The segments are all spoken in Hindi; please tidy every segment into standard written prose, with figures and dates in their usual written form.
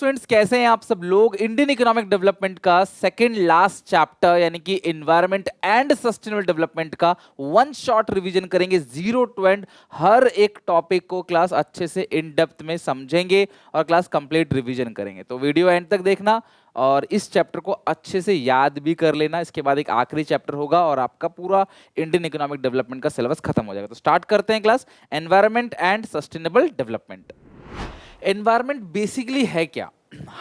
स्टूडेंट्स, कैसे हैं आप सब लोग। इंडियन इकोनॉमिक डेवलपमेंट का सेकंड लास्ट चैप्टर यानी कि एनवायरनमेंट एंड सस्टेनेबल डेवलपमेंट का वन शॉट रिवीजन करेंगे, जीरो टू एंड। हर एक टॉपिक को क्लास अच्छे से इन डेप्थ में समझेंगे और क्लास कंप्लीट रिवीजन करेंगे। तो वीडियो एंड तक देखना और इस चैप्टर को अच्छे से याद भी कर लेना। इसके बाद एक आखिरी चैप्टर होगा और आपका पूरा इंडियन इकोनॉमिक डेवलपमेंट का सिलेबस खत्म हो जाएगा। तो स्टार्ट करते हैं class, environment and sustainable development. Environment basically है क्या?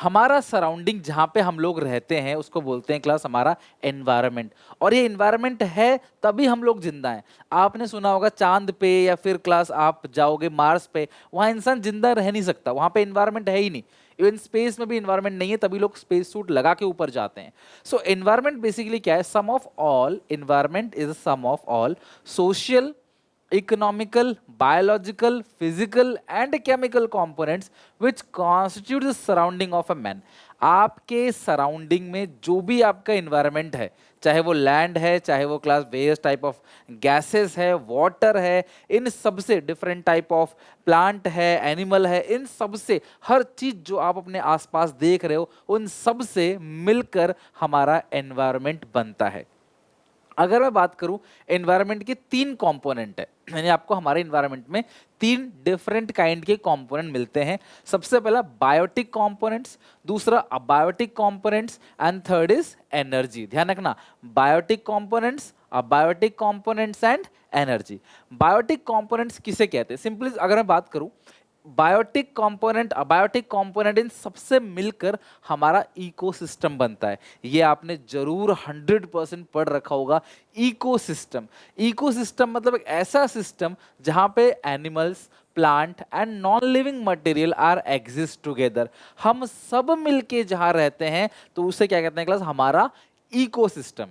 हमारा सराउंडिंग जहाँ पे हम लोग रहते हैं उसको बोलते हैं क्लास हमारा एनवायरनमेंट। और ये एनवायरनमेंट है तभी हम लोग जिंदा हैं। आपने सुना होगा चांद पे या फिर क्लास आप जाओगे मार्स पे, वहाँ इंसान जिंदा रह नहीं सकता, वहाँ पे एनवायरनमेंट है ही नहीं। इवन स्पेस में भी एनवायरनमेंट नहीं है, तभी लोग स्पेस सूट लगा के ऊपर जाते हैं। सो एनवायरनमेंट बेसिकली क्या है? Sum of all, environment is sum of all social, economical, biological, physical and chemical components which constitute the surrounding of a man। आपके सराउंडिंग में जो भी आपका इन्वायरमेंट है, चाहे वो लैंड है, चाहे वो class various type of gases है, वाटर है, इन सब से डिफरेंट टाइप ऑफ प्लांट है, एनिमल है, इन सब से हर चीज जो आप अपने आसपास देख रहे हो उन सब से मिलकर हमारा एनवायरमेंट बनता है। अगर मैं बात करूं, एनवायरनमेंट के तीन कंपोनेंट है, यानी आपको हमारे एनवायरनमेंट में तीन डिफरेंट काइंड के कंपोनेंट मिलते हैं। सबसे पहला बायोटिक कंपोनेंट्स, दूसरा abiotic components and third is energy. ध्यान रखना, biotic components, abiotic components and energy. Biotic components किसे कहते हैं? सिंपली अगर मैं बात करूं, बायोटिक कंपोनेंट, अबायोटिक कंपोनेंट, इन सबसे मिलकर हमारा इकोसिस्टम बनता है। ये आपने जरूर 100% पढ़ रखा होगा। इकोसिस्टम, इकोसिस्टम मतलब एक ऐसा सिस्टम जहां पे animals, plant and non living material are exist together. हम सब मिलके जहां रहते हैं तो उसे क्या कहते हैं क्लास? हमारा इकोसिस्टम।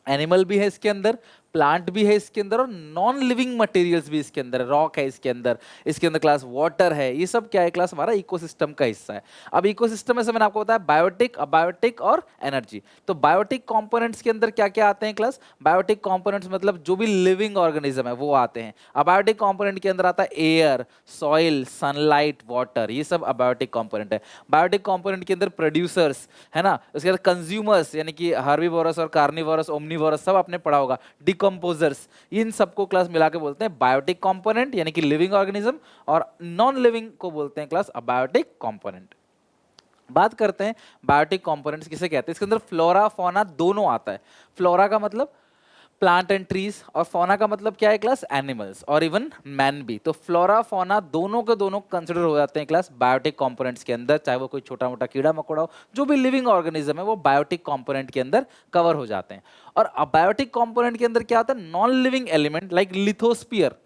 एनिमल भी है इसके अंदर, प्लांट भी है इसके अंदर और नॉन लिविंग मटेरियल्स भी इसके अंदर, रॉक है इसके अंदर क्लास वाटर है। ये सब क्या है क्लास? हमारा इकोसिस्टम का हिस्सा है। अब इकोसिस्टम में से मैंने आपको बताया बायोटिक, अबायोटिक और एनर्जी। तो बायोटिक कंपोनेंट्स के अंदर क्या क्या आते हैं क्लास? बायोटिक कंपोनेंट्स मतलब जो भी लिविंग ऑर्गेनिज्म है वो आते हैं। अबायोटिक कंपोनेंट के अंदर आता है एयर, सॉइल, सनलाइट, वाटर, ये सब अबायोटिक कंपोनेंट है। बायोटिक कंपोनेंट के अंदर प्रोड्यूसर्स है ना, उसके बाद कंज्यूमर्स यानी कि हार्बिवोरस और कार्निवोरस, ओमनिवोरस, सब आपने पढ़ा होगा, कंपोजर्स, इन सबको क्लास मिला के बोलते हैं बायोटिक कंपोनेंट यानी कि लिविंग ऑर्गेनिज्म, और नॉन लिविंग को बोलते हैं क्लास अबायोटिक कंपोनेंट। बात करते हैं बायोटिक कंपोनेंट्स किसे कहते हैं। इसके अंदर फ्लोरा फौना दोनों आता है। फ्लोरा का मतलब प्लांट एंड ट्रीज और फौना का मतलब क्या है क्लास? एनिमल्स और इवन मैन भी। तो फ्लोरा फौना दोनों के दोनों कंसिडर हो जाते हैं क्लास बायोटिक कंपोनेंट्स के अंदर, चाहे वो कोई छोटा मोटा कीड़ा मकोड़ा हो, जो भी लिविंग ऑर्गेनिज्म है वो बायोटिक कंपोनेंट के अंदर कवर हो जाते हैं। और अबायोटिक कंपोनेंट के अंदर क्या आता है? Non living element like lithosphere.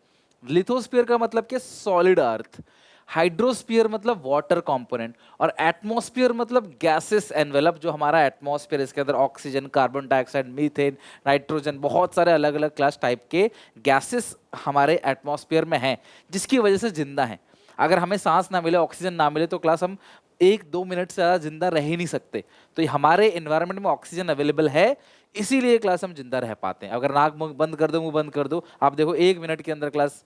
Lithosphere का मतलब क्या? Solid earth. हाइड्रोस्फीयर मतलब वाटर कंपोनेंट, और एटमॉस्फेयर मतलब गैसेस एनवेलप, जो हमारा एटमॉस्फेयर, इसके अंदर oxygen, carbon dioxide, methane, nitrogen, बहुत सारे अलग अलग क्लास टाइप के गैसेस हमारे एटमॉस्फेयर में हैं, जिसकी वजह से जिंदा हैं। अगर हमें सांस ना मिले, ऑक्सीजन ना मिले तो क्लास हम 1-2 मिनट से ज़्यादा जिंदा रह ही नहीं सकते। तो ये हमारे एनवायरनमेंट में ऑक्सीजन अवेलेबल है, इसीलिए क्लास हम जिंदा रह पाते हैं। अगर नाक मुंह बंद कर दो, मुंह बंद कर दो, आप देखो 1 मिनट के अंदर क्लास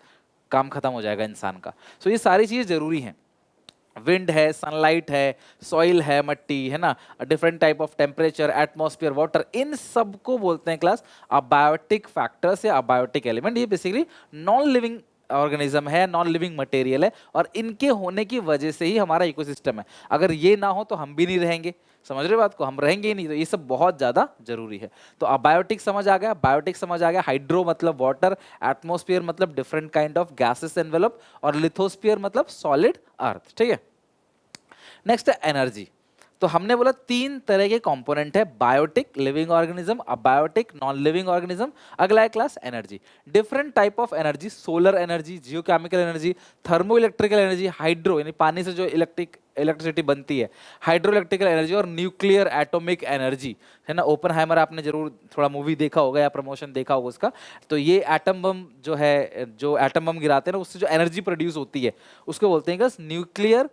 काम खत्म हो जाएगा इंसान का। सो ये सारी चीज़ें जरूरी हैं। विंड है, सनलाइट है, सॉइल है, मट्टी है ना, different type of temperature, atmosphere, water, इन सब को बोलते हैं क्लास अबायोटिक फैक्टर्स या अबायोटिक एलिमेंट। ये बेसिकली नॉन लिविंग ऑर्गेनिज्म है, नॉन लिविंग मटेरियल है, और इनके होने की वजह से ही हमारा इकोसिस्टम है। अगर ये ना हो तो हम भी नहीं रहेंगे। समझ रहे हो बात को? हम रहेंगे ही नहीं। तो ये सब बहुत ज्यादा जरूरी है। तो अबायोटिक समझ आ गया, बायोटिक समझ आ गया, हाइड्रो मतलब वाटर, एटमॉस्फेयर मतलब different kind of gases envelope, और लिथोस्फीयर मतलब सॉलिड अर्थ। ठीक है, नेक्स्ट है एनर्जी। तो हमने बोला 3 तरह के कंपोनेंट है, biotic, living organism, abiotic, non living organism. अगला है class energy. Different type of energy, solar energy, geochemical energy, thermo electrical energy, hydro यानी पानी से जो इलेक्ट्रिसिटी बनती है, हाइड्रो इलेक्ट्रिकल एनर्जी, और न्यूक्लियर एटॉमिक एनर्जी है ना। ओपनहाइमर आपने जरूर थोड़ा मूवी देखा होगा या प्रमोशन देखा होगा उसका। तो ये एटम बम जो है, जो एटम बम गिराते हैं ना, उससे जो एनर्जी प्रोड्यूस होती है उसको बोलते हैं न्यूक्लियर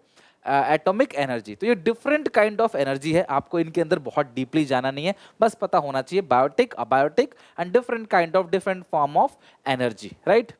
एटॉमिक एनर्जी। तो ये डिफरेंट काइंड ऑफ एनर्जी है, आपको इनके अंदर बहुत डीपली जाना नहीं है, बस पता होना चाहिए biotic, abiotic and different kind of different form of energy, right.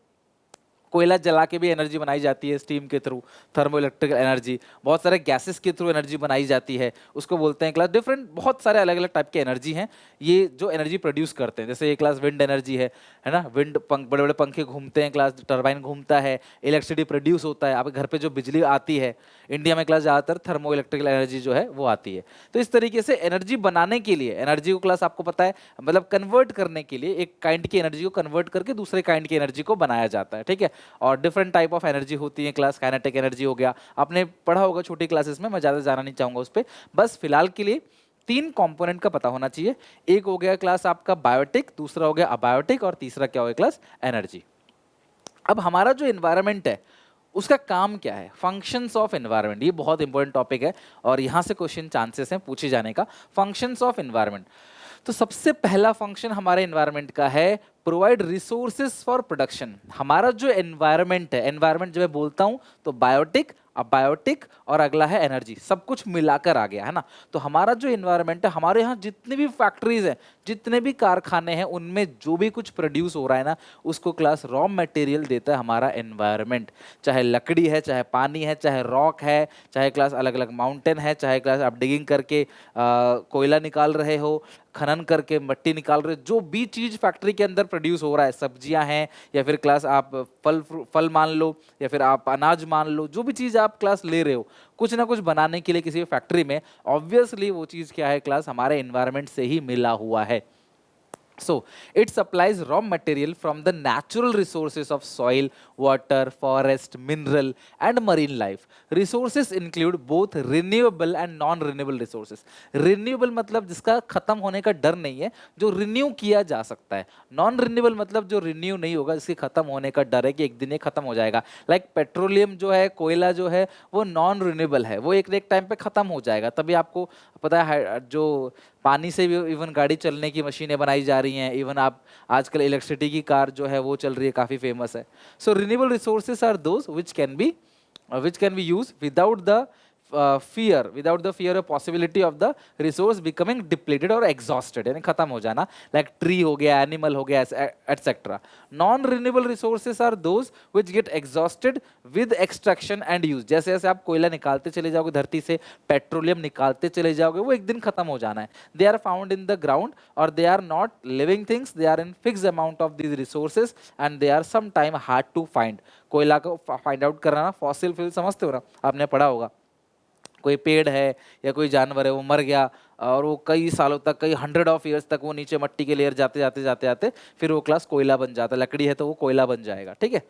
कोयला जला के भी एनर्जी बनाई जाती है स्टीम के थ्रू, थर्मो इलेक्ट्रिकल एनर्जी। बहुत सारे गैसेस के थ्रू एनर्जी बनाई जाती है, उसको बोलते हैं क्लास डिफरेंट। बहुत सारे अलग अलग टाइप के एनर्जी हैं ये जो एनर्जी प्रोड्यूस करते हैं। जैसे ये क्लास विंड एनर्जी है ना, विंड पंख, बड़े बड़े पंखे घूमते हैं क्लास, टरबाइन घूमता है, इलेक्ट्रिसिटी प्रोड्यूस होता है, आपके घर पे जो बिजली आती है इंडिया में क्लास ज़्यादातर थर्मो इलेक्ट्रिकल एनर्जी जो है वो आती है। तो इस तरीके से एनर्जी बनाने के लिए, एनर्जी को क्लास आपको पता है मतलब कन्वर्ट करने के लिए, एक काइंड की एनर्जी को कन्वर्ट करके दूसरे काइंड की एनर्जी को बनाया जाता है, ठीक है। और डिफरेंट टाइप ऑफ एनर्जी होती है क्लास। काइनेटिक एनर्जी हो गया, आपने पढ़ा होगा छोटी क्लासेस में, मैं ज़्यादा जाना नहीं चाहूँगा उस पर। बस फिलहाल के लिए 3 कंपोनेंट का पता होना चाहिए। एक हो गया क्लास आपका बायोटिक, दूसरा हो गया अबायोटिक, और तीसरा क्या हो गया क्लास एनर्जी। अब हमारा जो एनवायरनमेंट है उसका काम क्या है, फंक्शंस ऑफ एनवायरनमेंट, ये बहुत इंपॉर्टेंट टॉपिक है और यहाँ से क्वेश्चन चांसेस हैं पूछे जाने का। फंक्शंस ऑफ एनवायरनमेंट, तो सबसे पहला फंक्शन हमारे एनवायरनमेंट का है प्रोवाइड रिसोर्सेज फॉर प्रोडक्शन। हमारा जो एनवायरनमेंट है, एनवायरनमेंट जब मैं बोलता हूँ तो बायोटिक, अबायोटिक और अगला है एनर्जी, सब कुछ मिलाकर आ गया है ना। तो हमारा जो एनवायरनमेंट है, हमारे यहाँ जितने भी फैक्ट्रीज हैं, जितने भी कारखाने हैं, उनमें जो भी कुछ प्रोड्यूस हो रहा है ना, उसको क्लास रॉ मटेरियल देता है हमारा एनवायरनमेंट। चाहे लकड़ी है, चाहे पानी है, चाहे रॉक है, चाहे क्लास अलग अलग माउंटेन है, चाहे क्लास आप डिगिंग करके कोयला निकाल रहे हो, खनन करके मट्टी निकाल रहे हो, जो भी चीज़ फैक्ट्री के अंदर प्रोड्यूस हो रहा है, सब्जियां हैं या फिर क्लास आप फल मान लो या फिर आप अनाज मान लो, जो भी चीज़ आप क्लास ले रहे हो कुछ ना कुछ बनाने के लिए किसी फैक्ट्री में, ऑब्वियसली वो चीज़ क्या है क्लास हमारे एनवायरनमेंट से ही मिला हुआ है। So it supplies raw material from the natural resources of soil, water, forest, mineral and marine life. Resources include both renewable and non-renewable resources. Renewable मतलब जिसका खत्म होने का डर नहीं है, जो रिन्यू किया जा सकता है। नॉन रिन्यूएबल मतलब जो रिन्यू नहीं होगा, जिसके खत्म होने का डर है कि एक दिन ये खत्म हो जाएगा। लाइक पेट्रोलियम जो है, कोयला जो है, वो नॉन रिन्यूएबल है, वो एक टाइम पे खत्म हो जाएगा। तभी आपको पता है जो पानी से भी इवन गाड़ी चलने की मशीनें बनाई जा रही हैं, इवन आप आजकल इलेक्ट्रिसिटी की कार जो है वो चल रही है, काफ़ी फेमस है। So renewable resources are those which can be used without the without the fear or possibility of the resource becoming depleted or exhausted, यानी खत्म हो जाना, like tree हो गया, animal हो गया, etc. Non renewable resources are those which get exhausted with extraction and use. जैसे जैसे आप कोयला निकालते चले जाओगे धरती से, पेट्रोलियम निकालते चले जाओगे, वो एक दिन खत्म हो जाना है। They are found in the ground or they are not living things, they are in fixed amount of these resources and they are sometime hard to find. कोयला को फाइंड आउट करना, फॉसिल फ्यूल समझते हो ना, आपने पढ़ा होगा। कोई पेड़ है या कोई जानवर है, वो मर गया और वो कई सालों तक, कई 100 ऑफ ईयर्स तक वो नीचे मट्टी के लेयर जाते जाते जाते जाते फिर वो क्लास कोयला बन जाता है। लकड़ी है तो वो कोयला बन जाएगा, ठीक है।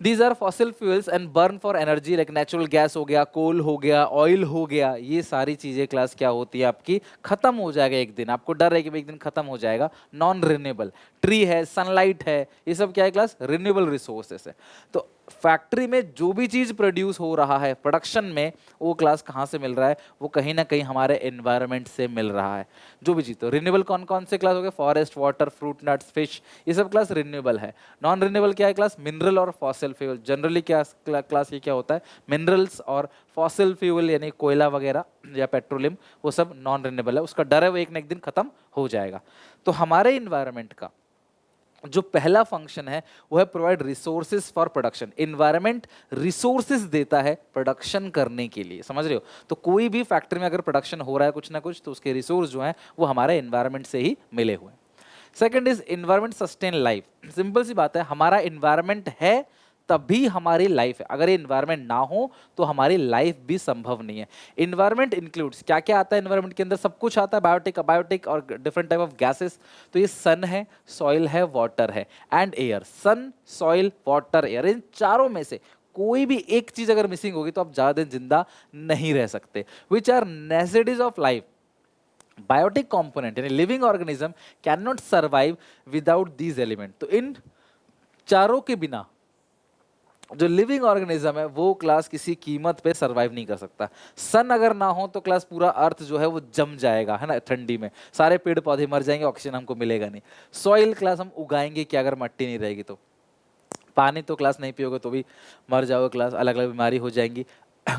These are fossil fuels and burn for energy, like natural gas हो गया, कोल हो गया, ऑयल हो गया, ये सारी चीज़ें क्लास क्या होती है आपकी, खत्म हो जाएगा एक दिन, आपको डर है कि एक दिन खत्म हो जाएगा। नॉन रिन्यूएबल, ट्री है, सनलाइट है, ये सब क्या है क्लास रिन्यूएबल रिसोर्सेस है। तो फैक्ट्री में जो भी चीज़ प्रोड्यूस हो रहा है प्रोडक्शन में, वो क्लास कहाँ से मिल रहा है, वो कहीं ना कहीं हमारे एनवायरनमेंट से मिल रहा है। जो भी चीज़, तो रिन्यूएबल कौन कौन से क्लास हो गए, forest, water, fruit, nuts, fish, ये सब क्लास रिन्यूएबल है। नॉन रिन्यूएबल क्या है क्लास, मिनरल और फॉसिल फ्यूल। जनरली क्या क्लास ये क्या होता है, मिनरल्स और फॉसिल फ्यूल यानी कोयला वगैरह या पेट्रोलियम, वो सब नॉन रिन्यूएबल है, उसका डर है वो एक ना एक दिन खत्म हो जाएगा। तो हमारे इन्वायरमेंट का जो पहला फंक्शन है वो है provide resources for production. Environment resources देता है प्रोडक्शन करने के लिए, समझ रहे हो। तो कोई भी फैक्ट्री में अगर प्रोडक्शन हो रहा है कुछ ना कुछ, तो उसके रिसोर्स जो हैं वो हमारे इन्वायरमेंट से ही मिले हुए हैं। Second is environment sustain life. Simple सी बात है, हमारा इन्वायरमेंट है तभी हमारी लाइफ है, अगर ये इन्वायरमेंट ना हो तो हमारी लाइफ भी संभव नहीं है। इन्वायरमेंट इंक्लूड्स, क्या क्या आता है इन्वायरमेंट के अंदर, सब कुछ आता है, बायोटिक, अबायोटिक और डिफरेंट टाइप ऑफ गैसेस। तो ये सन है, सॉइल है, वाटर है and air. Sun, soil, water, air, इन चारों में से कोई भी एक चीज अगर मिसिंग होगी तो आप ज्यादा दिन जिंदा नहीं रह सकते। Which are necessities of life. Biotic component यानी living organism can not survive without these element. तो इन चारों के बिना जो लिविंग ऑर्गेनिज्म है वो क्लास किसी कीमत पे सरवाइव नहीं कर सकता। सन अगर ना हो तो क्लास पूरा अर्थ जो है वो जम जाएगा, है ना, ठंडी में सारे पेड़ पौधे मर जाएंगे, ऑक्सीजन हमको मिलेगा नहीं। सॉइल क्लास हम उगाएंगे क्या अगर मट्टी नहीं रहेगी तो। पानी तो क्लास नहीं पियोगे तो भी मर जाओगे क्लास, अलग अलग बीमारी हो जाएंगी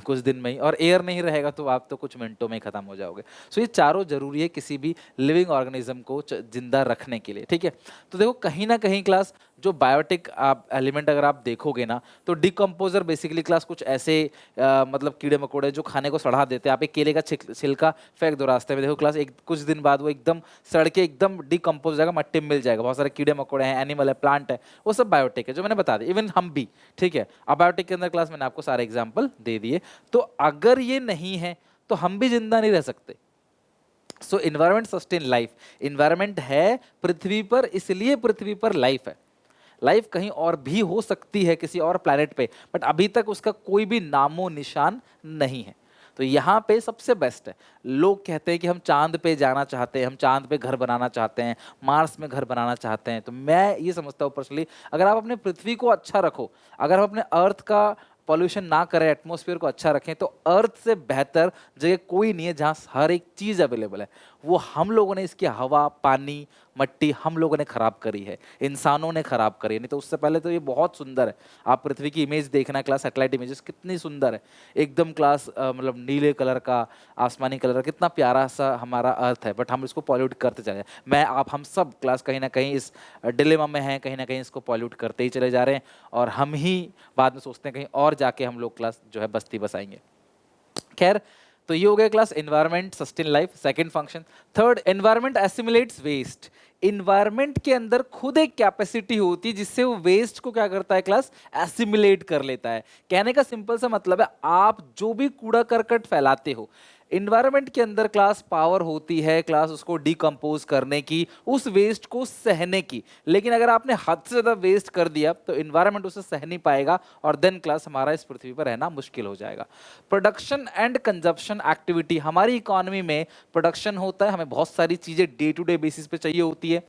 कुछ दिन में ही। और एयर नहीं रहेगा तो आप तो कुछ मिनटों में ही खत्म हो जाओगे। सो ये चारों जरूरी है किसी भी लिविंग ऑर्गेनिज्म को जिंदा रखने के लिए, ठीक है। तो देखो कहीं ना कहीं क्लास जो बायोटिक आप एलिमेंट अगर आप देखोगे ना, तो डिकम्पोजर बेसिकली क्लास कुछ ऐसे मतलब कीड़े मकोड़े जो खाने को सड़ा देते हैं। आप एक केले का छिलका फेंक दो रास्ते में, देखो क्लास एक कुछ दिन बाद वो एकदम सड़ के एकदम डिकम्पोज हो जाएगा, मट्टी में मिल जाएगा। बहुत सारे कीड़े मकोड़े हैं, एनिमल है, प्लांट है, वो सब बायोटिक है जो मैंने बता दिया। इवन हम भी, ठीक है। अब बायोटिक के अंदर क्लास मैंने आपको सारे एग्जाम्पल दे दिए। तो अगर ये नहीं है तो हम भी जिंदा नहीं रह सकते। सो इन्वायरमेंट सस्टेन लाइफ। इन्वायरमेंट है पृथ्वी पर, इसलिए पृथ्वी पर लाइफ है। लाइफ कहीं और भी हो सकती है किसी और प्लैनेट पे, बट अभी तक उसका कोई भी नामो निशान नहीं है। तो यहाँ पे सबसे बेस्ट है। लोग कहते हैं कि हम चांद पे जाना चाहते हैं, हम चांद पे घर बनाना चाहते हैं, मार्स में घर बनाना चाहते हैं। तो मैं ये समझता हूँ पर्सनली, अगर आप अपने पृथ्वी को अच्छा रखो, अगर हम अपने अर्थ का पॉल्यूशन ना करें, एटमॉस्फेयर को अच्छा रखें, तो अर्थ से बेहतर जगह कोई नहीं है जहाँ हर एक चीज़ अवेलेबल है। वो हम लोगों ने इसकी हवा, पानी, मट्टी हम लोगों ने खराब करी है, इंसानों ने खराब करी है। नहीं तो उससे पहले तो ये बहुत सुंदर है। आप पृथ्वी की इमेज देखना क्लास, सैटेलाइट इमेजेस कितनी सुंदर है, एकदम क्लास मतलब नीले कलर का, आसमानी कलर का, कितना प्यारा सा हमारा अर्थ है। बट हम इसको पॉल्यूट करते चले, मैं आप हम सब क्लास कहीं ना कहीं इस डिलेमा में हैं, कहीं ना कहीं इसको पॉल्यूट करते ही चले जा रहे हैं। और हम ही बाद में सोचते हैं कहीं और जाके हम लोग क्लास जो है बस्ती बसाएंगे। खैर, तो ये हो गया class environment sustain life, second function. Third, environment assimilates waste. Environment के अंदर खुद एक कैपेसिटी होती है जिससे वो वेस्ट को क्या करता है क्लास, एसिमुलेट कर लेता है। कहने का सिंपल सा मतलब है, आप जो भी कूड़ा करकट फैलाते हो, इन्वायरमेंट के अंदर क्लास पावर होती है क्लास उसको डिकम्पोज करने की, उस वेस्ट को सहने की। लेकिन अगर आपने हद से ज़्यादा वेस्ट कर दिया तो इन्वायरमेंट उसे सह नहीं पाएगा, और देन क्लास हमारा इस पृथ्वी पर रहना मुश्किल हो जाएगा। प्रोडक्शन एंड कंजप्शन एक्टिविटी, हमारी इकोनॉमी में प्रोडक्शन होता है, हमें बहुत सारी चीज़ें डे टू डे बेसिस पे चाहिए होती है।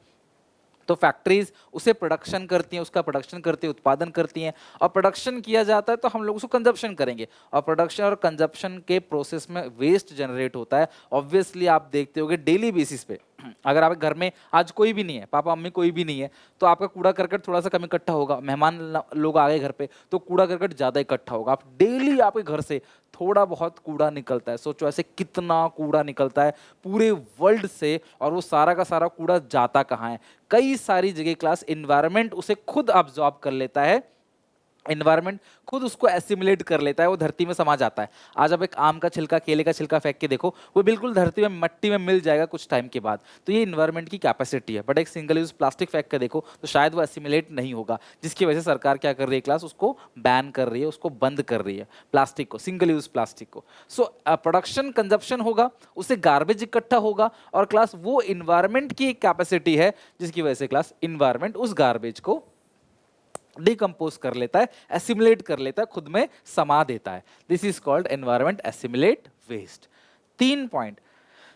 तो फैक्ट्रीज उसे प्रोडक्शन करती हैं, उसका प्रोडक्शन करती है, उत्पादन करती हैं, और प्रोडक्शन किया जाता है तो हम लोग उसको कंजप्शन करेंगे, और प्रोडक्शन और कंजप्शन के प्रोसेस में वेस्ट जनरेट होता है। ऑब्वियसली आप देखते होगे डेली बेसिस पे, अगर आप घर में आज कोई भी नहीं है, पापा मम्मी कोई भी नहीं है, तो आपका कूड़ा करकट थोड़ा सा कम इकट्ठा होगा। मेहमान लोग आ गए घर पे तो कूड़ा करकट ज़्यादा इकट्ठा होगा। आप डेली आपके घर से थोड़ा बहुत कूड़ा निकलता है, सोचो ऐसे कितना कूड़ा निकलता है पूरे वर्ल्ड से, और वो सारा का सारा कूड़ा जाता कहाँ है, कई सारी जगह क्लास। इन्वायरमेंट उसे खुद अब्जॉर्ब कर लेता है, इन्वायरमेंट खुद उसको एसिमुलेट कर लेता है, वो धरती में समा जाता है। आज आप एक आम का छिलका, केले का छिलका फेंक के देखो, वो बिल्कुल धरती में मट्टी में मिल जाएगा कुछ टाइम के बाद। तो ये इन्वायरमेंट की कैपेसिटी है। बट एक सिंगल यूज प्लास्टिक फेंक के देखो तो शायद वो एसिमुलेट नहीं होगा, जिसकी वजह से सरकार क्या कर रही है क्लास, उसको बैन कर रही है, उसको बंद कर रही है, प्लास्टिक को, सिंगल यूज प्लास्टिक को। सो प्रोडक्शन कंजप्शन होगा, उससे गार्बेज इकट्ठा होगा, और क्लास वो इन्वायरमेंट की एक कैपेसिटी है जिसकी वजह से क्लास इन्वायरमेंट उस गार्बेज को डिकम्पोज कर लेता है, एसिमुलेट कर लेता है, खुद में समा देता है। This is called environment assimilate waste. 3 point.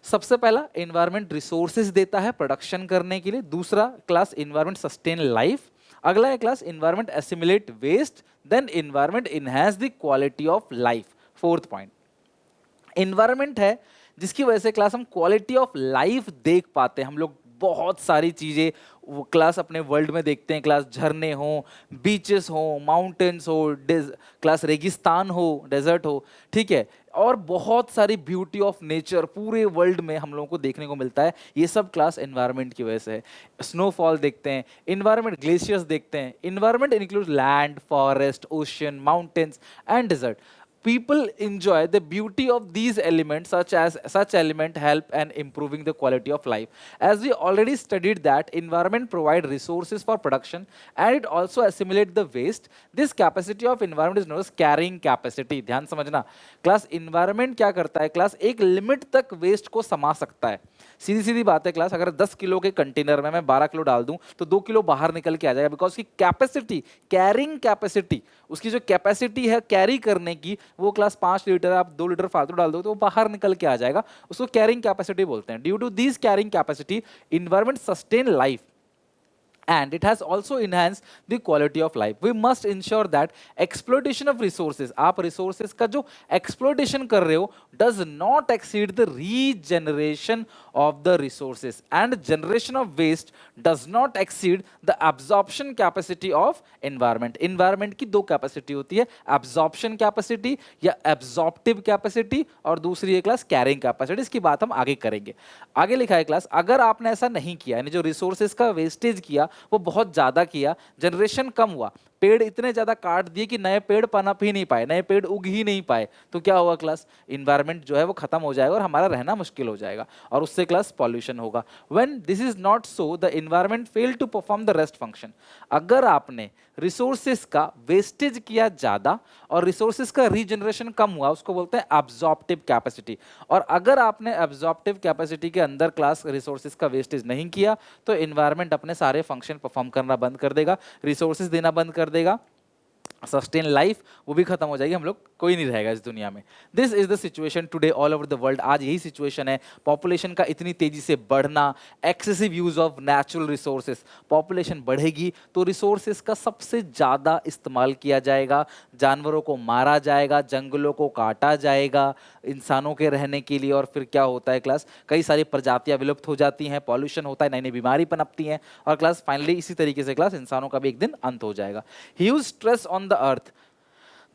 सबसे पहला, एनवायरमेंट रिसोर्सेज देता है प्रोडक्शन करने के लिए। दूसरा क्लास, एनवायरमेंट सस्टेन लाइफ। अगला है class, environment assimilate waste. Then environment enhance the quality of life. Fourth point, environment है जिसकी वजह से क्लास हम क्वालिटी ऑफ लाइफ देख पाते हैं। हम लोग बहुत सारी चीज़ें वो क्लास अपने वर्ल्ड में देखते हैं, क्लास झरने हो, बीचेस हो, माउंटेन्स हो, क्लास रेगिस्तान हो, डेजर्ट हो, ठीक है, और बहुत सारी ब्यूटी ऑफ नेचर पूरे वर्ल्ड में हम लोगों को देखने को मिलता है। ये सब क्लास एनवायरनमेंट की वजह से है। स्नोफॉल देखते हैं, इन्वायरमेंट ग्लेशियर्स देखते हैं। Environment include land, forest, ocean, mountains and desert. People enjoy the beauty of these elements, such element help and improving the quality of life. As we already studied that environment provide resources for production and it also assimilate the waste. This capacity of environment is known as carrying capacity. ध्यान समझना क्लास, environment क्या करता है क्लास, एक लिमिट तक वेस्ट को समा सकता है। सीधी सीधी बात है क्लास, अगर 10 किलो के कंटेनर में मैं 12 किलो डाल दूं तो 2 किलो बाहर निकल के आ जाएगा, बिकॉज की कैपेसिटी, कैरिंग कैपेसिटी, उसकी जो कैपेसिटी है कैरी करने की, वो क्लास 5 लीटर, आप 2 लीटर फालतू डाल दो तो वो बाहर निकल के आ जाएगा। उसको कैरिंग कैपेसिटी बोलते हैं। Due to this carrying capacity environment sustain life and it has also enhanced the quality of life. We must ensure that exploitation of resources, आप resources का जो exploitation कर रहे हो does not exceed the regeneration of the resources, and generation of waste does not exceed the absorption capacity of environment. environment की दो capacity होती है, absorption capacity या absorptive capacity, और दूसरी है क्लास carrying capacity। इसकी बात हम आगे करेंगे। आगे लिखा है क्लास, अगर आपने ऐसा नहीं किया, यानी जो resources का wastage किया वो बहुत ज़्यादा किया, जनरेशन कम हुआ, पेड़ इतने ज़्यादा काट दिए कि नए पेड़ पनप ही नहीं पाए, नए पेड़ उग ही नहीं पाए, तो क्या होगा क्लास, इन्वायरमेंट जो है वो खत्म हो जाएगा और हमारा रहना मुश्किल हो जाएगा और उससे क्लास पॉल्यूशन होगा। When this is not so, the environment fail to perform the rest function. अगर आपने रिसोर्सेज का वेस्टेज किया ज़्यादा और रिसोर्सेज का रीजनरेशन कम हुआ, उसको बोलते हैं एब्जॉर्प्टिव कैपेसिटी। और अगर आपने एब्जॉर्प्टिव कैपेसिटी के अंदर क्लास रिसोर्सेज का वेस्टेज नहीं किया तो इन्वायरमेंट अपने सारे फंक्शन परफॉर्म करना बंद कर देगा, रिसोर्सेज देना बंद कर देगा, सस्टेन लाइफ वो भी खत्म हो जाएगी, हम लोग कोई नहीं रहेगा इस दुनिया में। This is the situation today all over the world. आज यही सिचुएशन है, पॉपुलेशन का इतनी तेजी से बढ़ना, excessive use of natural resources. Population बढ़ेगी तो रिसोर्सेज का सबसे ज़्यादा इस्तेमाल किया जाएगा, जानवरों को मारा जाएगा, जंगलों को काटा जाएगा इंसानों के रहने के लिए, और फिर क्या होता है क्लास, कई सारी प्रजातियां विलुप्त हो जाती हैं, पॉल्यूशन होता है, नई नई बीमारी पनपती हैं, और क्लास फाइनली इसी तरीके से क्लास इंसानों का भी एक दिन अंत हो जाएगा। Huge stress on the earth.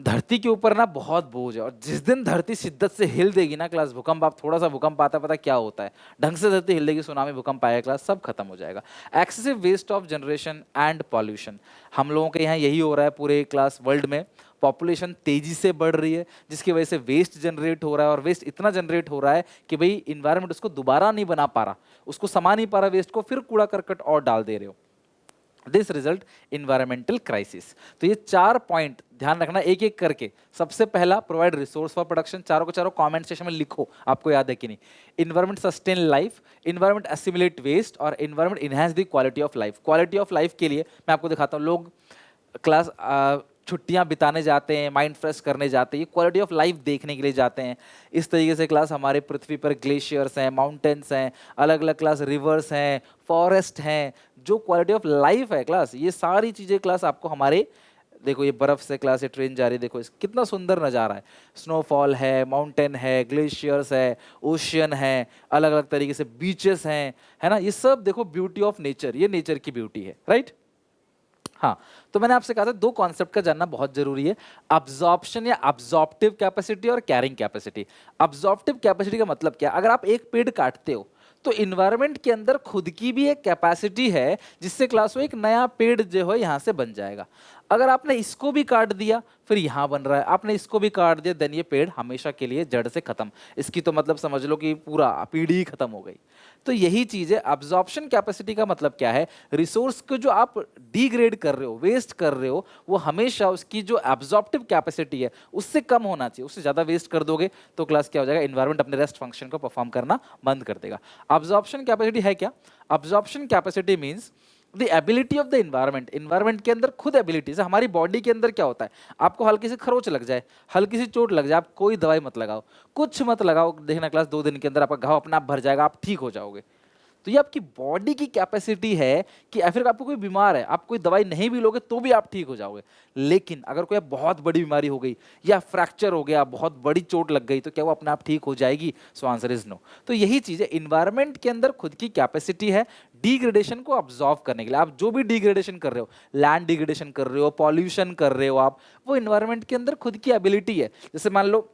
धरती के ऊपर ना बहुत बोझ है, और जिस दिन धरती शिद्दत से हिल देगी ना क्लास, भूकंप, आप थोड़ा सा भूकंप आता है, पता क्या होता है, ढंग से धरती हिल देगी, सुनामी, भूकंप आएगा क्लास, सब खत्म हो जाएगा। Excessive waste of generation and pollution. हम लोगों के यहाँ यही हो रहा है पूरे क्लास वर्ल्ड में, पॉपुलेशन तेजी से बढ़ रही है जिसकी वजह से वेस्ट जनरेट हो रहा है, और वेस्ट इतना जनरेट हो रहा है कि भाई इन्वायरमेंट उसको दोबारा नहीं बना पा रहा, उसको समा नहीं पा रहा वेस्ट को, फिर कूड़ा करकट और डाल दे रहे हो। This result environmental crisis. तो ये 4 पॉइंट ध्यान रखना एक एक करके। सबसे पहला, प्रोवाइड रिसोर्स फॉर प्रोडक्शन, चारों को चारों कमेंट सेक्शन में लिखो आपको याद है कि नहीं। Environment sustain life, environment assimilate waste, और environment enhance the quality of life. Quality of life के लिए मैं आपको दिखाता हूँ, लोग क्लास छुट्टियां बिताने जाते हैं, माइंड फ्रेश करने जाते हैं, ये क्वालिटी ऑफ लाइफ देखने के लिए जाते हैं। इस तरीके से क्लास हमारे पृथ्वी पर ग्लेशियर्स हैं, माउंटेन्स हैं, अलग अलग क्लास रिवर्स हैं, फॉरेस्ट हैं, जो क्वालिटी ऑफ लाइफ है क्लास, ये सारी चीज़ें क्लास आपको हमारे, देखो ये बर्फ से क्लास ये ट्रेन जा रही है, देखो इस कितना सुंदर नज़ारा है, स्नोफॉल है, माउंटेन है, ग्लेशियर्स है, ओशियन है, अलग अलग तरीके से बीचेस हैं, है ना, ये सब देखो ब्यूटी ऑफ नेचर, ये नेचर की ब्यूटी है, राइट। हाँ, तो मैंने आपसे कहा था 2 कॉन्सेप्ट का जानना बहुत जरूरी है, अब्जॉर्प्शन या अब्जॉर्प्टिव कैपेसिटी और कैरिंग कैपेसिटी। अब्जॉर्प्टिव कैपेसिटी का मतलब क्या, अगर आप एक पेड़ काटते हो तो इन्वायरमेंट के अंदर खुद की भी एक कैपेसिटी है जिससे क्लास वो एक नया पेड़ जो है यहाँ से बन जाएगा। अगर आपने इसको भी काट दिया फिर यहाँ बन रहा है, आपने इसको भी काट दिया, देन ये पेड़ हमेशा के लिए जड़ से खत्म, इसकी तो मतलब समझ लो कि पूरा पीढ़ी ही खत्म हो गई। तो यही चीज है अब्जॉर्प्शन कैपेसिटी का मतलब क्या है, रिसोर्स को जो आप डिग्रेड कर रहे हो, वेस्ट कर रहे हो, वो हमेशा उसकी जो एब्जॉर्प्टिव कैपेसिटी है उससे कम होना चाहिए। उससे ज्यादा वेस्ट कर दोगे तो क्लास क्या हो जाएगा, इन्वायरमेंट अपने रेस्ट फंक्शन को परफॉर्म करना बंद कर देगा। अब्जॉर्प्शन कैपेसिटी है क्या, absorption capacity means the ability of the environment. Environment के अंदर खुद एबिलिटी, जैसे हमारी बॉडी के अंदर क्या होता है, आपको हल्की सी खरोच लग जाए, हल्की सी चोट लग जाए, आप कोई दवाई मत लगाओ, कुछ मत लगाओ, देखना क्लास 2 दिन के अंदर आपका घाव अपना आप भर जाएगा, आप ठीक हो जाओगे। तो ये आपकी बॉडी की कैपेसिटी है कि फिर आपको कोई बीमार है, आप कोई दवाई नहीं भी लोगे तो भी आप ठीक हो जाओगे। लेकिन अगर कोई बहुत बड़ी बीमारी हो गई या फ्रैक्चर हो गया, बहुत बड़ी चोट लग गई, तो क्या वो अपने आप ठीक हो जाएगी? So answer is no. तो यही चीज है, इन्वायरमेंट के अंदर खुद की कैपेसिटी है डिग्रेडेशन को ऑब्जॉर्व करने के लिए। आप जो भी डिग्रेडेशन कर रहे हो, लैंड डिग्रेडेशन कर रहे हो, पॉल्यूशन कर रहे हो आप, वो इन्वायरमेंट के अंदर खुद की एबिलिटी है। जैसे मान लो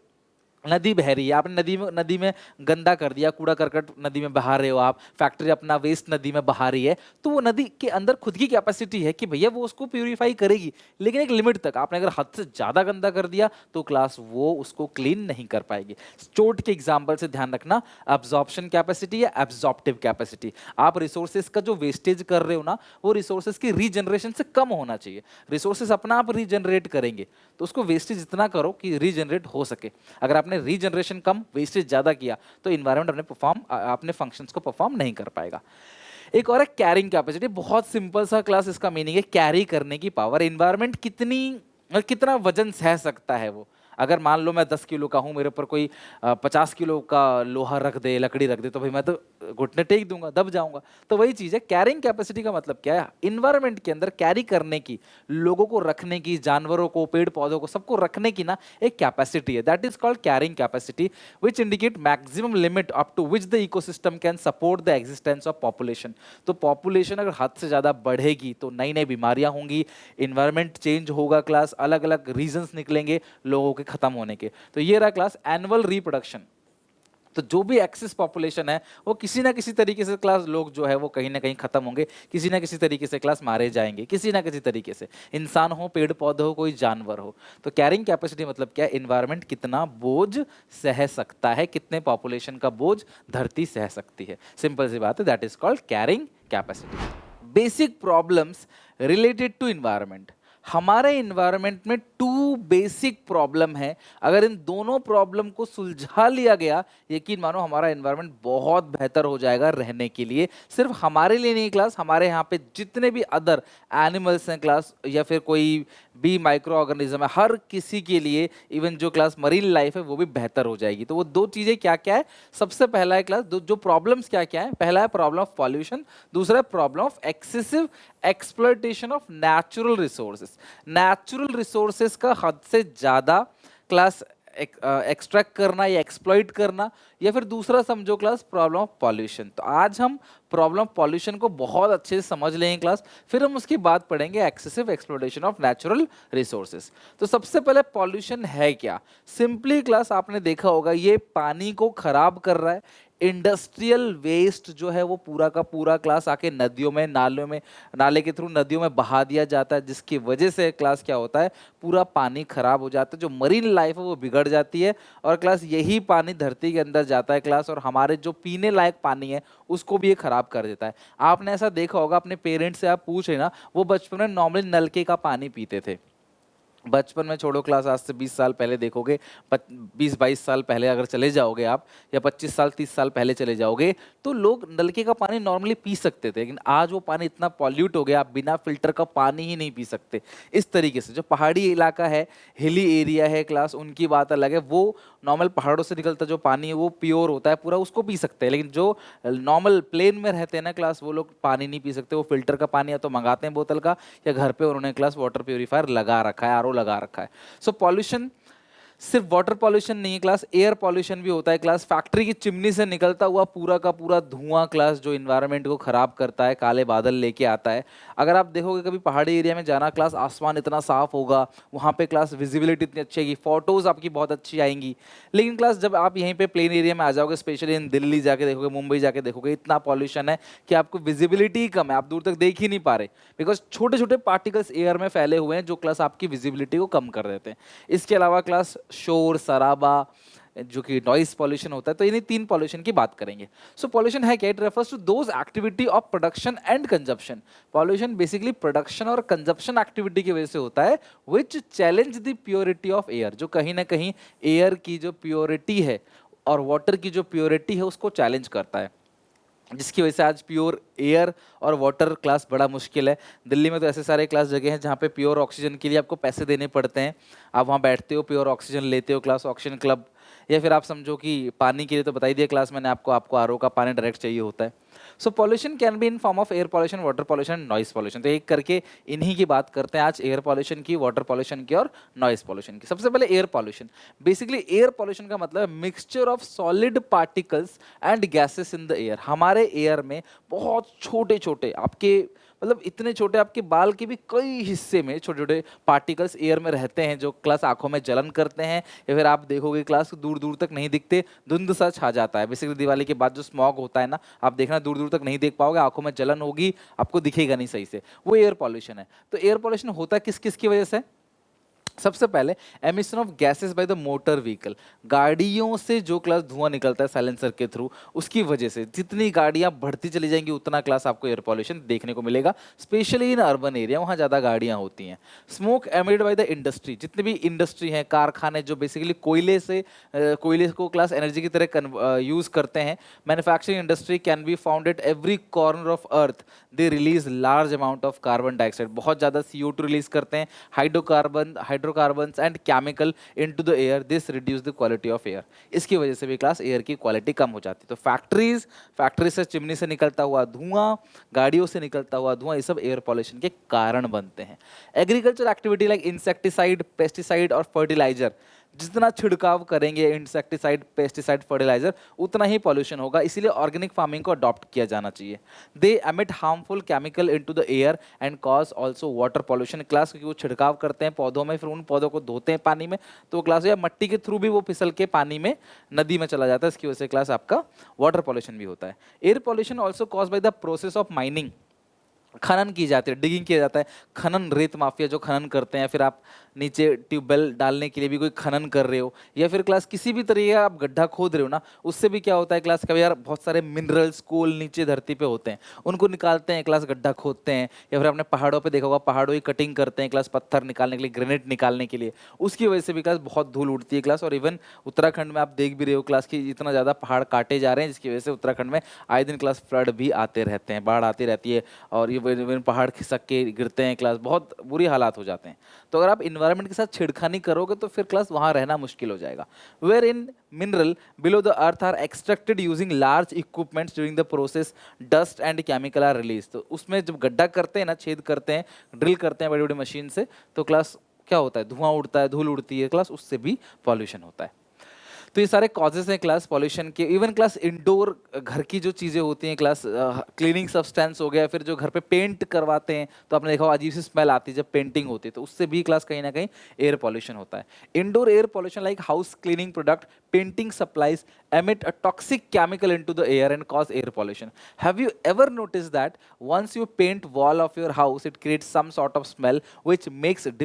नदी बह रही है, आपने नदी में गंदा कर दिया, कूड़ा करकट नदी में बहा रहे हो आप, फैक्ट्री अपना वेस्ट नदी में बहा रही है, तो वो नदी के अंदर खुद की कैपेसिटी है कि भैया वो उसको प्यूरिफाई करेगी, लेकिन एक लिमिट तक। आपने अगर हद से ज़्यादा गंदा कर दिया तो क्लास वो उसको क्लीन नहीं कर पाएगी। चोट के एग्जाम्पल से ध्यान रखना, एब्जॉर्प्शन कैपेसिटी या एब्जॉर्प्टिव कैपेसिटी। आप रिसोर्सेज का जो वेस्टेज कर रहे हो ना, वो रिसोर्सेज की रीजनरेशन से कम होना चाहिए। रिसोर्सेज अपना आप रीजनरेट करेंगे तो उसको वेस्टेज इतना करो कि रीजनरेट हो सके। अगर आपने रीजनरेशन कम, वेस्टेज ज्यादा किया तो इन्वायरमेंट अपने फंक्शंस को परफॉर्म नहीं कर पाएगा। एक और है कैरिंग कैपेसिटी, बहुत सिंपल सा क्लास इसका मीनिंग है कैरी करने की पावर। इन्वायरमेंट कितना वजन सह सकता है वो। अगर मान लो मैं 10 किलो का हूँ, मेरे ऊपर कोई 50 किलो का लोहा रख दे, लकड़ी रख दे, तो भाई मैं तो घुटने टेक दूंगा, दब जाऊंगा। तो वही चीज़ है, कैरिंग कैपेसिटी का मतलब क्या है, इन्वायरमेंट के अंदर कैरी करने की, लोगों को रखने की, जानवरों को, पेड़ पौधों को, सबको रखने की ना एक कैपेसिटी है। That is called carrying capacity, which indicate maximum limit up to which the ecosystem can support the existence of population. तो पॉपुलेशन अगर हद से ज़्यादा बढ़ेगी तो नई नई बीमारियां होंगी, इन्वायरमेंट चेंज होगा, क्लास अलग अलग रीजंस निकलेंगे लोगों के खत्म होने के। तो ये रहा क्लास एनुअल रिप्रोडक्शन। तो जो भी एक्सेस पॉपुलेशन है वो किसी ना किसी तरीके से क्लास लोग जो है वो कहीं ना कहीं खत्म होंगे, किसी ना किसी तरीके से क्लास मारे जाएंगे, किसी ना किसी तरीके से, इंसान हो, पेड़ पौधे हो, कोई जानवर हो। तो कैरिंग कैपेसिटी मतलब क्या है? इन्वायरमेंट कितना बोझ सह सकता है, कितने पॉपुलेशन का बोझ धरती सह सकती है। सिंपल सी बात है, that is called carrying capacity. Basic problems related to environment. हमारे इन्वायरमेंट में टू बेसिक प्रॉब्लम है, अगर इन दोनों प्रॉब्लम को सुलझा लिया गया, यकीन मानो हमारा इन्वायरमेंट बहुत बेहतर हो जाएगा रहने के लिए। सिर्फ हमारे लिए नहीं क्लास, हमारे यहाँ पे जितने भी अदर एनिमल्स हैं क्लास, या फिर कोई भी माइक्रो ऑर्गेनिज्म है, हर किसी के लिए, इवन जो क्लास मरीन लाइफ है वो भी बेहतर हो जाएगी। तो वो दो चीज़ें क्या क्या है? सबसे पहला है क्लास जो प्रॉब्लम्स क्या क्या है। पहला है प्रॉब्लम ऑफ पॉल्यूशन, दूसरा है problem of excessive exploitation of natural resources. Natural resources का हद से ज़्यादा क्लास एक्सट्रैक्ट करना या एक्सप्लॉइट करना, या फिर दूसरा समझो क्लास प्रॉब्लम ऑफ पॉल्यूशन। तो आज हम प्रॉब्लम ऑफ पॉल्यूशन को बहुत अच्छे से समझ लेंगे क्लास, फिर हम उसके बाद पढ़ेंगे excessive exploitation of natural resources. तो सबसे पहले पॉल्यूशन है क्या? सिंपली क्लास आपने देखा होगा ये पानी को खराब कर रहा है। इंडस्ट्रियल वेस्ट जो है वो पूरा का पूरा क्लास आके नदियों में, नालों में, नाले के थ्रू नदियों में बहा दिया जाता है, जिसकी वजह से क्लास क्या होता है? पूरा पानी खराब हो जाता है, जो मरीन लाइफ है वो बिगड़ जाती है, और क्लास यही पानी धरती के अंदर जाता है क्लास, और हमारे जो पीने लायक पानी है उसको भी ये खराब कर देता है। आपने ऐसा देखा होगा, अपने पेरेंट्स से आप पूछ लेना, वो बचपन में नॉर्मली नलके का पानी पीते थे। बचपन में छोड़ो क्लास, आज से 20 साल पहले देखोगे, 20-22 साल पहले अगर चले जाओगे आप, या 25 साल 30 साल पहले चले जाओगे, तो लोग नलके का पानी नॉर्मली पी सकते थे। लेकिन आज वो पानी इतना पॉल्यूट हो गया, आप बिना फिल्टर का पानी ही नहीं पी सकते। इस तरीके से जो पहाड़ी इलाका है, हिली एरिया है क्लास, उनकी बात अलग है, वो नॉर्मल पहाड़ों से निकलता जो पानी है वो प्योर होता है पूरा, उसको पी सकते हैं। लेकिन जो नॉर्मल प्लेन में रहते हैं ना क्लास, वो लोग पानी नहीं पी सकते, वो फिल्टर का पानी या तो मंगाते हैं बोतल का, या घर पे उन्होंने क्लास वाटर प्योरीफायर लगा रखा है, आरओ लगा रखा है। सो पॉल्यूशन सिर्फ वाटर पॉल्यूशन नहीं है क्लास, एयर पॉल्यूशन भी होता है क्लास। फैक्ट्री की चिमनी से निकलता हुआ पूरा का पूरा धुआं क्लास, जो इन्वायरमेंट को खराब करता है, काले बादल लेके आता है। अगर आप देखोगे कभी पहाड़ी एरिया में जाना क्लास, आसमान इतना साफ होगा, वहाँ पे क्लास विजिबिलिटी इतनी अच्छी आएगी, फोटोज आपकी बहुत अच्छी आएंगी। लेकिन क्लास जब आप यहीं पे प्लेन एरिया में आ जाओगे, स्पेशली इन दिल्ली जाके देखोगे, मुंबई जाके देखोगे, इतना पॉल्यूशन है कि आपको विजिबिलिटी ही कम है, आप दूर तक देख ही नहीं पा रहे, बिकॉज छोटे छोटे पार्टिकल्स एयर में फैले हुए हैं जो क्लास आपकी विजिबिलिटी को कम कर देते हैं। इसके अलावा क्लास शोर शराबा, जो कि नॉइस पॉल्यूशन होता है। तो इन्हीं तीन पॉल्यूशन की बात करेंगे। सो पॉल्यूशन है क्या? It refers to those activity of production and consumption. Pollution basically production और कंजप्शन एक्टिविटी की वजह से होता है, which challenge the purity of air, जो कहीं ना कहीं एयर की जो प्योरिटी है और वाटर की जो प्योरिटी है उसको चैलेंज करता है, जिसकी वजह से आज प्योर एयर और वाटर क्लास बड़ा मुश्किल है। दिल्ली में तो ऐसे सारे क्लास जगह हैं जहाँ पे प्योर ऑक्सीजन के लिए आपको पैसे देने पड़ते हैं, आप वहाँ बैठते हो, प्योर ऑक्सीजन लेते हो क्लास, ऑक्सीजन क्लब। या फिर आप समझो कि पानी के लिए तो बता ही दिया क्लास मैंने आपको आरओ का पानी डायरेक्ट चाहिए होता है। So pollution can be in form of air pollution, water pollution, noise pollution. तो एक करके इन्हीं की बात करते हैं आज, एयर पॉल्यूशन की, वाटर पॉल्यूशन की और नॉइस पॉल्यूशन की। सबसे पहले air pollution. Basically air pollution का मतलब है mixture of solid particles and gases in the air. हमारे एयर में बहुत छोटे छोटे, आपके मतलब इतने छोटे आपके बाल के भी कई हिस्से में छोटे छोटे पार्टिकल्स एयर में रहते हैं, जो क्लास आंखों में जलन करते हैं, या फिर आप देखोगे क्लास दूर दूर तक नहीं दिखते, धुंध सा छा जाता है। बेसिकली दिवाली के बाद जो स्मॉग होता है ना, आप देखना दूर दूर तक नहीं देख पाओगे, आंखों में जलन होगी, आपको दिखेगा नहीं सही से, वो एयर पॉल्यूशन है। तो एयर पॉल्यूशन होता है किस किस की वजह से? सबसे पहले emission of gases by the motor vehicle, गाड़ियों से जो क्लास धुआं निकलता है साइलेंसर के थ्रू, उसकी वजह से जितनी गाड़ियां बढ़ती चली जाएंगी उतना क्लास आपको एयर पॉल्यूशन देखने को मिलेगा, स्पेशली इन अर्बन एरिया, वहाँ ज़्यादा गाड़ियां होती हैं। Smoke emitted by the industry, जितने भी इंडस्ट्री हैं, कारखाने जो बेसिकली कोयले को क्लास एनर्जी की तरह यूज़ करते हैं। Manufacturing industry can be found at every corner of earth, they release large amount of carbon dioxide, बहुत ज़्यादा CO2 रिलीज करते हैं, hydrocarbons and chemical into the air, this reduce the quality of air. इसकी वजह से भी क्लास एयर की क्वालिटी कम हो जाती है। तो फैक्ट्री से, चिमनी से निकलता हुआ धुआं, गाड़ियों से निकलता हुआ धुआं, ये सब एयर पॉल्यूशन के कारण बनते हैं। Agriculture activity like insecticide, pesticide और फर्टिलाइजर, जितना छिड़काव करेंगे इंसेक्टिसाइड, पेस्टिसाइड, फर्टिलाइजर, उतना ही पॉल्यूशन होगा। इसीलिए ऑर्गेनिक फार्मिंग को अडॉप्ट किया जाना चाहिए। दे emit harmful chemical into the air and cause also water pollution. Class, क्योंकि वो छिड़काव करते हैं पौधों में, फिर उन पौधों को धोते हैं पानी में, तो क्लास या मट्टी के थ्रू भी वो फिसल के पानी में, नदी में चला जाता है। इसकी वजह से क्लास आपका वाटर पॉल्यूशन भी होता है। Air pollution also cause by the process of mining. खनन की जाती है, डिगिंग किया जाता है। खनन, रेत माफिया जो खनन करते हैं, फिर आप नीचे ट्यूबवेल डालने के लिए भी कोई खनन कर रहे हो, या फिर क्लास किसी भी तरीके का आप गड्ढा खोद रहे हो ना, उससे भी क्या होता है क्लास, कभी यार बहुत सारे मिनरल्स, कोल नीचे धरती पे होते हैं, उनको निकालते हैं क्लास, गड्ढा खोदते हैं। या फिर आपने पहाड़ों पे देखा होगा, पहाड़ों की कटिंग करते हैं क्लास, पत्थर निकालने के लिए, ग्रेनाइट निकालने के लिए। उसकी वजह से भी क्लास बहुत धूल उड़ती है क्लास। और इवन उत्तराखंड में आप देख भी रहे हो क्लास की इतना ज़्यादा पहाड़ काटे जा रहे हैं, जिसकी वजह से उत्तराखंड में आए दिन क्लास फ्लड भी आते रहते हैं, बाढ़ आती रहती है, और ये पहाड़ खिसक के गिरते हैं क्लास, बहुत बुरी हालात हो जाते हैं। तो अगर आप इन्वायरमेंट के साथ छेड़खानी करोगे तो फिर क्लास वहाँ रहना मुश्किल हो जाएगा। Where in mineral below the earth are extracted using large equipments during the process, dust and chemical are release. तो उसमें जब गड्ढा करते हैं ना, छेद करते हैं, ड्रिल करते हैं बड़ी बड़ी मशीन से, तो क्लास क्या होता है, धुआं उड़ता है, धूल उड़ती है क्लास, उससे भी पॉल्यूशन होता है। तो ये सारे कॉजेज हैं क्लास पॉल्यूशन के। इवन क्लास इंडोर घर की जो चीज़ें होती हैं क्लास, क्लीनिंग सब्सटेंस हो गया, फिर जो घर पे पेंट करवाते हैं, तो आपने देखा होगा अजीब सी स्मेल आती है जब पेंटिंग होती है, तो उससे भी क्लास कहीं ना कहीं एयर पॉल्यूशन होता है। Indoor air pollution like house cleaning product, painting supplies emit a toxic chemical into the air and cause air pollution. Have you ever noticed that once you paint wall of your house, it creates some sort of smell which makes it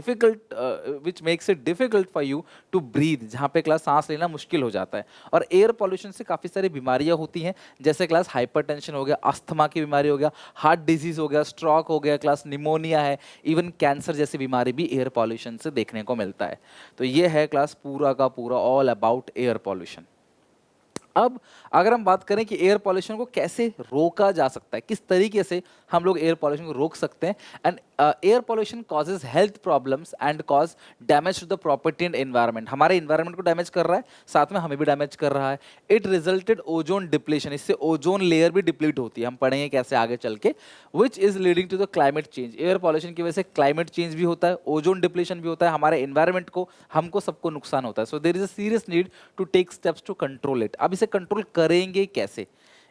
difficult for you to breathe, जहाँ पे क्लास सांस लेना मुश्किल हो जाता है। और एयर पॉल्यूशन से काफ़ी सारी बीमारियाँ होती हैं, जैसे क्लास हाइपरटेंशन हो गया, अस्थमा की बीमारी हो गया, हार्ट डिजीज हो गया, स्ट्रोक हो गया, क्लास निमोनिया है, इवन कैंसर जैसी बीमारी भी एयर पॉल्यूशन से देखने को मिलता है। तो ये है क्लास पूरा का पूरा ऑल अबाउट एयर पॉल्यूशन। अब अगर हम बात करें कि एयर पॉल्यूशन को कैसे रोका जा सकता है, किस तरीके से हम लोग एयर पॉल्यूशन को रोक सकते हैं। And air pollution causes health problems and cause damage to the property and environment. हमारे एनवायरनमेंट को डैमेज कर रहा है, साथ में हमें भी डैमेज कर रहा है। इट रिजल्टेड ओजोन डिप्लीशन, इससे ओजोन लेयर भी डिप्लीट होती है, हम पढ़ेंगे कैसे आगे चल के, which is leading to the climate change. Air pollution की वजह से क्लाइमेट चेंज भी होता है, ओजोन डिप्लीशन भी होता है, हमारे एनवायरनमेंट को, हमको सबको नुकसान होता है। So there is a serious need to take steps to control it. अब इसे कंट्रोल करेंगे कैसे,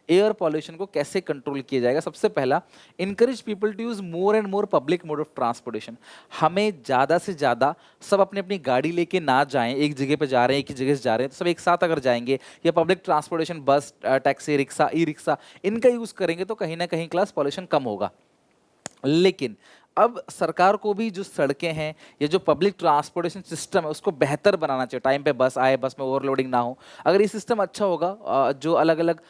एयर पॉल्यूशन को कैसे कंट्रोल किया जाएगा? सबसे पहला, encourage people to use more and more public mode of transportation. हमें ज़्यादा से ज़्यादा सब अपनी अपनी गाड़ी लेके ना जाएं, एक जगह पे जा रहे हैं, एक ही जगह से जा रहे हैं, तो सब एक साथ अगर जाएंगे, या पब्लिक ट्रांसपोर्टेशन, बस, टैक्सी, रिक्शा, ई रिक्शा, इनका यूज़ करेंगे, तो कहीं ना कहीं क्लास पॉल्यूशन कम होगा। लेकिन अब सरकार को भी जो सड़कें हैं या जो पब्लिक ट्रांसपोर्टेशन सिस्टम है उसको बेहतर बनाना चाहिए, टाइम पे बस आए, बस में ओवरलोडिंग ना हो। अगर ये सिस्टम अच्छा होगा, जो अलग अलग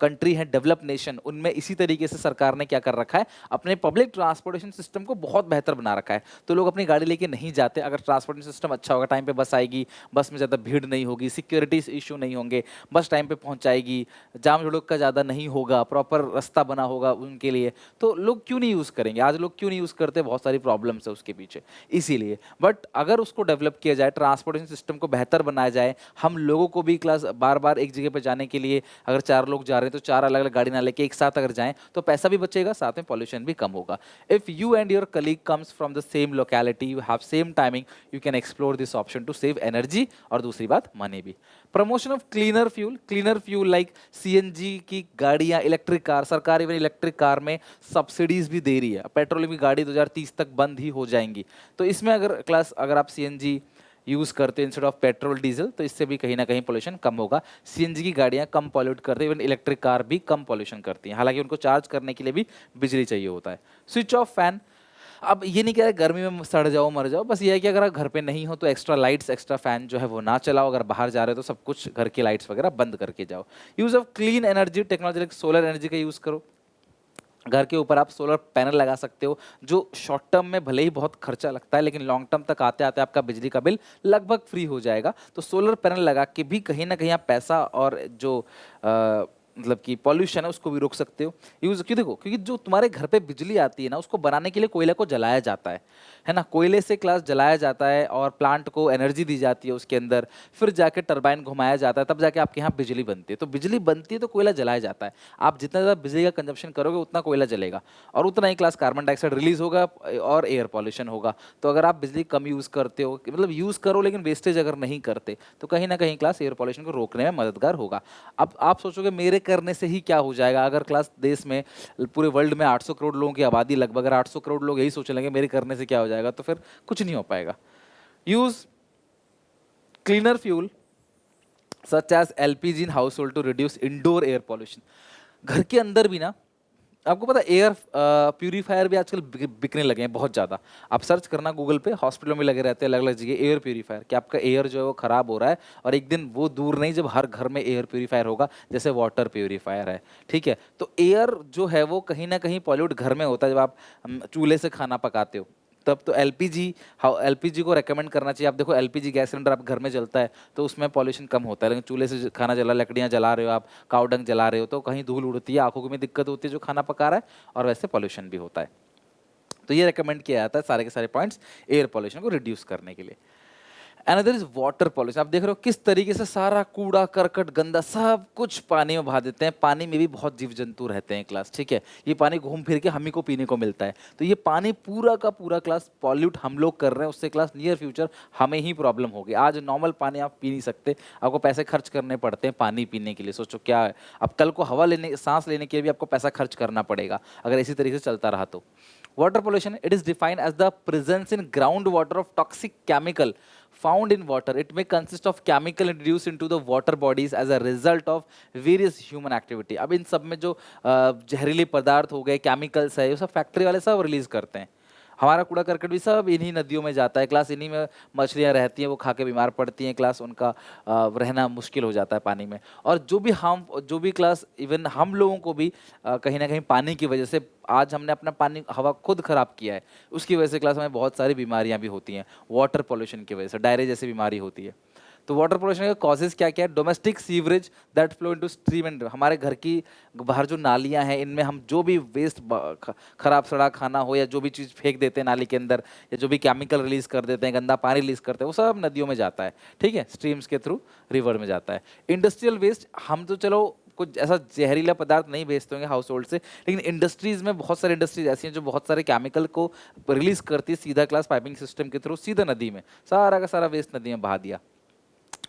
कंट्री हैं डेवलप नेशन, उनमें इसी तरीके से सरकार ने क्या कर रखा है, अपने पब्लिक ट्रांसपोर्टेशन सिस्टम को बहुत बेहतर बना रखा है, तो लोग अपनी गाड़ी लेके नहीं जाते। अगर ट्रांसपोर्टेशन सिस्टम अच्छा होगा, टाइम पे बस आएगी, बस में ज़्यादा भीड़ नहीं होगी, सिक्योरिटी इशू नहीं होंगे, बस टाइम पे पहुंचाएगी, जाम जोड़क का ज़्यादा नहीं होगा, प्रॉपर रास्ता बना होगा उनके लिए, तो लोग क्यों नहीं यूज़ करेंगे? आज लोग क्यों नहीं यूज़ करते? बहुत सारी प्रॉब्लम्स है उसके पीछे, इसीलिए। बट अगर उसको डेवलप किया जाए, ट्रांसपोर्टेशन सिस्टम को बेहतर बनाया जाए, हम लोगों को भी क्लास बार बार एक जगह पे जाने के लिए, अगर 4 लोग जा रहे हैं तो 4 अलग अलग गाड़ी ना लेके एक साथ अगर जाएं, तो पैसा भी बचेगा, साथ में पॉल्यूशन भी कम होगा। If you and your colleague comes from the same locality, you have same timing, you can explore this option to save energy, और दूसरी बात मनी भी। Promotion of cleaner fuel like CNG की गाड़ियां, इलेक्ट्रिक कार, सरकार इवन इलेक्ट्रिक कार में सब्सिडीज भी दे रही है। पेट्रोल की गाड़ी 2030 तक बंद ही हो जाएंगी, तो इसमें अगर आप सीएनजी यूज़ करते हैं इंस्टेड ऑफ पेट्रोल डीजल, तो इससे भी कहीं ना कहीं पोल्यूशन कम होगा। सीएनजी की गाड़ियां कम पॉल्यूट करती है, इवन इलेक्ट्रिक कार भी कम पॉल्यूशन करती हैं, हालांकि उनको चार्ज करने के लिए भी बिजली चाहिए होता है। स्विच ऑफ फैन, अब ये नहीं कह रहा गर्मी में सड़ जाओ मर जाओ, बस ये है कि अगर आप घर पे नहीं हो तो एक्स्ट्रा लाइट्स, एक्स्ट्रा फैन जो है वो ना चलाओ। अगर बाहर जा रहे हो तो सब कुछ घर की लाइट्स वगैरह बंद करके जाओ। Use of clean energy technology like solar energy का यूज़ करो। घर के ऊपर आप सोलर पैनल लगा सकते हो, जो शॉर्ट टर्म में भले ही बहुत खर्चा लगता है, लेकिन लॉन्ग टर्म तक आते आते आपका बिजली का बिल लगभग फ्री हो जाएगा। तो सोलर पैनल लगा के भी कहीं ना कहीं आप पैसा और जो मतलब कि पॉल्यूशन है उसको भी रोक सकते हो। यूज क्यों, देखो क्योंकि जो तुम्हारे घर पे बिजली आती है ना उसको बनाने के लिए कोयले को जलाया जाता है ना, कोयले से क्लास जलाया जाता है और प्लांट को एनर्जी दी जाती है उसके अंदर, फिर जाके टरबाइन घुमाया जाता है, तब जाके आपके यहाँ बिजली बनती है। तो बिजली बनती है तो कोयला जलाया जाता है, आप जितना ज़्यादा बिजली का कंजप्शन करोगे उतना कोयला जलेगा और उतना ही क्लास कार्बन डाइऑक्साइड रिलीज होगा और एयर पॉल्यूशन होगा। तो अगर आप बिजली कम यूज़ करते हो, मतलब यूज़ करो लेकिन वेस्टेज अगर नहीं करते, तो कहीं ना कहीं क्लास एयर पॉल्यूशन को रोकने में मददगार होगा। अब आप सोचोगे मेरे करने से ही क्या हो जाएगा, अगर क्लास देश में पूरे वर्ल्ड में 800 करोड़ लोगों की आबादी लगभग, अगर 800 करोड़ लोग यही सोचने लगे मेरे करने से क्या हो जाएगा, तो फिर कुछ नहीं हो पाएगा। Use cleaner fuel such as LPG in household to reduce indoor air pollution. घर के अंदर भी ना, आपको पता है एयर प्यूरीफायर भी आजकल बिकने लगे हैं बहुत ज़्यादा। आप सर्च करना गूगल पे, हॉस्पिटलों में लगे रहते हैं अलग अलग जगह एयर प्यूरीफायर, कि आपका एयर जो है वो ख़राब हो रहा है और एक दिन वो दूर नहीं जब हर घर में एयर प्यूरीफायर होगा, जैसे वाटर प्यूरीफायर है। ठीक है, तो एयर जो है वो कहीं ना कहीं पॉल्यूट घर में होता है जब आप चूल्हे से खाना पकाते हो, तब तो एलपीजी, एलपीजी को रेकमेंड करना चाहिए। आप देखो एलपीजी गैस सिलेंडर आप घर में जलता है तो उसमें पॉल्यूशन कम होता है, लेकिन चूल्हे से खाना जला, लकड़ियाँ जला रहे हो आप, कावडंग जला रहे हो, तो कहीं धूल उड़ती है, आंखों में दिक्कत होती है जो खाना पका रहा है, और वैसे पॉल्यूशन भी होता है। तो ये रेकमेंड किया जाता है सारे के सारे पॉइंट्स एयर पॉल्यूशन को रिड्यूस करने के लिए। Another is water pollution. आप देख रहे हो किस तरीके से सारा कूड़ा करकट गंदा सब कुछ पानी में बहा देते हैं। पानी में भी बहुत जीव जंतु रहते हैं क्लास, ठीक है, ये पानी घूम फिर के हम ही को पीने को मिलता है। तो ये पानी पूरा का पूरा क्लास पॉल्यूट हम लोग कर रहे हैं, उससे क्लास नियर फ्यूचर हमें ही प्रॉब्लम होगी। आज नॉर्मल पानी आप पी नहीं सकते, आपको पैसे खर्च करने पड़ते हैं पानी पीने के लिए। सोचो क्या है, अब कल को हवा लेने, सांस लेने के लिए भी आपको पैसा खर्च करना पड़ेगा अगर इसी तरीके से चलता रहा तो। Water pollution, it is defined as the presence in groundwater of toxic chemical found in water. It may consist of chemical introduced into the water bodies as a result of various human activity. अब इन सब में जो जहरीले पदार्थ हो गए, केमिकल्स है, ये सब फैक्ट्री वाले सब रिलीज करते हैं। हमारा कूड़ा करकट भी सब इन्हीं नदियों में जाता है क्लास, इन्हीं में मछलियाँ रहती हैं, वो खा के बीमार पड़ती हैं क्लास, उनका रहना मुश्किल हो जाता है पानी में। और जो भी क्लास इवन हम लोगों को भी कहीं ना कहीं पानी की वजह से, आज हमने अपना पानी हवा खुद खराब किया है, उसकी वजह से क्लास में बहुत सारी बीमारियां भी होती हैं। वाटर पॉल्यूशन की वजह से डायरिया जैसी बीमारी होती है। तो वाटर पोल्यूशन के कॉजेज क्या क्या है? Domestic sewerage that flow into stream and, हमारे घर की बाहर जो नालियां हैं इनमें हम जो भी वेस्ट, खराब सड़ा खाना हो या जो भी चीज़ फेंक देते हैं नाली के अंदर, या जो भी केमिकल रिलीज कर देते हैं, गंदा पानी रिलीज करते हैं, वो सब नदियों में जाता है। ठीक है, स्ट्रीम्स के थ्रू रिवर में जाता है। इंडस्ट्रियल वेस्ट, हम तो चलो कुछ ऐसा जहरीला पदार्थ नहीं भेजते होंगे हाउस होल्ड से, लेकिन इंडस्ट्रीज में बहुत सारी इंडस्ट्रीज ऐसी हैं जो बहुत सारे केमिकल को रिलीज करती है सीधा क्लास पाइपिंग सिस्टम के थ्रू सीधा नदी में, सारा का सारा वेस्ट नदी में बहा दिया,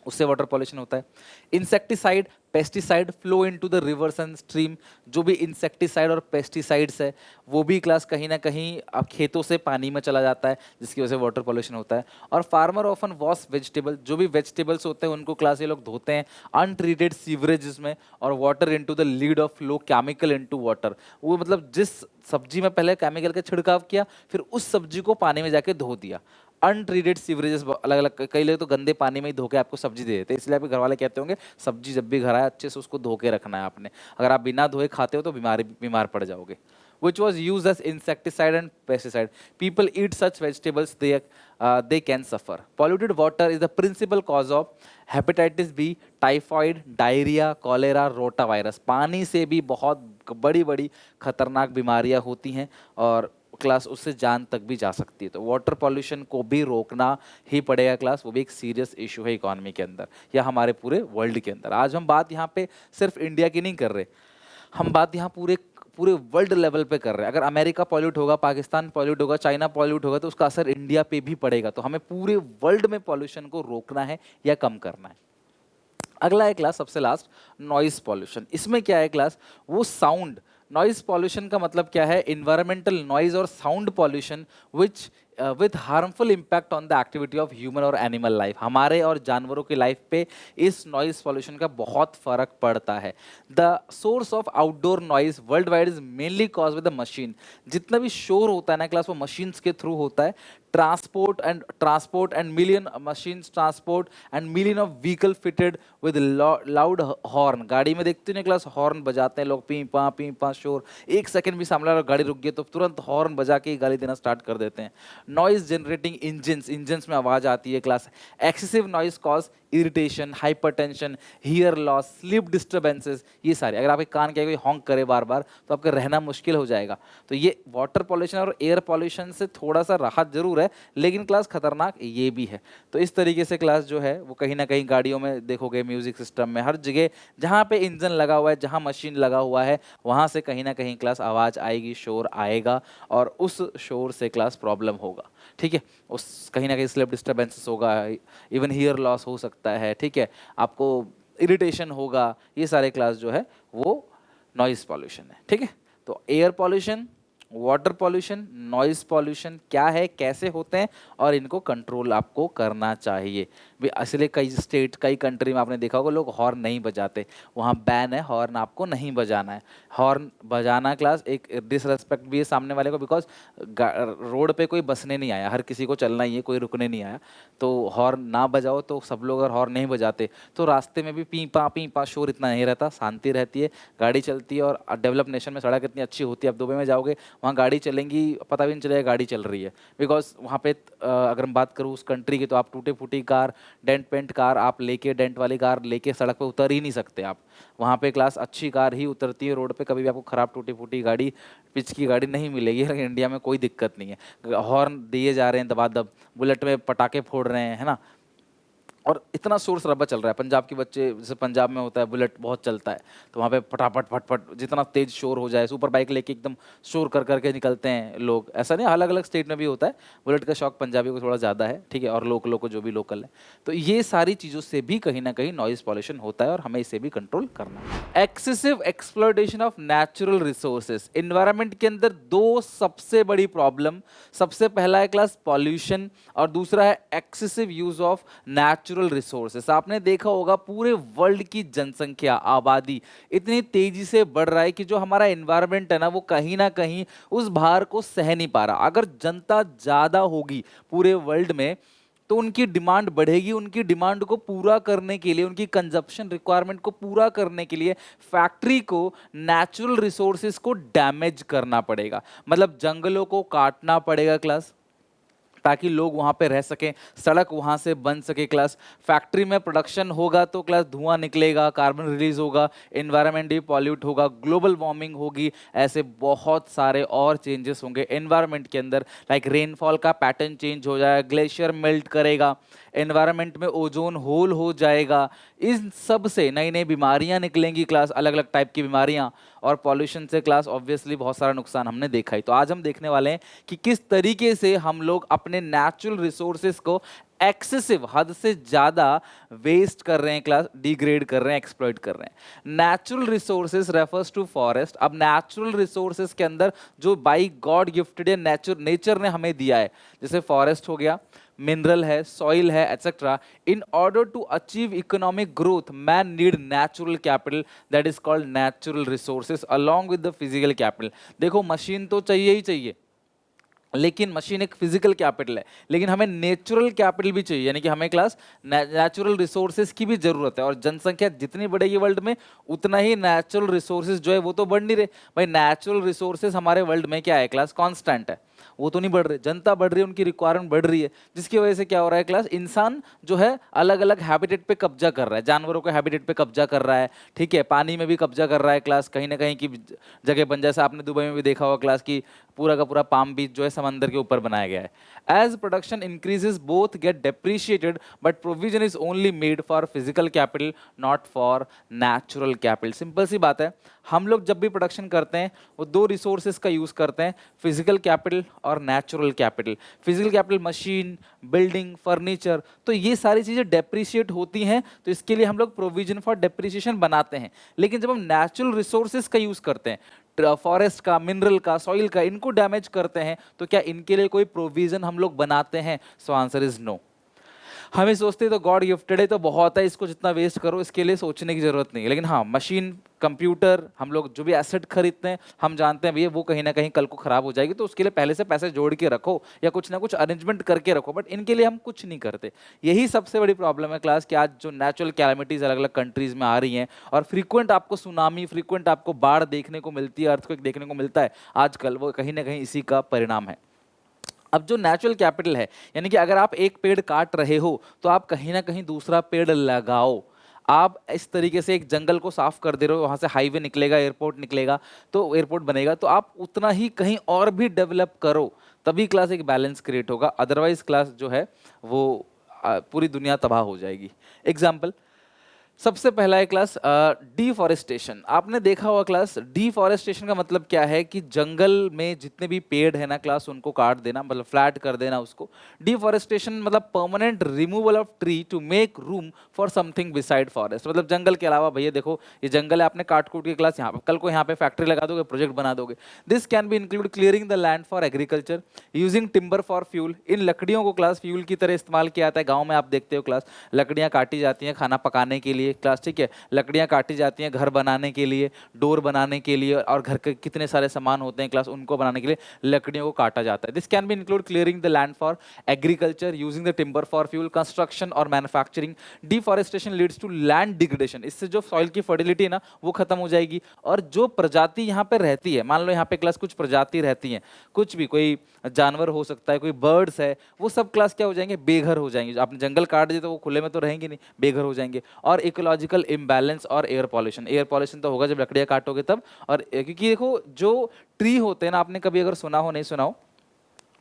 उससे वाटर पॉल्यूशन होता है। Insecticide, pesticide flow into the reverse and stream, जो भी इंसेक्टिसाइड और पेस्टिसाइड्स है वो भी क्लास कहीं ना कहीं अब खेतों से पानी में चला जाता है, जिसकी वजह से वाटर पॉल्यूशन होता है। और फार्मर ऑफन वॉश वेजिटेबल, जो भी वेजिटेबल्स होते हैं उनको क्लास ये लोग धोते हैं अनट्रीटेड सीवरेज में, और water into the lead of flow chemical into water, वो मतलब जिस सब्जी में पहले केमिकल का छिड़काव किया फिर उस सब्जी को पानी में जाके धो दिया। अनट्रीटेड सीवरेजेस अलग अलग, कई लोग तो गंदे पानी में ही धो के आपको सब्जी दे देते हैं, इसलिए आपके घर वाले कहते होंगे सब्जी जब भी घर आए अच्छे से उसको धो के रखना है आपने, अगर आप बिना धोए खाते हो तो बीमार पड़ जाओगे। Which was used as insecticide and pesticide. People eat such vegetables, they can suffer. Polluted water is the principal cause of hepatitis B, typhoid, diarrhea, cholera, rotavirus. पानी से भी बहुत बड़ी बड़ी खतरनाक बीमारियां होती हैं और क्लास उससे जान तक भी जा सकती है। तो वाटर पॉल्यूशन को भी रोकना ही पड़ेगा क्लास, वो भी एक सीरियस इशू है इकोनॉमी के अंदर या हमारे पूरे वर्ल्ड के अंदर। आज हम बात यहाँ पे सिर्फ इंडिया की नहीं कर रहे, हम बात यहाँ पूरे पूरे वर्ल्ड लेवल पे कर रहे हैं। अगर अमेरिका पॉल्यूट होगा, पाकिस्तान पॉल्यूट होगा, चाइना पॉल्यूट होगा, तो उसका असर इंडिया पे भी पड़ेगा। तो हमें पूरे वर्ल्ड में पॉल्यूशन को रोकना है या कम करना है। अगला है क्लास, सबसे लास्ट, नॉइज पॉल्यूशन। इसमें क्या है क्लास, वो साउंड, नॉइज पॉल्यूशन का मतलब क्या है, इन्वायरमेंटल नॉइज और sound pollution which with harmful impact on the activity of human और एनिमल लाइफ, हमारे और जानवरों की लाइफ पे इस नॉइज पॉल्यूशन का बहुत फर्क पड़ता है। The source of outdoor noise world wide is mainly cause with the machine, जितना भी शोर होता है ना क्लास वो मशीन्स के थ्रू होता है। Transport and million machines transport and million of vehicle fitted with loud horn, गाड़ी में देखते हैं क्लास हॉर्न बजाते हैं लोग, पी पा शोर, एक सेकंड भी सामने वाला गाड़ी रुक गई तो तुरंत हॉर्न बजा के गाली देना स्टार्ट कर देते हैं। नॉइज जनरेटिंग इंजन्स में आवाज आती है class. Excessive noise cause irritation, hypertension, here loss, sleep disturbances, ये सारे। अगर आपके कान के कोई हॉन्क करे बार बार तो आपका रहना मुश्किल हो जाएगा। तो ये वाटर पॉल्यूशन और एयर पॉल्यूशन से थोड़ा सा राहत जरूर है, लेकिन क्लास खतरनाक ये भी है। तो इस तरीके से क्लास जो है वो कहीं ना कहीं गाड़ियों में देखोगे, म्यूजिक सिस्टम में, हर जगह जहाँ पे इंजन लगा हुआ है, जहाँ मशीन लगा हुआ है, वहाँ से कहीं ना कहीं क्लास आवाज़ आएगी, शोर आएगा, और उस शोर से क्लास प्रॉब्लम होगा। ठीक है, उस कहीं ना कहीं स्लीप डिस्टर्बेंसेस होगा, इवन हियर लॉस हो सकता है। ठीक है, आपको इरिटेशन होगा, ये सारे क्लास जो है वो नॉइज पॉल्यूशन है। ठीक है, तो air pollution, water pollution, noise pollution क्या है, कैसे होते हैं, और इनको कंट्रोल आपको करना चाहिए। भी इसलिए कई स्टेट, कई कंट्री में आपने देखा होगा लोग हॉर्न नहीं बजाते, वहाँ बैन है, हॉर्न आपको नहीं बजाना है। हॉर्न बजाना क्लास एक डिसरेस्पेक्ट भी है सामने वाले को, बिकॉज रोड पे कोई बसने नहीं आया, हर किसी को चलना ही है, कोई रुकने नहीं आया। तो हॉर्न ना बजाओ, तो सब लोग अगर हॉर्न नहीं बजाते तो रास्ते में भी पी पा शोर इतना नहीं रहता, शांति रहती है, गाड़ी चलती है। और डेवलप नेशन में सड़क इतनी अच्छी होती है, आप दुबई में जाओगे वहाँ गाड़ी चलेंगी, पता भी नहीं चलेगा गाड़ी चल रही है, बिकॉज वहाँ पे अगर मैं बात करूँ उस कंट्री की, तो आप टूटे फूटी कार, डेंट पेंट कार आप लेके, डेंट वाली कार लेके सड़क पे उतर ही नहीं सकते आप। वहाँ पे क्लास अच्छी कार ही उतरती है रोड पे, कभी भी आपको खराब टूटी फूटी गाड़ी, पिच की गाड़ी नहीं मिलेगी। लेकिन इंडिया में कोई दिक्कत नहीं है, हॉर्न दिए जा रहे हैं दबादब, बुलेट में पटाखे फोड़ रहे हैं, है ना, और इतना शोर शराबा चल रहा है। पंजाब के बच्चे, जैसे पंजाब में होता है बुलेट बहुत चलता है, तो वहाँ पे फटाफट फटफट जितना तेज शोर हो जाए, सुपर बाइक लेके एकदम शोर कर करके निकलते हैं लोग। ऐसा नहीं, अलग अलग स्टेट में भी होता है, बुलेट का शौक पंजाबियों को थोड़ा ज़्यादा है। ठीक है, और लोकलों को जो भी लोकल है, तो ये सारी चीज़ों से भी कहीं ना कहीं नॉइज पॉल्यूशन होता है, और हमें इसे भी कंट्रोल करना है। Excessive exploitation of natural resources, environment के अंदर दो सबसे बड़ी प्रॉब्लम, सबसे पहला है क्लास पॉल्यूशन, और दूसरा है excessive use of natural resources. आपने देखा होगा पूरे वर्ल्ड की जनसंख्या, आबादी इतनी तेजी से बढ़ रहा है कि जो हमारा एनवायरनमेंट है ना, वो कहीं ना कहीं उस भार को सह नहीं पा रहा। अगर जनता ज्यादा होगी पूरे वर्ल्ड में, तो उनकी डिमांड बढ़ेगी, उनकी डिमांड को पूरा करने के लिए, उनकी कंजप्शन रिक्वायरमेंट को पूरा करने के लिए फैक्ट्री को नेचुरल रिसोर्सेज को डैमेज करना पड़ेगा, मतलब जंगलों को काटना पड़ेगा क्लास, ताकि लोग वहाँ पे रह सकें, सड़क वहाँ से बन सके क्लास। फैक्ट्री में प्रोडक्शन होगा तो क्लास धुआं निकलेगा, कार्बन रिलीज होगा, एनवायरनमेंट भी पॉल्यूट होगा, ग्लोबल वार्मिंग होगी, ऐसे बहुत सारे और चेंजेस होंगे एनवायरनमेंट के अंदर। लाइक रेनफॉल का पैटर्न चेंज हो जाएगा, ग्लेशियर मेल्ट करेगा, एनवायरनमेंट में ओजोन होल हो जाएगा, इन सब से नई नई बीमारियां निकलेंगी क्लास, अलग अलग टाइप की बीमारियां। और पॉल्यूशन से क्लास ऑब्वियसली बहुत सारा नुकसान हमने देखा ही। तो आज हम देखने वाले हैं कि किस तरीके से हम लोग अपने नेचुरल रिसोर्सेज को एक्सेसिव, हद से ज्यादा वेस्ट कर रहे हैं क्लास, डिग्रेड कर रहे हैं, एक्सप्लॉइट कर रहे हैं। Natural resources refers to forest. अब नेचुरल रिसोर्सेज के अंदर जो बाई गॉड गिफ्टेड नेचर ने हमें दिया है, जैसे फॉरेस्ट हो गया, मिनरल है, सॉइल है, etcetera. In order to achieve economic growth, man need natural capital, that is called natural resources along with the physical capital. देखो मशीन तो चाहिए ही चाहिए, लेकिन मशीन एक फिजिकल कैपिटल है, लेकिन हमें नेचुरल कैपिटल भी चाहिए, यानी कि हमें क्लास नेचुरल रिसोर्सेज की भी जरूरत है। और जनसंख्या जितनी बढ़ेगी वर्ल्ड में, उतना ही नेचुरल रिसोर्सेज जो है वो तो बढ़ नहीं रहे भाई। नेचुरल रिसोर्सेज हमारे वर्ल्ड में क्या है क्लास, कांस्टेंट है, वो तो नहीं बढ़ रहे। जनता बढ़ रही है, उनकी रिक्वायरमेंट बढ़ रही है, जिसकी वजह से क्या हो रहा है क्लास, इंसान जो है अलग अलग हैबिटेट पे कब्जा कर रहा है, जानवरों के हैबिटेट पे कब्जा कर रहा है, ठीक है, पानी में भी कब्जा कर रहा है क्लास, कहीं ना कहीं की जगह बन, जैसा आपने दुबई में भी देखा होगा क्लास की पूरा का पूरा पाम बीच जो है समंदर के ऊपर बनाया गया है। As production increases both get depreciated, but provision is only made for physical capital, not for natural capital. Simple सी बात है, हम लोग जब भी प्रोडक्शन करते हैं वो दो रिसोर्सेज का यूज करते हैं, फिजिकल कैपिटल और natural capital. Physical capital machine, building, furniture, तो ये सारी चीजें डेप्रिशिएट होती हैं, तो इसके लिए हम लोग प्रोविजन फॉर डेप्रिसिएशन बनाते हैं। लेकिन जब हम नेचुरल रिसोर्सेज का यूज करते हैं, फॉरेस्ट का, मिनरल का, सॉइल का, इनको डैमेज करते हैं, तो क्या इनके लिए कोई प्रोविजन हम लोग बनाते हैं? So answer is no. हमें सोचते हैं तो गॉड गिफ्टेड है तो बहुत है, इसको जितना वेस्ट करो, इसके लिए सोचने की जरूरत नहीं है। लेकिन हाँ, मशीन, कंप्यूटर, हम लोग जो भी एसेट खरीदते हैं, हम जानते हैं भैया वो कहीं ना कहीं कल को खराब हो जाएगी, तो उसके लिए पहले से पैसे जोड़ के रखो या कुछ ना कुछ अरेंजमेंट करके रखो, बट इनके लिए हम कुछ नहीं करते। यही सबसे बड़ी प्रॉब्लम है क्लास, कि आज जो नेचुरल कैलेमिटीज अलग अलग कंट्रीज में आ रही हैं, और फ्रीक्वेंट आपको सुनामी, फ्रीक्वेंट आपको बाढ़ देखने को मिलती है, अर्थक्वेक देखने को मिलता है आजकल, वो कहीं ना कहीं इसी का परिणाम है। अब जो नेचुरल कैपिटल है, यानी कि अगर आप एक पेड़ काट रहे हो तो आप कहीं ना कहीं दूसरा पेड़ लगाओ। आप इस तरीके से एक जंगल को साफ कर दे रहे हो, वहां से हाईवे निकलेगा, एयरपोर्ट निकलेगा, तो एयरपोर्ट बनेगा, तो आप उतना ही कहीं और भी डेवलप करो, तभी क्लास एक बैलेंस क्रिएट होगा। अदरवाइज क्लास जो है वो पूरी दुनिया तबाह हो जाएगी। एग्जाम्पल, सबसे पहला है क्लास डिफॉरेस्टेशन। आपने देखा होगा क्लास, डिफॉरेस्टेशन का मतलब क्या है कि जंगल में जितने भी पेड़ है ना क्लास, उनको काट देना, मतलब फ्लैट कर देना उसको। डिफॉरेस्टेशन मतलब permanent removal of tree to make room for something beside forest. मतलब जंगल के अलावा, भैया देखो ये जंगल है, आपने काट कूट के क्लास यहाँ पे, कल को यहाँ पे फैक्ट्री लगा दोगे, प्रोजेक्ट बना दोगे। This can be include clearing the land for agriculture, using timber for fuel. इन लकड़ियों को क्लास फ्यूल की तरह इस्तेमाल किया जाता है। गाँव में आप देखते हो क्लास, लकड़ियाँ काटी जाती हैं खाना पकाने के लिए क्लास, ठीक है, लकड़ियां काटी जाती हैं घर बनाने के लिए, डोर बनाने के लिए, और घर के कितने सारे सामान होते हैं क्लास, उनको बनाने के लिए लकड़ियों को काटा जाता है। This can be include clearing the land for agriculture, using the timber for fuel, construction और manufacturing. Deforestation leads to land degradation. इससे जो सॉइल की फर्टिलिटी है ना वो खत्म हो जाएगी, और जो प्रजाति यहाँ पे रहती है, मान लो यहाँ पे क्लास कुछ प्रजाति रहती हैं, कुछ भी, कोई जानवर हो सकता है, कोई बर्ड्स है, वो सब क्लास क्या हो जाएंगे, बेघर हो जाएंगे। आपने जंगल काट दिए तो वो खुले में तो रहेंगे नहीं, बेघर हो जाएंगे। और इकोलॉजिकल इम्बैलेंस और एयर पॉल्यूशन। एयर पॉल्यूशन तो होगा जब लकड़ियां काटोगे तब, और क्योंकि देखो जो ट्री होते हैं ना, आपने कभी अगर सुना हो नहीं सुना हो,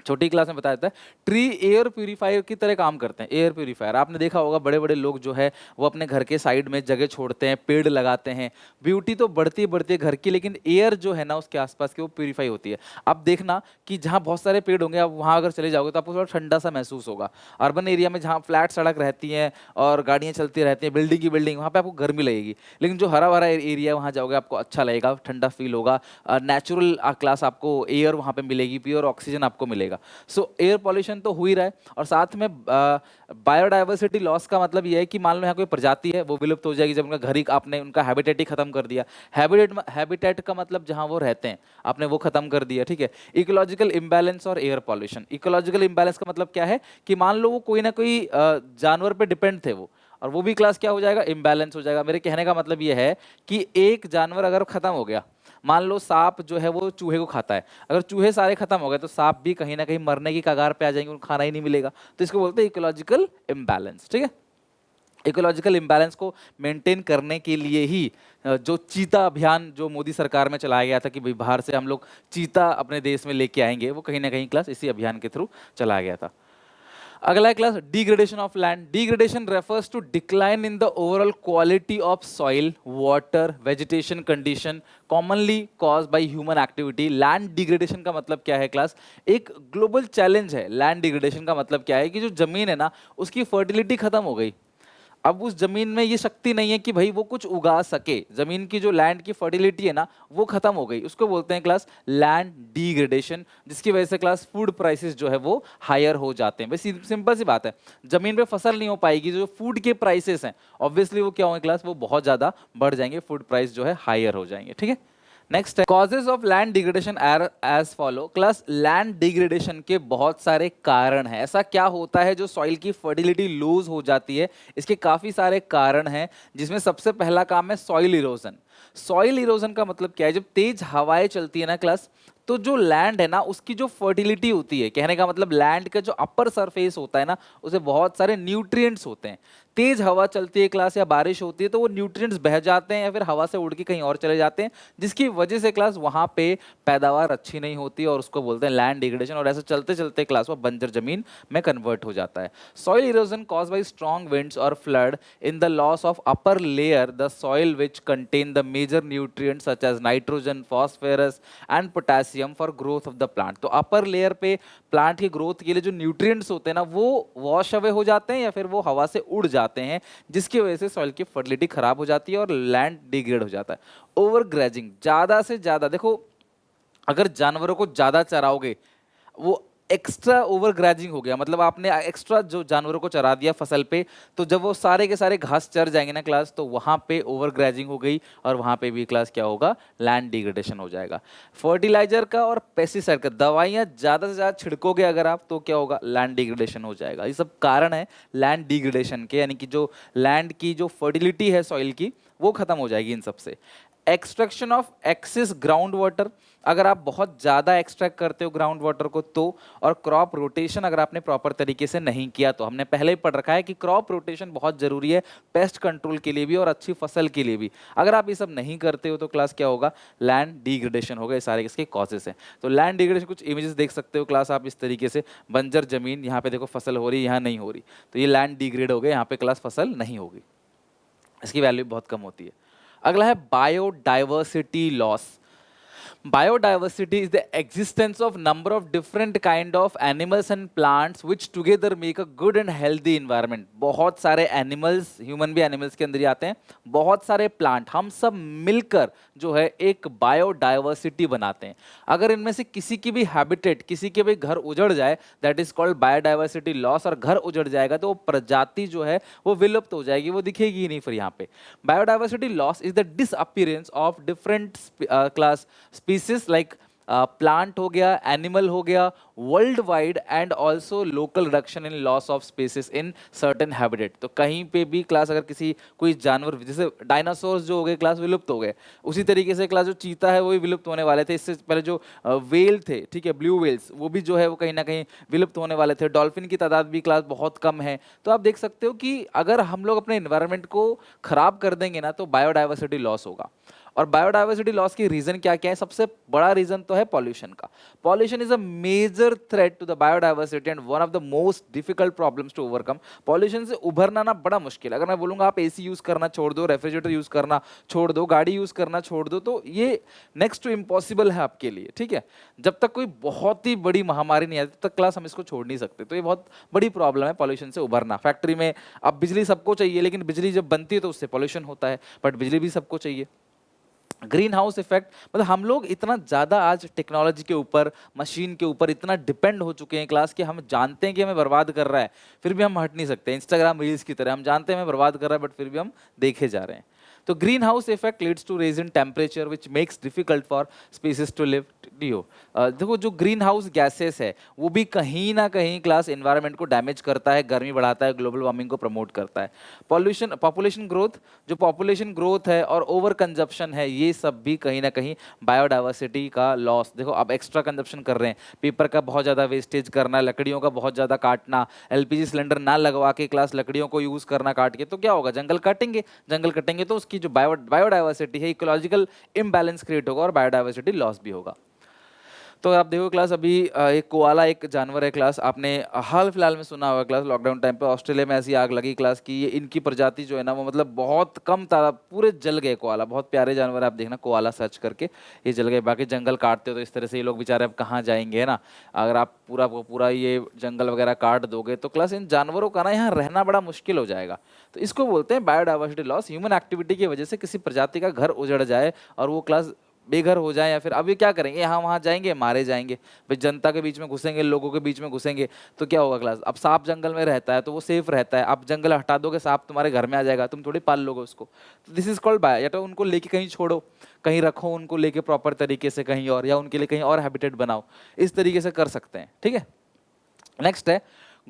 छोटी क्लास में बताया जाता है, ट्री एयर प्यूरीफायर की तरह काम करते हैं। एयर प्यूरीफायर आपने देखा होगा, बड़े बड़े लोग जो है वो अपने घर के साइड में जगह छोड़ते हैं, पेड़ लगाते हैं। ब्यूटी तो बढ़ती बढ़ती है घर की, लेकिन एयर जो है ना उसके आसपास की वो प्यूरीफाई होती है। अब देखना कि जहाँ बहुत सारे पेड़ होंगे, आप वहाँ अगर चले जाओगे तो आपको थोड़ा ठंडा सा महसूस होगा। अर्बन एरिया में जहाँ फ्लैट सड़क रहती है और गाड़ियाँ चलती रहती हैं, बिल्डिंग की बिल्डिंग, वहाँ पे आपको गर्मी लगेगी। लेकिन जो हरा भरा एरिया है वहाँ जाओगे आपको अच्छा लगेगा, ठंडा फील होगा, नेचुरल क्लास आपको एयर वहाँ पे मिलेगी, प्योर ऑक्सीजन आपको मिलेगा। सो एयर पॉल्यूशन तो हो ही रहा है, और साथ में बायोडाइवर्सिटी लॉस का मतलब ये है कि मान लो यहाँ कोई प्रजाति है वो विलुप्त हो जाएगी जब उनका घर ही, आपने उनका हैबिटेट ही खत्म कर दिया। हैबिटेट का मतलब जहाँ वो रहते हैं, आपने वो खत्म कर दिया, ठीक है। इकोलॉजिकल इम्बैलेंस और एयर पॉल्यूशन। इकोलॉजिकल इम्बैलेंस का मतलब क्या है कि मान लो वो कोई ना कोई जानवर पे डिपेंड थे वो, और वो भी क्लास क्या हो जाएगा, इम्बैलेंस हो जाएगा। मेरे कहने का मतलब ये है कि एक जानवर अगर खत्म हो गया, मान लो सांप जो है वो चूहे को खाता है, अगर चूहे सारे खत्म हो गए तो सांप भी कहीं ना कहीं मरने की कगार पे आ जाएंगे, उनको खाना ही नहीं मिलेगा। तो इसको बोलते हैं इकोलॉजिकल इम्बैलेंस, ठीक है। इकोलॉजिकल इम्बैलेंस को मेंटेन करने के लिए ही जो चीता अभियान जो मोदी सरकार में चलाया गया था कि भाई बाहर से हम लोग चीता अपने देश में लेके आएंगे, वो कहीं ना कहीं क्लास इसी अभियान के थ्रू चलाया गया था। अगला है class degradation of land. Degradation refers to decline in the overall quality of soil, water, vegetation condition commonly cause by human activity. Land degradation का मतलब क्या है क्लास, एक ग्लोबल चैलेंज है। लैंड डिग्रेडेशन का मतलब क्या है कि जो जमीन है ना उसकी फर्टिलिटी खत्म हो गई, अब उस जमीन में ये शक्ति नहीं है कि भाई वो कुछ उगा सके, जमीन की जो लैंड की फर्टिलिटी है ना वो खत्म हो गई, उसको बोलते हैं क्लास लैंड डिग्रेडेशन, जिसकी वजह से क्लास फूड प्राइसेस जो है वो हायर हो जाते हैं। भाई सिंपल सी बात है, जमीन पे फसल नहीं हो पाएगी, जो फूड के प्राइसेस हैं ऑब्वियसली वो क्या होंगे क्लास, वो बहुत ज्यादा बढ़ जाएंगे, फूड प्राइस जो है हायर हो जाएंगे, ठीक है। नेक्स्ट है causes of land degradation are as follow. Class land degradation के बहुत सारे कारण हैं। ऐसा क्या होता है जो सॉइल की फर्टिलिटी लूज हो जाती है, इसके काफी सारे कारण हैं, जिसमें सबसे पहला काम है सॉइल इरोजन। सॉइल इरोजन का मतलब क्या है, जब तेज हवाएं चलती है ना क्लास, तो जो लैंड है ना उसकी जो फर्टिलिटी होती है, कहने का मतलब लैंड का जो अपर सरफेस होता है ना उसे बहुत सारे न्यूट्रिएंट्स होते हैं। तेज हवा चलती है क्लास या बारिश होती है तो वो न्यूट्रिएंट्स बह जाते हैं या फिर हवा से उड़ के कहीं और चले जाते हैं, जिसकी वजह से क्लास वहां पे पैदावार अच्छी नहीं होती और उसको बोलते हैं लैंड डिग्रेडेशन, और ऐसे चलते चलते क्लास वो बंजर जमीन में कन्वर्ट हो जाता है। Soil erosion cause by strong winds और flood in the loss of upper layer the soil which contain the major nutrients such as nitrogen, phosphorus and potassium for growth of the plant. तो अपर लेयर पे प्लांट की ग्रोथ के लिए जो न्यूट्रिएंट्स होते हैं ना वो वॉश अवे हो जाते हैं या फिर वो हवा से उड़ जाते हैं, जिसकी वजह से सॉइल की फर्टिलिटी खराब हो जाती है और लैंड डिग्रेड हो जाता है। ओवर ग्रेजिंग, ज्यादा से ज्यादा, देखो अगर जानवरों को ज्यादा चराओगे वो एक्स्ट्रा ओवर ग्रेजिंग हो गया, मतलब आपने एक्स्ट्रा जो जानवरों को चरा दिया फसल पे, तो जब वो सारे के सारे घास चर जाएंगे ना क्लास, तो वहां पे ओवर ग्रेजिंग हो गई और वहां पे भी क्लास क्या होगा, लैंड डिग्रेडेशन हो जाएगा। फर्टिलाइजर का और पेस्टिसाइड का, दवाइयां ज्यादा से ज्यादा छिड़कोगे अगर आप तो क्या होगा, लैंड डिग्रेडेशन हो जाएगा। ये सब कारण है लैंड डिग्रेडेशन के, यानी कि जो लैंड की जो फर्टिलिटी है सॉइल की वो खत्म हो जाएगी इन सबसे। Extraction of excess ground water, अगर आप बहुत ज़्यादा एक्सट्रैक्ट करते हो ग्राउंड वाटर को तो, और क्रॉप रोटेशन अगर आपने प्रॉपर तरीके से नहीं किया तो। हमने पहले ही पढ़ रखा है कि क्रॉप रोटेशन बहुत ज़रूरी है पेस्ट कंट्रोल के लिए भी और अच्छी फसल के लिए भी। अगर आप ये सब नहीं करते हो तो क्लास क्या होगा, लैंड डिग्रेडेशन होगा। ये सारे इसके कॉजेस हैं। तो लैंड डिग्रेडेशन, कुछ इमेजेस देख सकते हो क्लास आप इस तरीके से, बंजर जमीन, यहाँ पे देखो फसल हो रही है, यहाँ नहीं हो रही, तो ये लैंड डिग्रेड हो गया, यहाँ पे क्लास फसल नहीं होगी, इसकी वैल्यू बहुत कम होती है। अगला है biodiversity loss. Biodiversity is the existence of number of different kind of animals and plants which together make a good and healthy environment. बहुत सारे animals, human भी animals के अंदर ही आते हैं, बहुत सारे plant, हम सब मिलकर जो है एक biodiversity बनाते हैं। अगर इनमें से किसी की भी habitat, किसी के भी घर उजड़ जाए, that is called biodiversity loss, और घर उजड़ जाएगा तो वो प्रजाति जो है वो विलुप्त हो जाएगी, वो दिखेगी ही नहीं फिर यहाँ पे। Biodiversity loss is the disappearance of different class species like plant हो गया, एनिमल हो गया, world wide, and also local reduction in loss of species in certain habitat. तो कहीं पे भी क्लास अगर किसी कोई जानवर, जैसे डायनासोर्स जो हो गए क्लास विलुप्त हो गए, उसी तरीके से क्लास जो चीता है वो भी विलुप्त होने वाले थे। इससे पहले जो वेल थे, ठीक है, ब्लू वेल्स, वो भी जो है वो कहीं ना कहीं विलुप्त होने वाले थे। डॉल्फिन की तादाद भी क्लास बहुत कम है। तो आप देख सकते हो कि अगर हम लोग अपने इन्वायरमेंट को खराब कर देंगे ना तो बायोडाइवर्सिटी लॉस होगा। और बायोडाइवर्सिटी लॉस की रीजन क्या क्या है? सबसे बड़ा रीजन तो है पॉल्यूशन का। Pollution is a major threat to the biodiversity and one of the most difficult problems to overcome. Pollution से उभरना ना बड़ा मुश्किल है। अगर मैं बोलूंगा आप एसी यूज करना छोड़ दो, रेफ्रिजरेटर यूज करना छोड़ दो, गाड़ी यूज करना छोड़ दो, तो ये नेक्स्ट टू इम्पॉसिबल है आपके लिए, ठीक है। जब तक कोई बहुत ही बड़ी महामारी नहीं आती तब तक क्लास हम इसको छोड़ नहीं सकते। तो ये बहुत बड़ी प्रॉब्लम है पॉल्यूशन से उभरना। फैक्ट्री में अब बिजली सबको चाहिए, लेकिन बिजली जब बनती है तो उससे पॉल्यूशन होता है, बट बिजली भी सबको चाहिए। ग्रीन हाउस इफेक्ट, मतलब हम लोग इतना ज़्यादा आज टेक्नोलॉजी के ऊपर, मशीन के ऊपर इतना डिपेंड हो चुके हैं क्लास कि हम जानते हैं कि हमें बर्बाद कर रहा है, फिर भी हम हट नहीं सकते। इंस्टाग्राम रील्स की तरह हम जानते हैं हमें बर्बाद कर रहा है, बट फिर भी हम देखे जा रहे हैं। तो greenhouse effect leads to raise in temperature which makes difficult for species to live. देखो जो ग्रीन हाउस गैसेस है वो भी कहीं ना कहीं क्लास एनवायरनमेंट को डैमेज करता है, गर्मी बढ़ाता है, ग्लोबल वार्मिंग को प्रमोट करता है। पॉल्यूशन, पॉपुलेशन ग्रोथ, जो पॉपुलेशन ग्रोथ है और ओवर कंजप्शन है, ये सब भी कहीं ना कहीं बायोडाइवर्सिटी का लॉस। देखो आप एक्स्ट्रा कंजप्शन कर रहे हैं, पेपर का बहुत ज़्यादा वेस्टेज करना, लकड़ियों का बहुत ज़्यादा काटना, एलपीजी सिलेंडर ना लगवा के क्लास लकड़ियों को यूज़ करना काट के, तो क्या होगा, जंगल काटेंगे, जंगल कटेंगे तो उसकी जो बायोडाइवर्सिटी है, इकोलॉजिकल इम्बैलेंस क्रिएट होगा और बायोडाइवर्सिटी लॉस भी होगा। तो आप देखो क्लास, अभी एक कोआला एक जानवर है क्लास, आपने हाल फिलहाल में सुना होगा क्लास, लॉकडाउन टाइम पे ऑस्ट्रेलिया में ऐसी आग लगी क्लास की, ये इनकी प्रजाति जो है ना वो मतलब बहुत कम तादाद, पूरे जल गए कोआला। बहुत प्यारे जानवर है, आप देखना कोआला सर्च करके, ये जल गए। बाकी जंगल काटते हो तो इस तरह से ये लोग बेचारे अब कहाँ जाएंगे, है ना। अगर आप पूरा ये जंगल वगैरह काट दोगे तो क्लास इन जानवरों का ना यहाँ रहना बड़ा मुश्किल हो जाएगा। तो इसको बोलते हैं बायोडाइवर्सिटी लॉस। ह्यूमन एक्टिविटी की वजह से किसी प्रजाति का घर उजड़ जाए और वो क्लास बेघर हो जाए, या फिर अब ये क्या करेंगे, यहाँ वहाँ जाएंगे, मारे जाएंगे भाई, जनता के बीच में घुसेंगे, लोगों के बीच में घुसेंगे तो क्या होगा क्लास। अब सांप जंगल में रहता है तो वो सेफ रहता है, आप जंगल हटा दोगे सांप तुम्हारे घर में आ जाएगा, तुम थोड़ी पाल लोगे उसको। तो दिस इज कॉल्ड बाय, या तो उनको लेके कहीं छोड़ो, कहीं रखो उनको लेके प्रॉपर तरीके से कहीं और, या उनके लिए कहीं और हैबिटेट बनाओ, इस तरीके से कर सकते हैं, ठीक है। नेक्स्ट है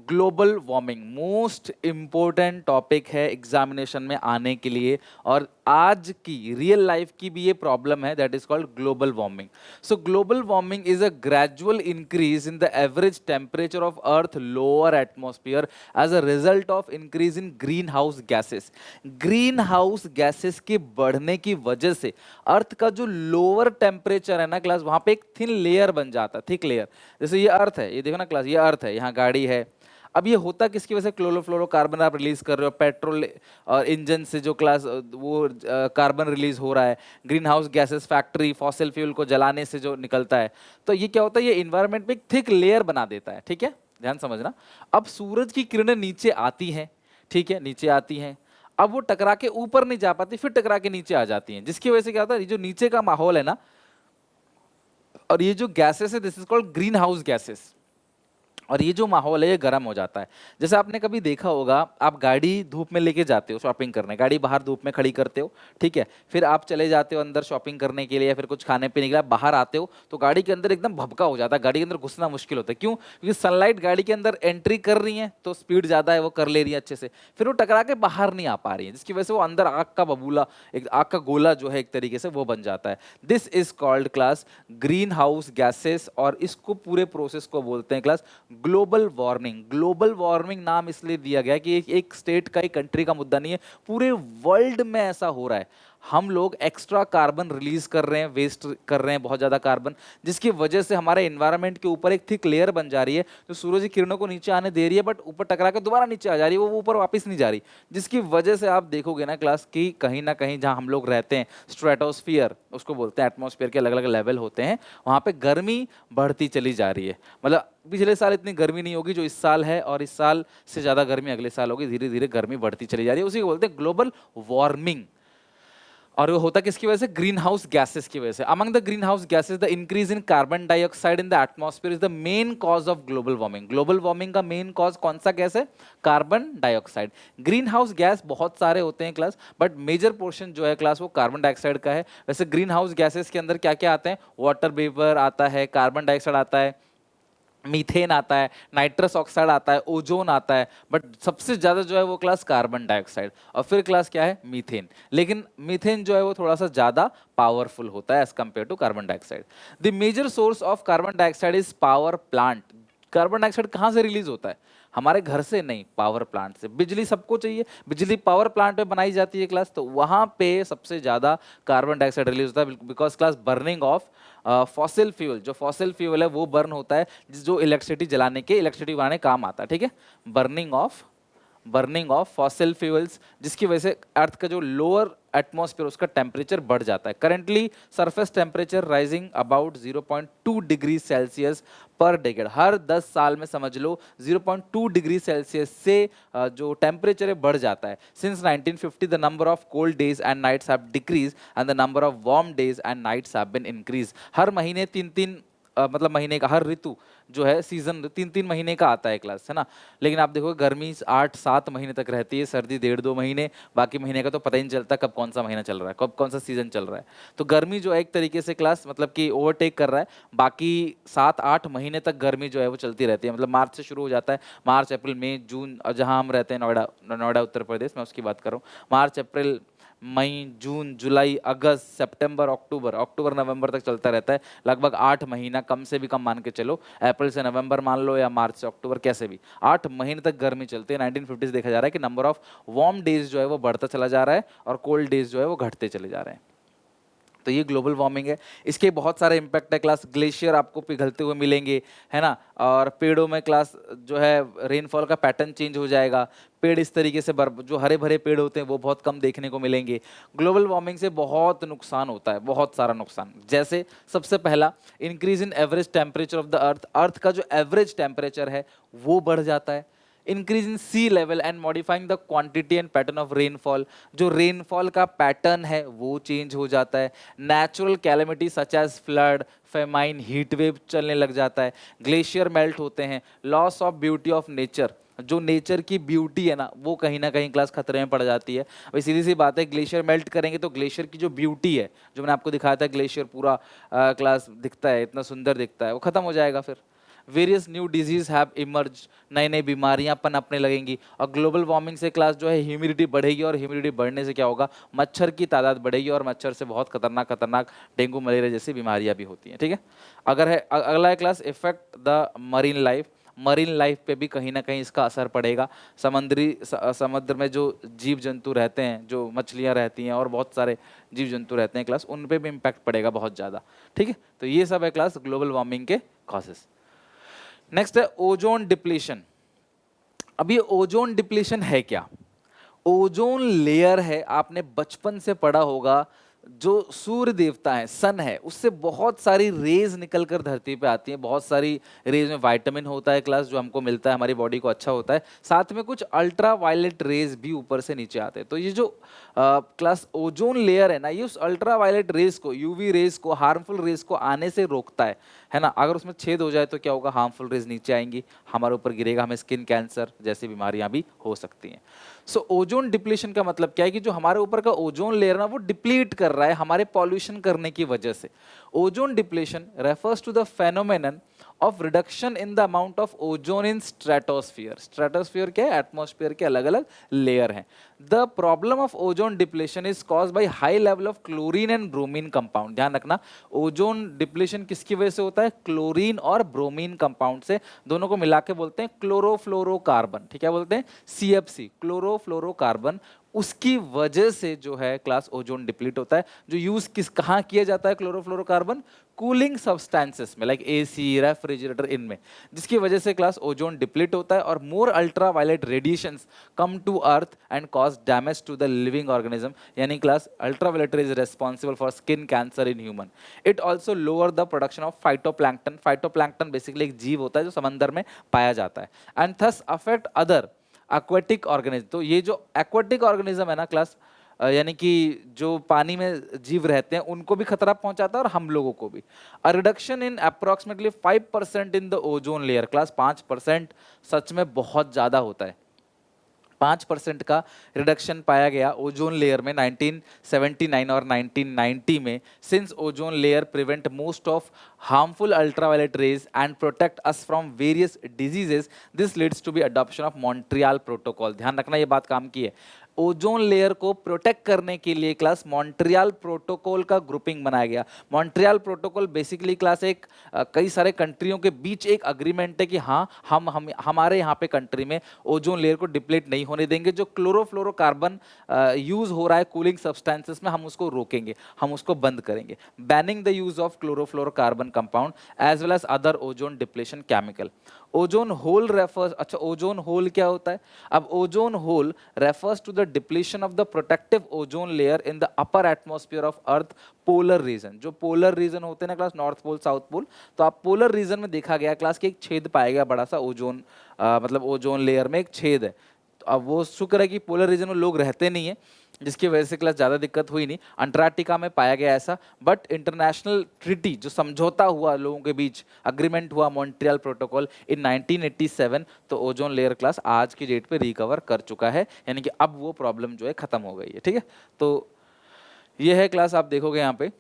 global warming. Most important topic है एग्जामिनेशन में आने के लिए, और आज की रियल लाइफ की भी ये प्रॉब्लम है, that is called global warming. So global warming is a gradual increase in the average temperature of earth lower atmosphere as a result of increase in greenhouse gases. Greenhouse gases के बढ़ने की वजह से अर्थ का जो लोअर टेम्परेचर है ना क्लास, वहां पे एक थिन लेयर बन जाता है, थिक लेयर। जैसे ये अर्थ है, ये देखो ना क्लास, ये अर्थ है, यहाँ गाड़ी है। अब ये होता किसकी वजह से, क्लोरोफ्लोरोकार्बन आप रिलीज कर रहे हो, पेट्रोल और इंजन से जो क्लास वो कार्बन रिलीज हो रहा है, green house gases factory fossil fuel को जलाने से जो निकलता है, तो ये क्या होता है, ये इन्वायरमेंट में एक थिक लेयर बना देता है, ठीक है, ध्यान समझना। अब सूरज की किरणें नीचे आती हैं, ठीक है, नीचे आती हैं, अब वो टकरा के ऊपर नहीं जा पाती, फिर टकरा के नीचे आ जाती हैं, जिसकी वजह से क्या होता है, ये जो नीचे का माहौल है ना, और ये जो गैसेस है, this is called green house gases. और ये जो माहौल है ये गर्म हो जाता है। जैसे आपने कभी देखा होगा, आप गाड़ी धूप में लेके जाते हो शॉपिंग करने, गाड़ी बाहर धूप में खड़ी करते हो, ठीक है, फिर आप चले जाते हो अंदर शॉपिंग करने के लिए या फिर कुछ खाने पीने के लिए, आप बाहर आते हो तो गाड़ी के अंदर एकदम भभका हो जाता है, गाड़ी के अंदर घुसना मुश्किल होता है। क्यों? क्योंकि सनलाइट गाड़ी के अंदर एंट्री कर रही है तो स्पीड ज़्यादा है, वो कर ले रही है अच्छे से, फिर वो टकरा के बाहर नहीं आ पा रही है, जिसकी वजह से वो अंदर आग का बबूला, एक आग का गोला जो है एक तरीके से वो बन जाता है। This is called class green house gases, और इसको पूरे प्रोसेस को बोलते हैं class global warming. Global warming नाम इसलिए दिया गया कि एक स्टेट का, एक कंट्री का मुद्दा नहीं है, पूरे वर्ल्ड में ऐसा हो रहा है। हम लोग एक्स्ट्रा कार्बन रिलीज कर रहे हैं, वेस्ट कर रहे हैं बहुत ज़्यादा कार्बन, जिसकी वजह से हमारे एनवायरनमेंट के ऊपर एक थिक लेयर बन जा रही है जो सूरज की किरणों को नीचे आने दे रही है, बट ऊपर टकरा के दोबारा नीचे आ जा रही है, वो ऊपर वापस नहीं जा रही, जिसकी वजह से आप देखोगे ना क्लास की कहीं ना कहीं जहां हम लोग रहते हैं, स्ट्रेटोस्फियर उसको बोलते हैं, एटमॉस्फेयर के अलग अलग लेवल होते हैं, वहां पे गर्मी बढ़ती चली जा रही है। मतलब पिछले साल इतनी गर्मी नहीं होगी जो इस साल है, और इस साल से ज़्यादा गर्मी अगले साल होगी, धीरे धीरे गर्मी बढ़ती चली जा रही है, उसी को बोलते हैं ग्लोबल वार्मिंग। और वो होता किसकी वजह से? ग्रीन हाउस गैसेस की वजह से। Among the green house gases the increase in carbon dioxide in the atmosphere is the main cause of global warming. Global warming का मेन कॉज कौन सा गैस है? Carbon dioxide. Green house gas बहुत सारे होते हैं क्लास, बट मेजर पोर्शन जो है क्लास वो कार्बन डाइऑक्साइड का है। वैसे ग्रीन हाउस गैसेस के अंदर क्या क्या आते हैं? वाटर वेपर आता है, कार्बन डाइऑक्साइड आता है, मीथेन आता है, नाइट्रस ऑक्साइड आता है, ओजोन आता है, बट सबसे ज्यादा जो है वो क्लास कार्बन डाइऑक्साइड, और फिर क्लास क्या है? मीथेन। लेकिन मीथेन जो है वो थोड़ा सा ज्यादा पावरफुल होता है as compare to carbon dioxide. The major source of carbon dioxide is power plant. Carbon dioxide कहाँ से रिलीज होता है? हमारे घर से नहीं, पावर प्लांट से। बिजली सबको चाहिए, बिजली पावर प्लांट में बनाई जाती है क्लास, तो वहां पे सबसे ज्यादा कार्बन डाइऑक्साइड रिलीज होता है, because class burning of fossil fuel, जो फॉसिल फ्यूल है वो बर्न होता है, जो इलेक्ट्रिसिटी जलाने के, इलेक्ट्रिसिटी बनाने काम आता है, ठीक है। बर्निंग ऑफ फॉसिल फ्यूल्स, जिसकी वजह से अर्थ का जो लोअर एटमॉस्फेयर उसका टेम्परेचर बढ़ जाता है। Currently surface temperature rising about 0.2 degree Celsius पर डेकेड। हर 10 साल में समझ लो 0.2 डिग्री सेल्सियस से जो टेम्परेचर है बढ़ जाता है। Since 1950 the number of cold days and nights have decrease and the number of warm days and nights have been increase. हर महीने 3-3 मतलब महीने का, हर ऋतु जो है सीजन 3-3 महीने का आता है क्लास, है ना। लेकिन आप देखो गर्मी 8-7 महीने तक रहती है, सर्दी 1.5-2 महीने, बाकी महीने का तो पता ही नहीं चलता कब कौन सा महीना चल रहा है, कब कौन सा सीजन चल रहा है। तो गर्मी जो है एक तरीके से क्लास मतलब कि ओवरटेक कर रहा है, बाकी 7-8 महीने तक गर्मी जो है वो चलती रहती है। मतलब मार्च से शुरू हो जाता है, मार्च अप्रैल मई जून, जहाँ हम रहते हैं नोएडा, नोएडा उत्तर प्रदेश, मैं उसकी बात कर रहा हूँ। मार्च अप्रैल मई जून जुलाई अगस्त सितंबर अक्टूबर, अक्टूबर नवंबर तक चलता रहता है, लगभग 8 महीना, कम से भी कम मान के चलो, अप्रैल से नवंबर मान लो या मार्च से अक्टूबर, कैसे भी 8 महीने तक गर्मी चलती है। 1950 से देखा जा रहा है कि नंबर ऑफ वार्म डेज जो है वो बढ़ता चला जा रहा है और कोल्ड डेज जो है वो घटते चले जा रहे हैं। तो ये ग्लोबल वार्मिंग है। इसके बहुत सारे इम्पैक्ट है क्लास। ग्लेशियर आपको पिघलते हुए मिलेंगे, है ना, और पेड़ों में क्लास जो है रेनफॉल का पैटर्न चेंज हो जाएगा। पेड़ इस तरीके से जो हरे भरे पेड़ होते हैं वो बहुत कम देखने को मिलेंगे। ग्लोबल वार्मिंग से बहुत नुकसान होता है, बहुत सारा नुकसान। जैसे सबसे पहला, increase in average temperature of the earth. Earth का जो एवरेज टेम्परेचर है वो बढ़ जाता है। Increase in sea level and modifying the quantity and pattern of rainfall. जो रेनफॉल का पैटर्न है वो चेंज हो जाता है। Natural calamity such as flood, famine, heat wave चलने लग जाता है। ग्लेशियर मेल्ट होते हैं। Loss of beauty of nature, जो नेचर की ब्यूटी है ना वो कहीं ना कहीं क्लास खतरे में पड़ जाती है। भाई सीधी सी बात है, ग्लेशियर मेल्ट करेंगे तो ग्लेशियर की जो ब्यूटी है, जो मैंने आपको दिखाया था, ग्लेशियर पूरा क्लास दिखता है, इतना सुंदर दिखता है, वो खत्म हो जाएगा। फिर various new disease have emerge, नई नई बीमारियां पनपने लगेंगी। और ग्लोबल वार्मिंग से क्लास जो है ह्यूमिडिटी बढ़ेगी, और ह्यूमिडिटी बढ़ने से क्या होगा? मच्छर की तादाद बढ़ेगी, और मच्छर से बहुत खतरनाक खतरनाक डेंगू मलेरिया जैसी बीमारियां भी होती हैं, ठीक है। अगर है अगला है class effect the marine life. Marine life पे भी कहीं ना कहीं इसका असर पड़ेगा। समुद्र में जो जीव जंतु रहते हैं, जो मछलियाँ रहती हैं और बहुत सारे जीव जंतु रहते हैं क्लास, उन पे भी इम्पैक्ट पड़ेगा बहुत ज़्यादा, ठीक है। तो ये सब है क्लास ग्लोबल वार्मिंग के कॉजेस। नेक्स्ट है ओजोन डिप्लीशन। अब ये ओजोन डिप्लीशन है क्या? ओजोन लेयर है, आपने बचपन से पढ़ा होगा, जो सूर्य देवता है, सन है, उससे बहुत सारी रेज निकल कर धरती पे आती हैं। बहुत सारी रेज में विटामिन होता है क्लास, जो हमको मिलता है, हमारी बॉडी को अच्छा होता है। साथ में कुछ अल्ट्रा वायलेट रेज भी ऊपर से नीचे आते हैं। तो ये जो क्लास ओजोन लेयर है ना, ये उस अल्ट्रा वायलेट रेज को, यूवी रेज को, हार्मफुल रेज को आने से रोकता है ना। अगर उसमें छेद हो जाए तो क्या होगा, हार्मफुल रेज नीचे आएंगी, हमारे ऊपर गिरेगा, हमें स्किन कैंसर जैसी बीमारियां भी हो सकती हैं। सो ओजोन डिप्लीशन का मतलब क्या है कि जो हमारे ऊपर का ओजोन लेयर ना, वो डिप्लीट कर रहा है हमारे पॉल्यूशन करने की वजह से। Ozone depletion refers to the phenomenon of reduction in the amount of ozone in stratosphere. Stratosphere क्या है, एटमॉस्फेयर के अलग अलग लेयर हैं। The problem of ozone depletion is cause by high level of chlorine and bromine compound. ध्यान रखना, ओजोन डिप्लीशन किसकी वजह से होता है, क्लोरीन और ब्रोमीन कंपाउंड से, दोनों को मिला के बोलते हैं क्लोरोफ्लोरोकार्बन। ठीक है, बोलते हैं CFC, क्लोरोफ्लोरोकार्बन। उसकी वजह से जो है क्लास ओजोन डिप्लीट होता है। जो यूज कहाँ किया जाता है क्लोरोफ्लोरोकार्बन, कूलिंग सब्सटेंसेस में, लाइक AC, रेफ्रिजरेटर, इनमें, जिसकी वजह से क्लास ओजोन डिप्लीट होता है। और more ultra violet radiations come to earth and cause damage to the living organism. यानी class ultra violet rays responsible for skin cancer in human. It also lower the production of phytoplankton. Phytoplankton basically एक जीव होता है जो समंदर में पाया जाता है, and thus affect other aquatic organism. तो ये जो एक्वेटिक ऑर्गेनिज्म है ना क्लास, यानी कि जो पानी में जीव रहते हैं, उनको भी खतरा पहुंचाता है और हम लोगों को भी। A reduction in approximately 5% in the ozone layer. Class 5% सच में बहुत ज़्यादा होता है। 5% का रिडक्शन पाया गया ओजोन लेयर में 1979 और 1990 में। Since ozone layer prevent most of harmful ultraviolet rays and protect us from various diseases, this leads to be adoption of Montreal protocol. ध्यान रखना, ये बात काम की है। ओजोन लेयर को प्रोटेक्ट करने के लिए क्लास मॉन्ट्रियल प्रोटोकॉल का ग्रुपिंग बनाया गया। मॉन्ट्रियल प्रोटोकॉल बेसिकली क्लास एक कई सारे कंट्रियों के बीच एक अग्रीमेंट है कि हाँ, हम हमारे यहाँ पे कंट्री में ओजोन लेयर को डिप्लीट नहीं होने देंगे। जो क्लोरोफ्लोरोकार्बन यूज हो रहा है कूलिंग सब्सटेंसेस में, हम उसको रोकेंगे, हम उसको बंद करेंगे। Banning the use of chlorofluorocarbon compound as well as other ozone depletion chemical. Ozone hole refers, अच्छा ओजोन होल क्या होता है? अब ozone hole refers to the depletion of the protective ozone layer in the upper atmosphere of earth polar region. जो पोलर रीजन होते हैं ना class, north pole, south pole, तो आप पोलर रीजन में देखा गया क्लास कि एक छेद पाया गया बड़ा सा ओजोन, मतलब ओजोन लेयर में एक छेद है। तो अब वो शुक्र है कि पोलर रीजन में लोग रहते नहीं है, जिसकी वजह से क्लास ज़्यादा दिक्कत हुई नहीं। अंटार्कटिका में पाया गया ऐसा, बट इंटरनेशनल ट्रीटी, जो समझौता हुआ लोगों के बीच, अग्रीमेंट हुआ मॉन्ट्रियल प्रोटोकॉल इन 1987, तो ओजोन लेयर क्लास आज की डेट पे रिकवर कर चुका है, यानी कि अब वो प्रॉब्लम जो है खत्म हो गई है। ठीक है, तो ये है क्लास, आप देखोगे यहाँ पे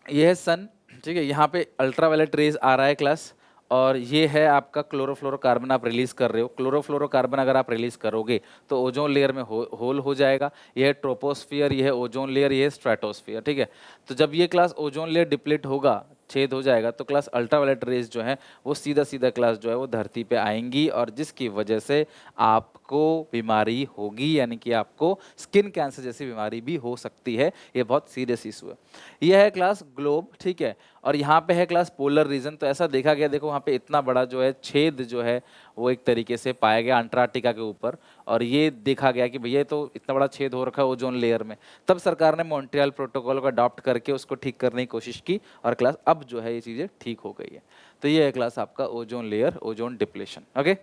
ये है सन, ठीक है, यहाँ पे अल्ट्रावायलेट रेज आ रहा है क्लास, और ये है आपका क्लोरोफ्लोरोकार्बन आप रिलीज कर रहे हो। क्लोरोफ्लोरोकार्बन अगर आप रिलीज करोगे तो ओजोन लेयर में होल हो जाएगा। ये है ट्रोपोस्फियर, ये है ओजोन लेयर, ये है स्ट्रेटोस्फियर। ठीक है, तो जब ये क्लास ओजोन लेयर डिप्लीट होगा, छेद हो जाएगा, तो क्लास अल्ट्रावायलेट रेज जो है वो सीधा सीधा क्लास जो है वो धरती पे आएंगी, और जिसकी वजह से आपको बीमारी होगी, यानी कि आपको स्किन कैंसर जैसी बीमारी भी हो सकती है। ये बहुत सीरियस इशू है। यह है क्लास ग्लोब, ठीक है, और यहाँ पे है क्लास पोलर रीजन। तो ऐसा देखा गया, देखो वहाँ पे इतना बड़ा जो है छेद जो है वो एक तरीके से पाया गया अंटार्कटिका के ऊपर, और ये देखा गया कि भैया तो इतना बड़ा छेद हो रखा है ओजोन लेयर में। तब सरकार ने मॉन्ट्रियल प्रोटोकॉल को अडॉप्ट करके उसको ठीक करने की कोशिश की, और क्लास अब जो है ये चीज़ें ठीक हो गई है। तो ये है क्लास आपका ozone layer, ozone depletion. Okay,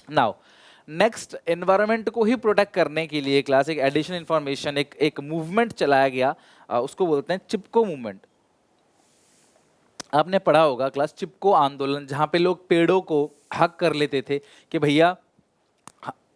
now next, environment को ही प्रोटेक्ट करने के लिए क्लास एक एडिशनल इंफॉर्मेशन, एक मूवमेंट चलाया गया, उसको बोलते हैं चिपको मूवमेंट। आपने पढ़ा होगा क्लास चिपको आंदोलन, जहाँ पे लोग पेड़ों को हक कर लेते थे कि भैया,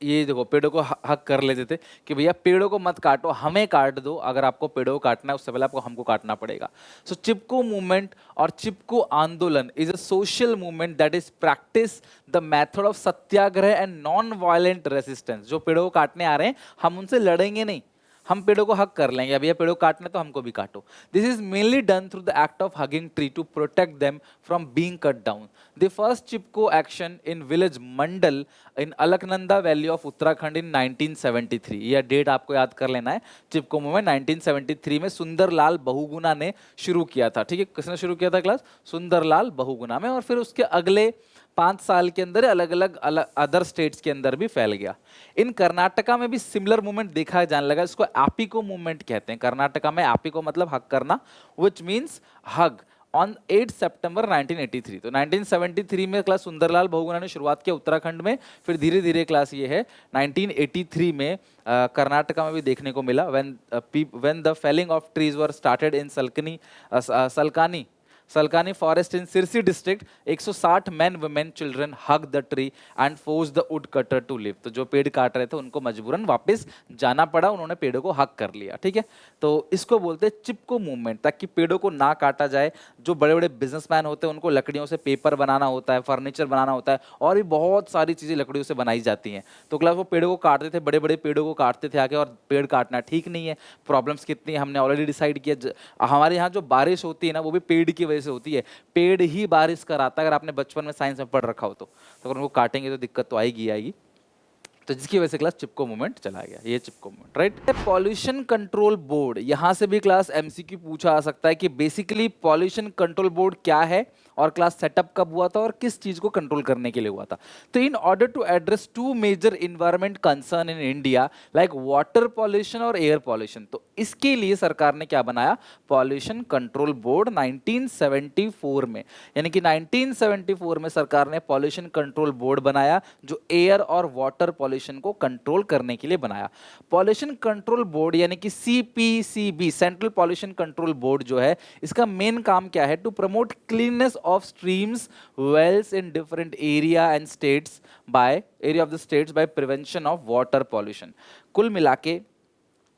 ये देखो पेड़ों को हक कर लेते थे कि भैया पेड़ों को मत काटो, हमें काट दो, अगर आपको पेड़ों को काटना है उससे पहले आपको हमको काटना पड़ेगा। सो चिपको मूवमेंट और चिपको आंदोलन is a social movement that is practice the method of Satyagraha and non violent resistance. जो पेड़ों को काटने आ रहे हैं, हम उनसे लड़ेंगे नहीं, हम पेड़ों को हक कर लेंगे, अभी ये पेड़ों को काटने तो हमको भी काटो। This is mainly done through the act of hugging tree to protect them from being cut down. The first Chipko action in village Mandal in Alaknanda valley of Uttarakhand in 1973। यह डेट आपको याद कर लेना है। चिपको मूवमेंट 1973 में सुंदरलाल बहुगुणा ने शुरू किया था। ठीक है, किसने शुरू किया था क्लास? सुंदरलाल बहुगुणा में। और फिर उसके अगले 5 साल के अंदर अलग अलग अदर स्टेट्स के अंदर भी फैल गया। इन कर्नाटका में भी सिमिलर मूवमेंट देखा जाने लगा, इसको एपिको मूवमेंट कहते हैं। कर्नाटका में एपिको मतलब हग करना, विच मीन्स हग ऑन 8 सितंबर 1983। तो 1973 में क्लास सुंदरलाल बहुगुणा ने शुरुआत किया उत्तराखंड में, फिर धीरे धीरे क्लास ये है 1983 में कर्नाटका में भी देखने को मिला, when the felling of trees were started in Salkani forest in Sirsi district, 160 men, women, children hugged the tree and forced the woodcutter to leave। तो जो पेड़ काट रहे थे उनको मजबूरन वापस जाना पड़ा, उन्होंने पेड़ों को हक कर लिया। ठीक है, तो इसको बोलते हैं चिपको मूवमेंट, ताकि पेड़ों को ना काटा जाए। जो बड़े बड़े बिजनेसमैन होते हैं उनको लकड़ियों से पेपर बनाना होता है, फर्नीचर बनाना होता है, और भी बहुत सारी चीज़ें लकड़ियों से बनाई जाती हैं। तो क्लास वो पेड़ों को काटते थे, बड़े बड़े पेड़ों को काटते थे आके, और पेड़ काटना ठीक नहीं है। प्रॉब्लम्स कितनी हमने ऑलरेडी डिसाइड किया। हमारे यहाँ जो बारिश होती है ना, वो भी पेड़ की वजह से होती है। पेड़ ही बारिश कराता है, अगर आपने बचपन में साइंस में पढ़ रखा हो तो अगर उनको काटेंगे तो दिक्कत तो आएगी। तो जिसकी वजह से क्लास चिपको मूवमेंट चला गया, ये Chipko movement, right. Pollution control board, यहां से भी क्लास एमसीक्यू पूछा आ सकता है कि बेसिकली पॉल्यूशन कंट्रोल बोर्ड क्या है, और क्लास सेटअप कब हुआ था, और किस चीज को कंट्रोल करने के लिए हुआ था। तो in order to address 2 major environment concern in India like water pollution और एयर पॉल्यूशन, तो इसके लिए सरकार ने क्या बनाया, पॉल्यूशन कंट्रोल बोर्ड 1974 में। यानी कि 1974 में सरकार ने पॉल्यूशन कंट्रोल बोर्ड बनाया, जो एयर और वाटर पॉल्यूशन को कंट्रोल करने के लिए बनाया। पॉल्यूशन कंट्रोल बोर्ड यानी कि CPCB, central pollution control board जो है, इसका मेन काम क्या है, to promote cleanness of streams, wells in different area and states of the states by prevention of water pollution। कुल मिलाके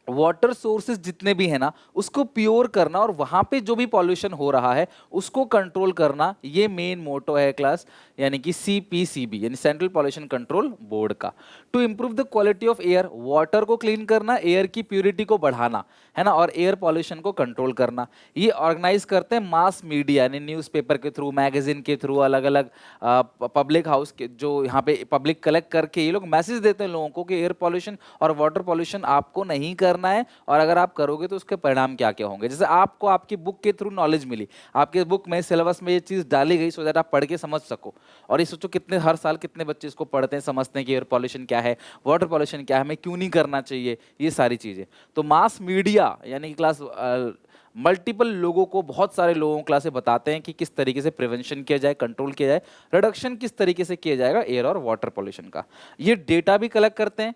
वाटर सोर्सेज जितने भी है ना, उसको प्योर करना, और वहां पे जो भी पॉल्यूशन हो रहा है उसको कंट्रोल करना, ये मेन मोटो है क्लास, यानी कि सीपीसीबी यानी सेंट्रल पॉल्यूशन कंट्रोल बोर्ड का। To improve the quality of air, water को क्लीन करना, एयर की प्योरिटी को बढ़ाना, है ना, और एयर पॉल्यूशन को कंट्रोल करना। ये ऑर्गेनाइज करते हैं मास मीडिया यानी न्यूज़पेपर के थ्रू, मैगजीन के थ्रू, अलग अलग पब्लिक हाउस के, जो यहाँ पे पब्लिक कलेक्ट करके ये लोग मैसेज देते हैं लोगों को कि एयर पॉल्यूशन और वाटर पॉल्यूशन आपको नहीं करना है, और अगर आप करोगे तो उसके परिणाम क्या क्या होंगे। जैसे आपको आपकी बुक के थ्रू नॉलेज मिली, आपके बुक में सिलेबस में ये चीज डाली गई सो दैट आप पढ़ के समझ सको, और ये सोचो कितने हर साल कितने बच्चे इसको पढ़ते हैं, समझते हैं कि एयर पॉल्यूशन क्या है, वाटर पॉल्यूशन क्या है, हमें क्यों नहीं करना चाहिए, ये सारी चीजें। तो मास मीडिया यानी कि क्लास मल्टीपल लोगों को, बहुत सारे लोगों को क्लास बताते हैं कि किस तरीके से प्रिवेंशन किया जाए, कंट्रोल किया जाए, रिडक्शन किस तरीके से किया जाएगा एयर और वाटर पॉल्यूशन का। ये डेटा भी कलेक्ट करते हैं,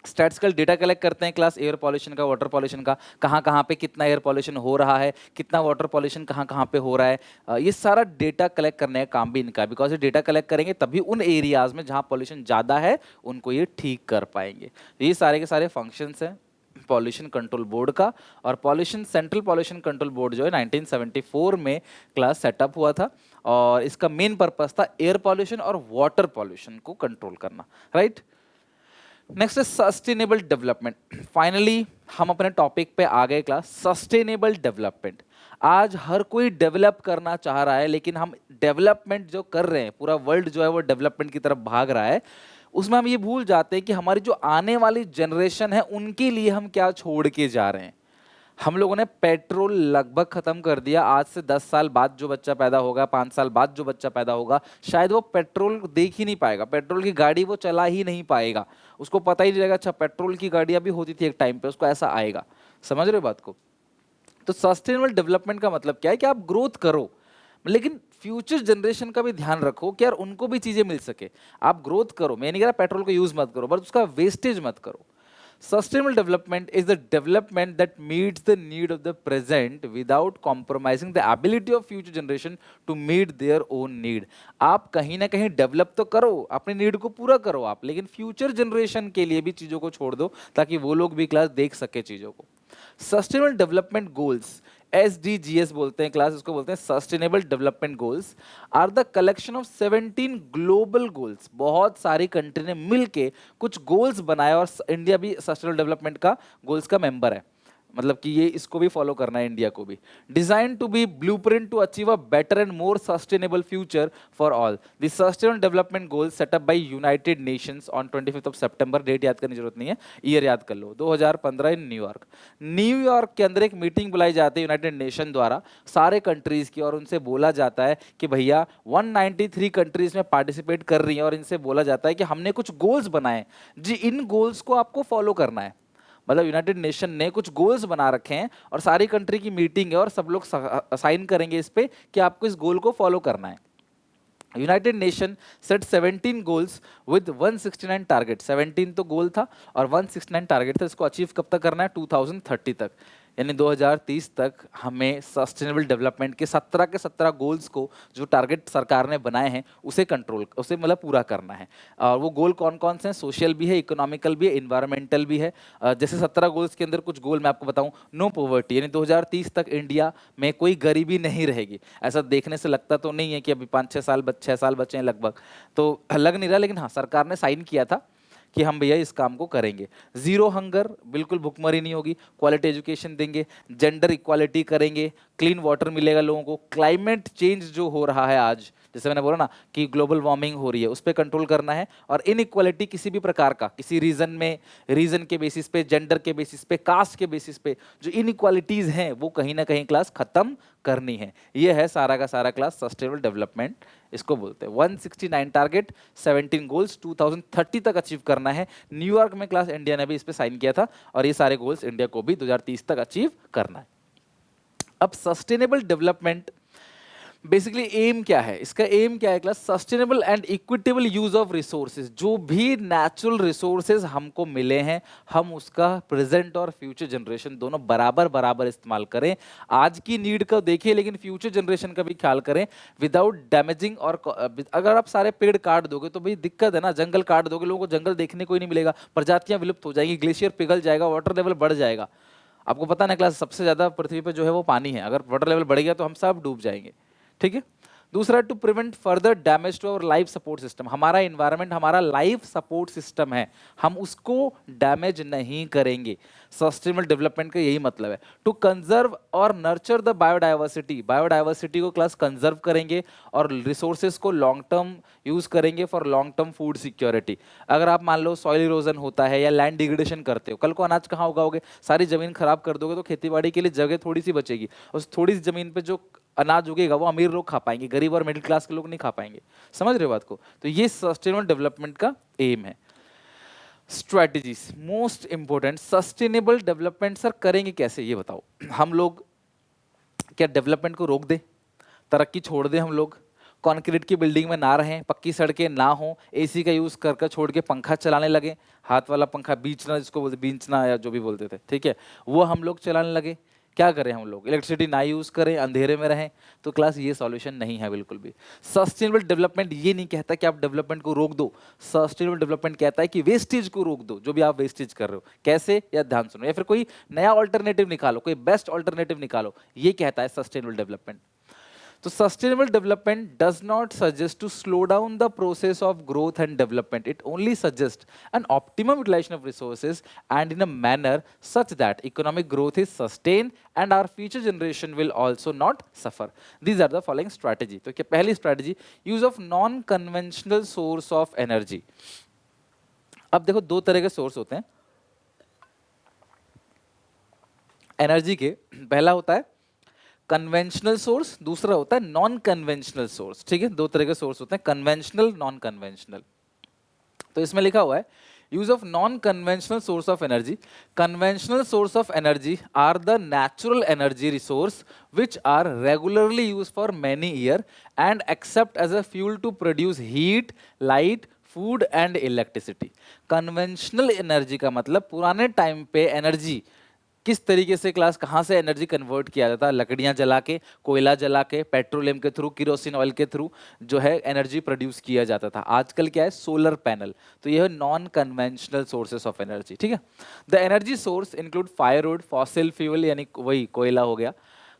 स्टैटिस्टिकल डेटा कलेक्ट करते हैं क्लास एयर पॉल्यूशन का, वाटर पॉल्यूशन का, कहाँ कहाँ पे कितना एयर पॉल्यूशन हो रहा है, कितना वाटर पॉल्यूशन कहाँ कहाँ पे हो रहा है। ये सारा डेटा कलेक्ट करने का काम भी इनका, बिकॉज ये डेटा कलेक्ट करेंगे तभी उन एरियाज में जहाँ पॉल्यूशन ज़्यादा है उनको ये ठीक कर पाएंगे। ये सारे के सारे फंक्शंस हैं पॉल्यूशन कंट्रोल बोर्ड का। और pollution central pollution control board जो है 1974 में क्लास सेटअप हुआ था, और इसका मेन पर्पस था एयर पॉल्यूशन और वाटर पॉल्यूशन को कंट्रोल करना, राइट। नेक्स्ट है सस्टेनेबल डेवलपमेंट। फाइनली हम अपने टॉपिक पे आ गए क्लास, सस्टेनेबल डेवलपमेंट। आज हर कोई डेवलप करना चाह रहा है, लेकिन हम डेवलपमेंट जो कर रहे हैं, पूरा वर्ल्ड जो है वो डेवलपमेंट की तरफ भाग रहा है, उसमें हम ये भूल जाते हैं कि हमारी जो आने वाली जनरेशन है उनके लिए हम क्या छोड़ के जा रहे हैं। हम लोगों ने पेट्रोल लगभग खत्म कर दिया। आज से 10 साल बाद जो बच्चा पैदा होगा, 5 साल बाद जो बच्चा पैदा होगा, शायद वो पेट्रोल देख ही नहीं पाएगा, पेट्रोल की गाड़ी वो चला ही नहीं पाएगा, उसको पता ही नहीं रहेगा अच्छा पेट्रोल की गाड़ियां भी होती थी एक टाइम पे, उसको ऐसा आएगा। समझ रहे हो बात को? तो सस्टेनेबल डेवलपमेंट का मतलब क्या है कि आप ग्रोथ करो, लेकिन फ्यूचर जनरेशन का भी ध्यान रखो कि यार उनको भी चीजें मिल सके। आप ग्रोथ करो, मैं नहीं कह रहा पेट्रोल को यूज मत करो, बट उसका वेस्टेज मत करो। Sustainable development is the development that meets the need of the present without compromising the ability of future generation to meet their own need। आप कहीं ना कहीं डेवलप तो करो, अपने नीड को पूरा करो आप, लेकिन फ्यूचर जनरेशन के लिए भी चीज़ों को छोड़ दो ताकि वो लोग भी क्लास देख सके चीज़ों को। सस्टेनेबल डेवलपमेंट गोल्स, SDGs बोलते हैं क्लास, इसको बोलते हैं sustainable development goals, are the collection of 17 global goals. बहुत सारी कंट्री ने मिलके कुछ गोल्स बनाए, और इंडिया भी सस्टेनेबल डेवलपमेंट का गोल्स का मेंबर है। मतलब कि ये इसको भी फॉलो करना है इंडिया को भी। Design to be blueprint to achieve a better and more sustainable future for all. The sustainable development goal setup by United Nations on 25 of सितंबर, डेट याद करने की जरूरत नहीं है, ईयर याद कर लो, 2015 इन न्यूयॉर्क। न्यूयॉर्क के अंदर एक मीटिंग बुलाई जाती है यूनाइटेड नेशन द्वारा सारे कंट्रीज की, और उनसे बोला जाता है कि भैया 193 कंट्रीज में पार्टिसिपेट कर रही हैं, और इनसे बोला जाता है कि हमने कुछ गोल्स बनाए जी, इन गोल्स को आपको फॉलो करना है। मतलब यूनाइटेड नेशन ने कुछ गोल्स बना रखे हैं और सारी कंट्री की मीटिंग है और सब लोग साइन करेंगे इस पे कि आपको इस गोल को फॉलो करना है। United nation set 17 goals with 169 target. 17 तो गोल था और 169 टारगेट था। इसको अचीव कब तक करना है? 2030 तक, यानी 2030 तक हमें सस्टेनेबल डेवलपमेंट के 17 के 17 गोल्स को, जो टारगेट सरकार ने बनाए हैं, उसे मतलब पूरा करना है। और वो गोल कौन कौन से हैं? सोशल भी है, इकोनॉमिकल भी है, इन्वायरमेंटल भी है। जैसे 17 गोल्स के अंदर कुछ गोल मैं आपको बताऊं। नो पॉवर्टी, यानी 2030 तक इंडिया में कोई गरीबी नहीं रहेगी। ऐसा देखने से लगता तो नहीं है कि अभी 5-6 साल बचे हैं लगभग, तो लग नहीं रहा, लेकिन हाँ सरकार ने साइन किया था कि हम भैया इस काम को करेंगे। जीरो हंगर, बिल्कुल भुखमरी नहीं होगी। क्वालिटी एजुकेशन देंगे, जेंडर इक्वालिटी करेंगे, क्लीन वाटर मिलेगा लोगों को। क्लाइमेट चेंज जो हो रहा है आज, जैसे मैंने बोला ना कि ग्लोबल वार्मिंग हो रही है, उस पर कंट्रोल करना है। और इनइक्वालिटी किसी भी प्रकार का, किसी रीजन के बेसिस पे, जेंडर के बेसिस पे, कास्ट के बेसिस पे जो इनइक्वालिटीज हैं वो कहीं ना कहीं क्लास खत्म करनी है। ये है सारा का सारा क्लास सस्टेनेबल डेवलपमेंट, इसको बोलते हैं। 169 टारगेट, 17 गोल्स 2030 तक अचीव करना है। न्यूयॉर्क में क्लास इंडिया ने भी इस पे साइन किया था, और ये सारे गोल्स इंडिया को भी 2030 तक अचीव करना है। अब सस्टेनेबल डेवलपमेंट बेसिकली एम क्या है? इसका एम क्या है class? Sustainable and equitable use of resources. जो भी नेचुरल रिसोर्सेज हमको मिले हैं, हम उसका प्रेजेंट और फ्यूचर जनरेशन दोनों बराबर बराबर इस्तेमाल करें। आज की नीड का देखिए, लेकिन फ्यूचर जनरेशन का भी ख्याल करें, विदाउट डैमेजिंग। और अगर आप सारे पेड़ काट दोगे तो भाई दिक्कत है ना, जंगल काट दोगे, लोगों को जंगल देखने को ही नहीं मिलेगा, प्रजातियां विलुप्त हो जाएंगी, ग्लेशियर पिघल जाएगा, वाटर लेवल बढ़ जाएगा। आपको पता ना क्लास, सबसे ज्यादा पृथ्वी पर जो है वो पानी है, अगर वाटर लेवल बढ़ गया तो हम सब डूब जाएंगे। ठीक है। दूसरा, to prevent further damage to our life support system. हमारा इन्वायरमेंट हमारा लाइफ सपोर्ट सिस्टम है, हम उसको डैमेज नहीं करेंगे। सस्टेनेबल डेवलपमेंट का यही मतलब है। टू कंजर्व और नर्चर द बायोडाइवर्सिटी। बायोडाइवर्सिटी को क्लास कंजर्व करेंगे और रिसोर्सेज को लॉन्ग टर्म यूज करेंगे for long term food security. अगर आप मान लो सॉइल इरोजन होता है या लैंड डिग्रेडेशन करते हो, कल को अनाज कहाँ उगाओगे? सारी जमीन खराब कर दोगे तो खेतीबाड़ी के लिए जगह थोड़ी सी बचेगी। उस थोड़ी सी जमीन पे जो अनाज उगेगा वो अमीर लोग खा पाएंगे, गरीब और मिडिल क्लास के लोग नहीं खा पाएंगे। समझ रहे हो बात को? तो ये सस्टेनेबल डेवलपमेंट का एम है। Strategies most important. Sustainable development sir करेंगे कैसे, ये बताओ। हम लोग क्या डेवलपमेंट को रोक दें, तरक्की छोड़ दें हम लोग, कंक्रीट की बिल्डिंग में ना रहें, पक्की सड़कें ना हो, एसी का यूज कर छोड़ के पंखा चलाने लगे, हाथ वाला पंखा बीचना जिसको बोलते, बीचना या जो भी बोलते थे, ठीक है, वो हम लोग चलाने लगे। क्या करें हम लोग? इलेक्ट्रिसिटी ना यूज करें, अंधेरे में रहें? तो क्लास ये सॉल्यूशन नहीं है बिल्कुल भी। सस्टेनेबल डेवलपमेंट ये नहीं कहता कि आप डेवलपमेंट को रोक दो। सस्टेनेबल डेवलपमेंट कहता है कि वेस्टेज को रोक दो, जो भी आप वेस्टेज कर रहे हो। कैसे? या ध्यान सुनो, या फिर कोई नया ऑल्टरनेटिव निकालो, कोई बेस्ट ऑल्टरनेटिव निकालो, ये कहता है sustainable development. So sustainable development does not suggest to slow down the process of growth and development. It only suggests an optimum utilization of resources and in a manner such that economic growth is sustained and our future generation will also not suffer. These are the following strategy. तो क्या पहली strategy, use of non-conventional source of energy. अब देखो दो तरह के सोर्स होते हैं एनर्जी के। पहला होता है कन्वेंशनल सोर्स, दूसरा होता है नॉन कन्वेंशनल सोर्स। ठीक है, दो तरह के सोर्स होते हैं, कन्वेंशनल, नॉन कन्वेंशनल। तो इसमें लिखा हुआ है use of non conventional source of energy. Conventional source of energy are the natural energy resource which are regularly use for many year and except as a fuel to produce heat, light, food and electricity. Conventional energy का मतलब पुराने टाइम पे एनर्जी किस तरीके से क्लास, कहाँ से एनर्जी कन्वर्ट किया जाता है? लकड़ियाँ जला के, कोयला जला के, पेट्रोलियम के थ्रू, किरोसिन ऑयल के थ्रू जो है एनर्जी प्रोड्यूस किया जाता था। आजकल क्या है? Solar panel. तो ये है non conventional sources of energy. ठीक है, the energy source include firewood, fossil fuel यानी वही कोयला हो गया,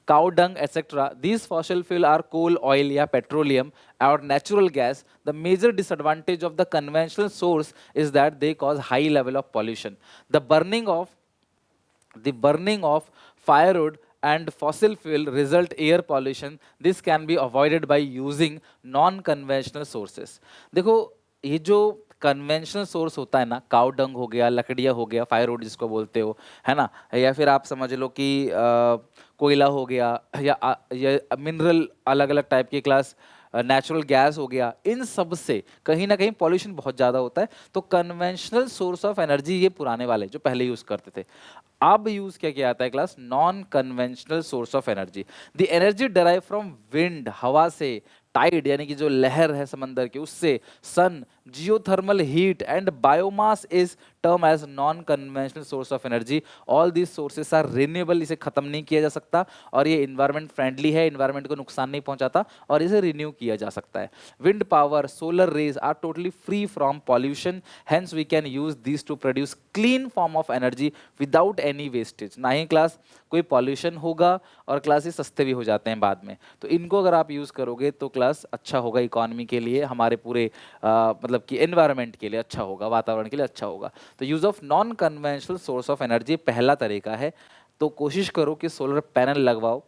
cow dung, etc. These fossil fuel are coal, oil या petroleum or natural gas. The major disadvantage of the conventional source is that they cause high level of pollution. The burning of the burning of firewood and fossil fuel result air pollution. This can be avoided by using non conventional sources. देखो ये जो कन्वेंशनल सोर्स होता है ना, काउ डंग हो गया, लकड़ियाँ हो गया, फायरवुड जिसको बोलते हो, है ना, या फिर आप समझ लो कि कोयला हो गया, या मिनरल अलग अलग टाइप के क्लास, नेचुरल गैस हो गया, इन सब से कहीं ना कहीं पॉल्यूशन बहुत ज़्यादा होता है। तो कन्वेंशनल सोर्स ऑफ एनर्जी ये पुराने वाले जो पहले यूज़ करते थे। अब यूज़ क्या किया जाता है class? Non conventional source of energy. The energy derive from wind, हवा से, टाइड यानी कि जो लहर है समंदर की उससे, sun, geothermal heat and biomass is term as non conventional source of energy. All these sources are renewable, इसे खत्म नहीं किया जा सकता, और ये इन्वायरमेंट फ्रेंडली है, इन्वायरमेंट को नुकसान नहीं पहुंचाता, और इसे रिन्यू किया जा सकता है। Wind power, solar rays are totally free from pollution, hence we can use this to produce clean form of energy without any wastage. ना ही क्लास कोई पॉल्यूशन होगा, और क्लास ये सस्ते भी हो जाते हैं बाद में। तो इनको अगर आप यूज़ करोगे तो क्लास अच्छा होगा इकोनॉमी के लिए, हमारे पूरे मतलब कि एनवायरनमेंट के लिए अच्छा होगा, वातावरण के लिए अच्छा होगा। तो use of non conventional source of energy पहला तरीका है। तो कोशिश करो कि सोलर पैनल लगवाओ।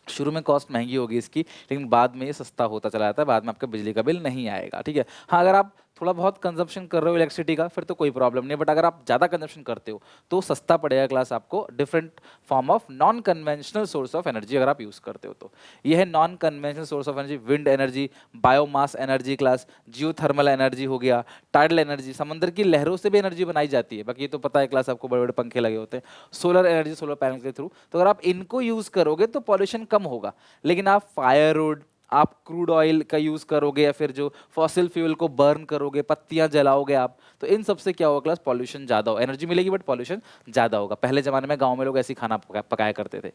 शुरू में कॉस्ट महंगी होगी इसकी, लेकिन बाद में ये सस्ता होता चला जाता है, बाद में आपका बिजली का बिल नहीं आएगा। ठीक है, हाँ, अगर आप थोड़ा बहुत कंजप्शन कर रहे हो इलेक्ट्रिसिटी का फिर तो कोई प्रॉब्लम नहीं है, बट अगर आप ज़्यादा कंजप्शन करते हो तो सस्ता पड़ेगा क्लास आपको different form of non conventional source of energy अगर आप यूज़ करते हो तो। ये है non conventional source of energy, wind energy, biomass energy class, geothermal energy हो गया, टाइडल एनर्जी, समंदर की लहरों से भी एनर्जी बनाई जाती है, बाकी ये तो पता है क्लास आपको, बड़े बड़े पंखे लगे होते हैं, सोलर एनर्जी, सोलर पैनल के थ्रू। तो अगर आप इनको यूज़ करोगे तो पॉल्यूशन कम होगा। लेकिन आप फायरवुड, आप क्रूड ऑयल का यूज करोगे, या फिर जो फॉसिल फ्यूल को बर्न करोगे, पत्तियां जलाओगे आप, तो इन सबसे क्या होगा क्लास? पॉल्यूशन ज्यादा हो, एनर्जी मिलेगी बट पॉल्यूशन ज्यादा होगा। पहले जमाने में गांव में लोग ऐसी खाना पकाया करते थे।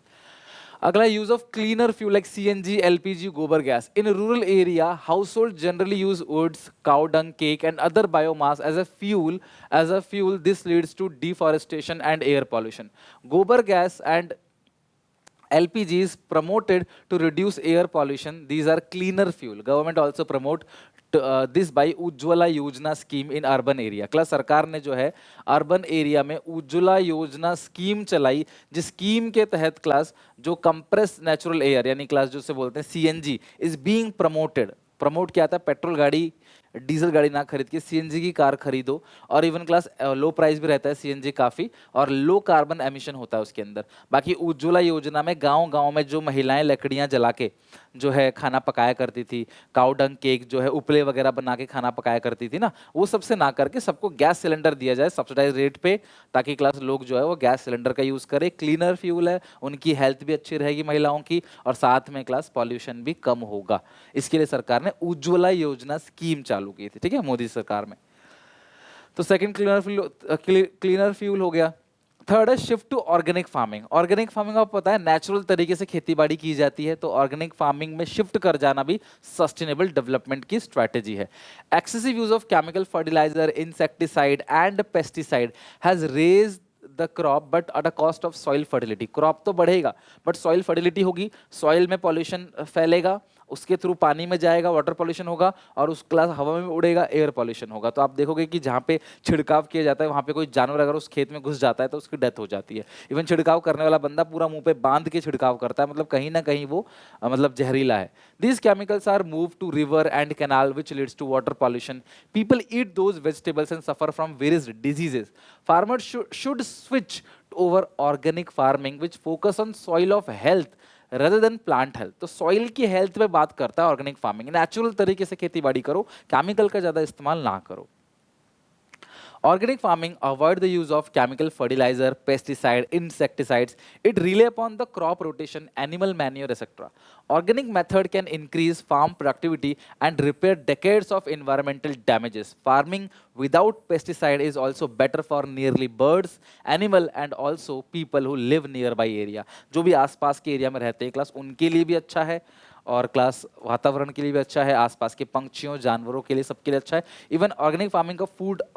अगला, use of cleaner fuel like CNG, LPG, gobar gas in rural area. Household generally use woods, cow dung cake and other biomass as a fuel. This leads to deforestation and air pollution. Gobar gas and LPG is promoted to reduce air pollution. These are cleaner fuel. Government also promote this by Ujjwala Yojana scheme in urban area. Class सरकार ने जो है अर्बन एरिया में उज्ज्वला योजना स्कीम चलाई, जिस स्कीम के तहत क्लास जो कंप्रेस नेचुरल एयर यानी क्लास जो से बोलते हैं CNG is being promoted. Promote क्या था? पेट्रोल गाड़ी, डीजल गाड़ी ना खरीद के सीएनजी की कार खरीदो, और इवन क्लास लो प्राइस भी रहता है सीएनजी काफ़ी, और लो कार्बन एमिशन होता है उसके अंदर। बाकी उज्ज्वला योजना में गांव गांव में जो महिलाएं लकड़ियां जला के जो है खाना पकाया करती थी, काउ डंग केक जो है उपले वगैरह बना के खाना पकाया करती थी ना, वो सबसे ना करके सबको गैस सिलेंडर दिया जाए सब्सिडाइज रेट पे, ताकि क्लास लोग जो है वो गैस सिलेंडर का यूज़ करें। क्लीनर फ्यूल है, उनकी हेल्थ भी अच्छी रहेगी महिलाओं की, और साथ में क्लास पॉल्यूशन भी कम होगा। इसके लिए सरकार ने उज्ज्वला योजना स्कीम चालू की थी, ठीक है, मोदी सरकार में। तो सेकंड क्लीनर फ्यूल हो गया। थर्ड है shift to organic farming. Organic farming आपको पता है नेचुरल तरीके से खेती बाड़ी की जाती है, तो ऑर्गेनिक फार्मिंग में शिफ्ट कर जाना भी सस्टेनेबल डेवलपमेंट की स्ट्रैटेजी है। Excessive use of chemical fertilizer, insecticide and pesticide has raise the crop but at a cost of soil fertility. Crop तो बढ़ेगा बट सॉइल फर्टिलिटी होगी, सॉइल में पॉल्यूशन फैलेगा, उसके थ्रू पानी में जाएगा, वाटर पॉल्यूशन होगा, और उस क्लास हवा में उड़ेगा, एयर पॉल्यूशन होगा। तो आप देखोगे कि जहाँ पे छिड़काव किया जाता है वहाँ पे कोई जानवर अगर उस खेत में घुस जाता है तो उसकी डेथ हो जाती है। इवन छिड़काव करने वाला बंदा पूरा मुंह पे बांध के छिड़काव करता है, मतलब कहीं ना कहीं वो मतलब जहरीला है। These chemicals are move to river and canal which leads to water pollution. People eat those vegetables and suffer from various diseases. Farmers should switch over organic farming which focus on soil of health rather than plant health. तो सॉइल की हेल्थ पे बात करता है ऑर्गेनिक फार्मिंग। नेचुरल तरीके से खेती बाड़ी करो, केमिकल का ज्यादा इस्तेमाल ना करो। Organic farming avoid the use of chemical fertilizer, pesticide, insecticides. It rely upon the crop rotation, animal manure, etc. Organic method can increase farm productivity and repair decades of environmental damages. Farming without pesticide is also better for nearly birds, animal and also people who live nearby area. जो भी आसपास के एरिया में रहते हैं क्लास उनके लिए भी अच्छा है, और क्लास वातावरण के लिए भी अच्छा है, आसपास के पंछियों जानवरों के लिए सबके लिए अच्छा है। इवन ऑर्गेनिक फार्मिंग का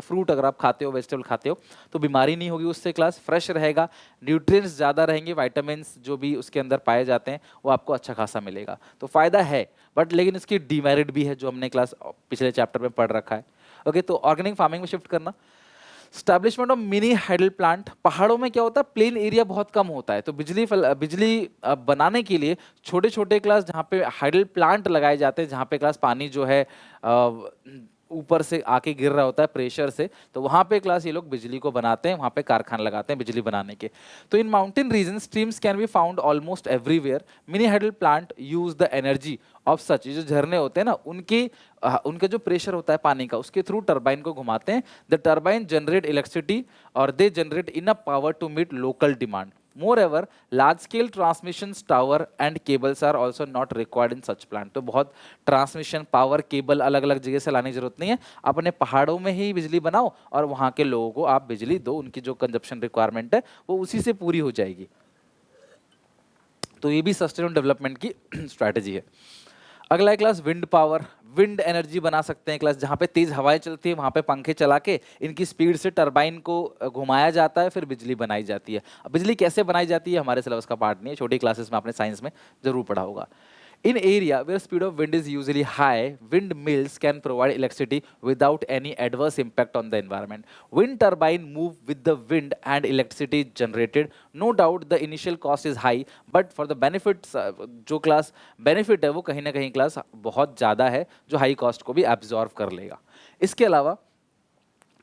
फ्रूट अगर आप खाते हो, वेजिटेबल खाते हो, तो बीमारी नहीं होगी उससे, क्लास फ्रेश रहेगा, न्यूट्रिएंट्स ज़्यादा रहेंगे, वाइटामिन्स जो भी उसके अंदर पाए जाते हैं वो आपको अच्छा खासा मिलेगा। तो फ़ायदा है, बट लेकिन इसकी डीमेरिट भी है जो हमने क्लास पिछले चैप्टर में पढ़ रखा है। ओके, तो ऑर्गेनिक फार्मिंग में शिफ्ट करना। Establishment of mini hydel plant. पहाड़ों में क्या होता है, प्लेन एरिया बहुत कम होता है, तो बिजली बनाने के लिए छोटे छोटे क्लास जहाँ पे हाइडल प्लांट लगाए जाते हैं, जहाँ पे क्लास पानी जो है ऊपर से आके गिर रहा होता है प्रेशर से, तो वहाँ पे क्लास ये लोग बिजली को बनाते हैं, वहाँ पे कारखाना लगाते हैं बिजली बनाने के। तो in mountain region streams can be found almost everywhere. Mini hydel plant use the energy of such, ये जो झरने होते हैं ना, उनके जो प्रेशर होता है पानी का, उसके थ्रू टरबाइन को घुमाते हैं। द टरबाइन जनरेट इलेक्ट्रिसिटी और they generate enough power to meet local demand. Moreover, large-scale transmission tower and cables are also not required in such plant. तो बहुत ट्रांसमिशन पावर केबल अलग अलग जगह से लाने की जरूरत नहीं है, अपने पहाड़ों में ही बिजली बनाओ और वहाँ के लोगों को आप बिजली दो, उनकी जो कंजप्शन रिक्वायरमेंट है वो उसी से पूरी हो जाएगी। तो ये भी सस्टेनेबल डेवलपमेंट की स्ट्रैटेजी है। अगला है class wind power. Wind energy बना सकते हैं क्लास, जहाँ पे तेज हवाएं चलती है वहाँ पे पंखे चला के इनकी स्पीड से टरबाइन को घुमाया जाता है, फिर बिजली बनाई जाती है। अब बिजली कैसे बनाई जाती है हमारे सिलेबस का पार्ट नहीं है, छोटी क्लासेस में आपने साइंस में जरूर पढ़ा होगा। In area where speed of wind is usually high, windmills can provide electricity without any adverse impact on the environment. Wind turbine move with the wind and electricity is generated. No doubt the initial cost is high, but for the benefits, जो क्लास benefit है वो कहीं ना कहीं क्लास बहुत ज़्यादा है, जो हाई कॉस्ट को भी absorb कर लेगा। इसके अलावा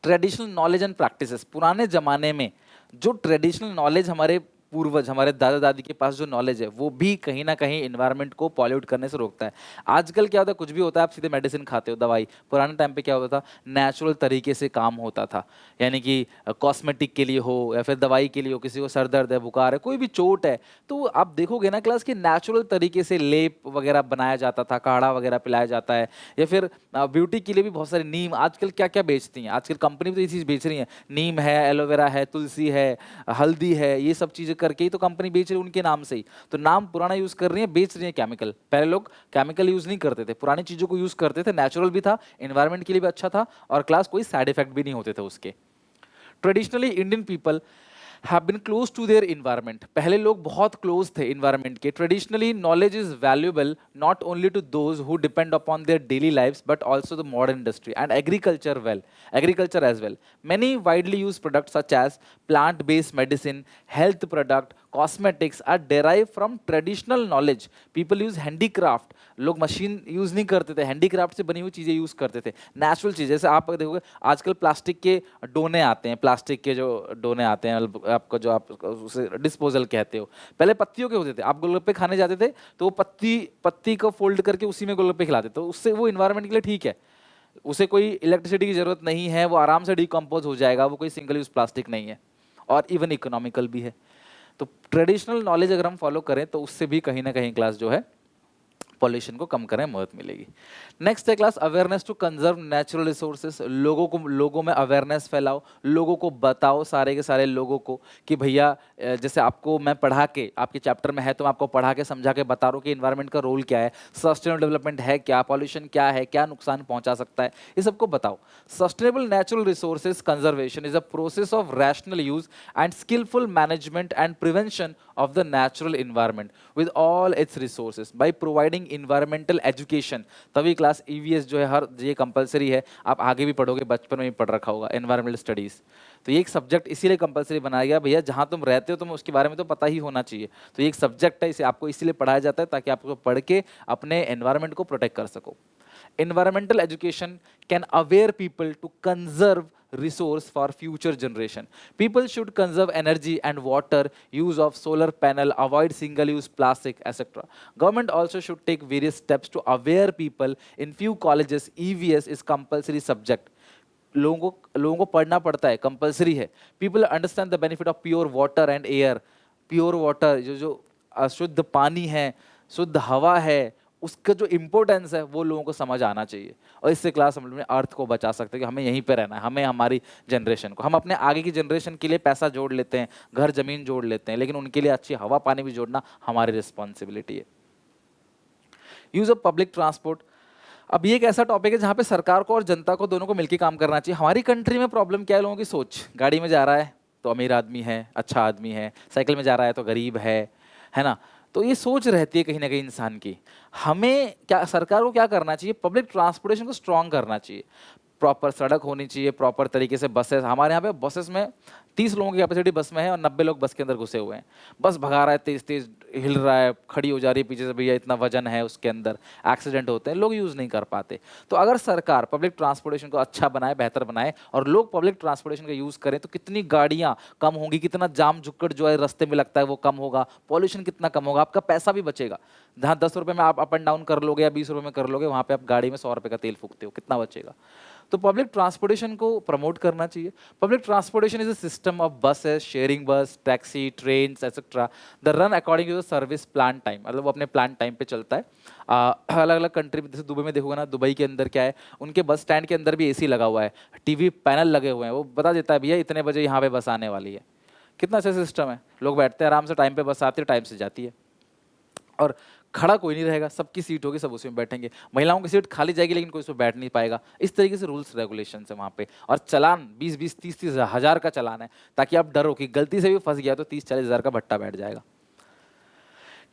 ट्रेडिशनल नॉलेज एंड प्रैक्टिसेस, पुराने ज़माने में जो ट्रेडिशनल नॉलेज हमारे पूर्वज, हमारे दादा दादी के पास जो नॉलेज है, वो भी कहीं ना कहीं इन्वायरमेंट को पॉल्यूट करने से रोकता है। आजकल क्या होता है, कुछ भी होता है आप सीधे मेडिसिन खाते हो, दवाई। पुराने टाइम पे क्या होता था, नेचुरल तरीके से काम होता था, यानी कि कॉस्मेटिक के लिए हो या फिर दवाई के लिए हो, किसी को सर दर्द है, बुखार है, कोई भी चोट है, तो आप देखोगे ना क्लास कि नेचुरल तरीके से लेप वगैरह बनाया जाता था, काढ़ा वगैरह पिलाया जाता है। या फिर ब्यूटी के लिए भी बहुत सारे नीम, आजकल क्या क्या बेचती हैं, आजकल कंपनी तो ये चीज़ बेच रही है, नीम है, एलोवेरा है, तुलसी है, हल्दी है, ये सब चीज़ें करके ही तो कंपनी बेच रही है उनके नाम से ही। तो नाम पुराना यूज कर रही है, बेच रही है केमिकल। पहले लोग केमिकल यूज नहीं करते थे, पुरानी चीजों को यूज करते थे, नेचुरल भी था, एनवायरमेंट के लिए भी अच्छा था और क्लास कोई साइड इफेक्ट भी नहीं होते थे उसके। Traditionally Indian people have been close to their environment. पहले लोग बहुत close थे environment के। Traditionally, knowledge is valuable not only to those who depend upon their daily lives, but also the modern industry and agriculture as well. Many widely used products such as plant-based medicine, health product, cosmetics are derived from traditional knowledge. People use handicraft. लोग मशीन यूज नहीं करते थे, हैंडीक्राफ्ट से बनी हुई चीजें यूज करते थे, नेचुरल चीजें। जैसे आप देखोगे आजकल प्लास्टिक के डोने आते हैं, प्लास्टिक के जो डोने आते हैं, आपको जो आप उसे डिस्पोजल कहते हो, पहले पत्तियों के होते थे। आप गोलगप्पे खाने जाते थे तो वो पत्ती को फोल्ड करके उसी में गोलगप्पे खिलाते, तो उससे वो इन्वायरमेंट के लिए ठीक है, उसे कोई इलेक्ट्रिसिटी की जरूरत नहीं है, वो आराम से डिकम्पोज हो जाएगा, वो कोई सिंगल यूज प्लास्टिक नहीं है और इवन इकोनॉमिकल भी है। तो ट्रेडिशनल नॉलेज अगर हम फॉलो करें तो उससे भी कहीं ना कहीं क्लास जो है पॉल्यूशन को कम करने में मदद मिलेगी। नेक्स्ट है class awareness to conserve natural resources. लोगों में अवेयरनेस फैलाओ, लोगों को बताओ, सारे के सारे लोगों को कि भैया जैसे आपको मैं पढ़ा के, आपके चैप्टर में है तो मैं आपको पढ़ा के समझा के बता रहा हूँ कि इन्वायरमेंट का रोल क्या है, सस्टेनेबल डेवलपमेंट है क्या, पॉल्यूशन क्या है, क्या नुकसान पहुंचा सकता है, ये सबको बताओ। Sustainable natural resources conservation is a process of rational use and skillful management and prevention of the natural environment with all its resources by providing environmental education। तभी क्लास EVS जो है हर ये कंपलसरी है, आप आगे भी पढ़ोगे, बचपन में भी पढ़ रखा होगा एनवायरमेंटल स्टडीज। तो ये एक सब्जेक्ट इसीलिए कंपलसरी बनाया गया, भैया जहाँ तुम रहते हो तुम्हें उसके बारे में तो पता ही होना चाहिए। तो ये एक सब्जेक्ट है, इसे आपको इसीलिए पढ़ाया जाता है ताकि आपको पढ़ के अपने एनवायरमेंट को प्रोटेक्ट कर सको। Environmental education can aware people to conserve resource for future generation. People should conserve energy and water, use of solar panel, avoid single use plastic, etc. Government also should take various steps to aware people. In few colleges EVS is compulsory subject. लोगों को पढ़ना पड़ता है, कंपलसरी है। People understand the benefit of pure water and air. Pure water जो शुद्ध पानी है, शुद्ध हवा है, उसका जो इम्पोर्टेंस है वो लोगों को समझ आना चाहिए। और इससे क्लास हम अर्थ को बचा सकते हैं कि हमें यहीं पे रहना है, हमें हमारी जनरेशन को, हम अपने आगे की जनरेशन के लिए पैसा जोड़ लेते हैं, घर जमीन जोड़ लेते हैं, लेकिन उनके लिए अच्छी हवा पानी भी जोड़ना हमारी रिस्पॉन्सिबिलिटी है। Use of public transport. अब ये एक ऐसा टॉपिक है जहाँ पे सरकार को और जनता को दोनों को मिलकर काम करना चाहिए। हमारी कंट्री में प्रॉब्लम क्या है, लोगों की सोच, गाड़ी में जा रहा है तो अमीर आदमी है, अच्छा आदमी है, साइकिल में जा रहा है तो गरीब है ना। तो ये सोच रहती है कहीं ना कहीं इंसान की। हमें क्या, सरकार को क्या करना चाहिए, पब्लिक ट्रांसपोर्टेशन को स्ट्रॉन्ग करना चाहिए। प्रॉपर सड़क होनी चाहिए, प्रॉपर तरीके से बसेस। हमारे यहाँ पे बसेस में 30 लोगों की कैपेसिटी बस में है और 90 लोग बस के अंदर घुसे हुए हैं। बस भगा रहा है, तेज तेज हिल रहा है, खड़ी हो जा रही है पीछे से, भैया इतना वजन है उसके अंदर, एक्सीडेंट होते हैं, लोग यूज़ नहीं कर पाते। तो अगर सरकार पब्लिक ट्रांसपोर्टेशन को अच्छा बनाए, बेहतर बनाए और लोग पब्लिक ट्रांसपोर्टेशन का यूज़ करें तो कितनी गाड़ियाँ कम होंगी, कितना जाम जुक्कड़ जो है रास्ते में लगता है वो कम होगा, पॉल्यूशन कितना कम होगा, आपका पैसा भी बचेगा। जहाँ 10 रुपये में आप अप एंड डाउन कर लोगे या 20 रुपये में कर लोगे, वहाँ पे आप गाड़ी में 100 रुपये का तेल फूकते हो, कितना बचेगा। तो पब्लिक ट्रांसपोर्टेशन को प्रमोट करना चाहिए। Public transportation is a system of buses, sharing bus, taxi, train etcetera the run according to the service plan time, मतलब वो अपने प्लान टाइम पे चलता है। अलग अलग कंट्री में, जैसे दुबई में देखोगे ना, दुबई के अंदर क्या है, उनके बस स्टैंड के अंदर भी एसी लगा हुआ है, टीवी पैनल लगे हुए हैं, वो बता देता है भैया इतने बजे यहाँ पे बस आने वाली है। कितना अच्छा सिस्टम है, लोग बैठते हैं आराम से, टाइम पे बस आती है, टाइम से जाती है, और खड़ा कोई नहीं रहेगा, सबकी सीट होगी, सब उसी में बैठेंगे। महिलाओं की सीट खाली जाएगी लेकिन कोई उसमें बैठ नहीं पाएगा। इस तरीके से रूल्स रेगुलेशन है वहाँ पे। और चालान 20-20, 30-30 हज़ार का चालान है, ताकि आप डरो कि गलती से भी फंस गया तो 30-40 हज़ार का भट्टा बैठ जाएगा।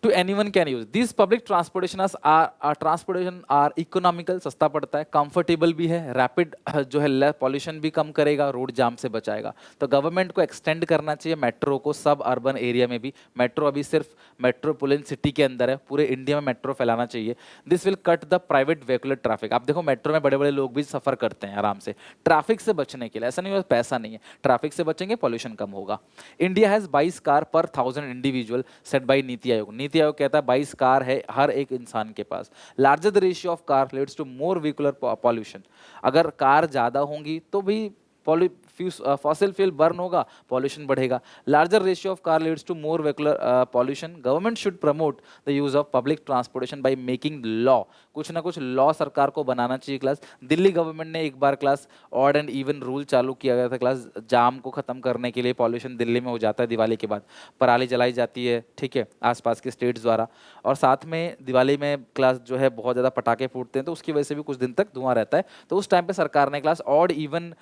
To anyone can use this public transportation are economical, सस्ता पड़ता है, कंफर्टेबल भी है, रैपिड जो है पॉल्यूशन भी कम करेगा, रोड जाम से बचाएगा। तो गवर्नमेंट को एक्सटेंड करना चाहिए मेट्रो को सब अर्बन एरिया में भी। मेट्रो अभी सिर्फ मेट्रोपोलिटन सिटी के अंदर है, पूरे इंडिया में मेट्रो फैलाना चाहिए। This will cut the private vehicular traffic. आप देखो मेट्रो में बड़े बड़े लोग भी सफर करते हैं आराम से, ट्रैफिक से बचने के लिए। ऐसा नहीं हो पैसा नहीं है, ट्रैफिक से बचेंगे, पॉल्यूशन कम होगा। इंडिया हैज 22 कार पर 1000 individual set by NITI Aayog. NITI Aayog कहता है 22 कार है हर एक इंसान के पास। Larger the ratio of car leads to more vehicular pollution. अगर कार ज्यादा होंगी तो भी फॉसिल फ्यूल बर्न होगा, पॉल्यूशन बढ़ेगा। Larger ratio of car leads to more vehicular pollution. Government should promote the use of public transportation by making law. कुछ ना कुछ लॉ सरकार को बनाना चाहिए। क्लास दिल्ली गवर्नमेंट ने एक बार class odd and even rule चालू किया गया था, क्लास जाम को खत्म करने के लिए। पॉल्यूशन दिल्ली में हो जाता है दिवाली के बाद, पराली जलाई जाती है, ठीक है, आसपास के स्टेट्स द्वारा, और साथ में दिवाली में क्लास जो है बहुत ज़्यादा पटाखे फूटते हैं, तो उसकी वजह से भी कुछ दिन तक धुआं रहता है। तो उस टाइम पे सरकार ने क्लास ऑड इवन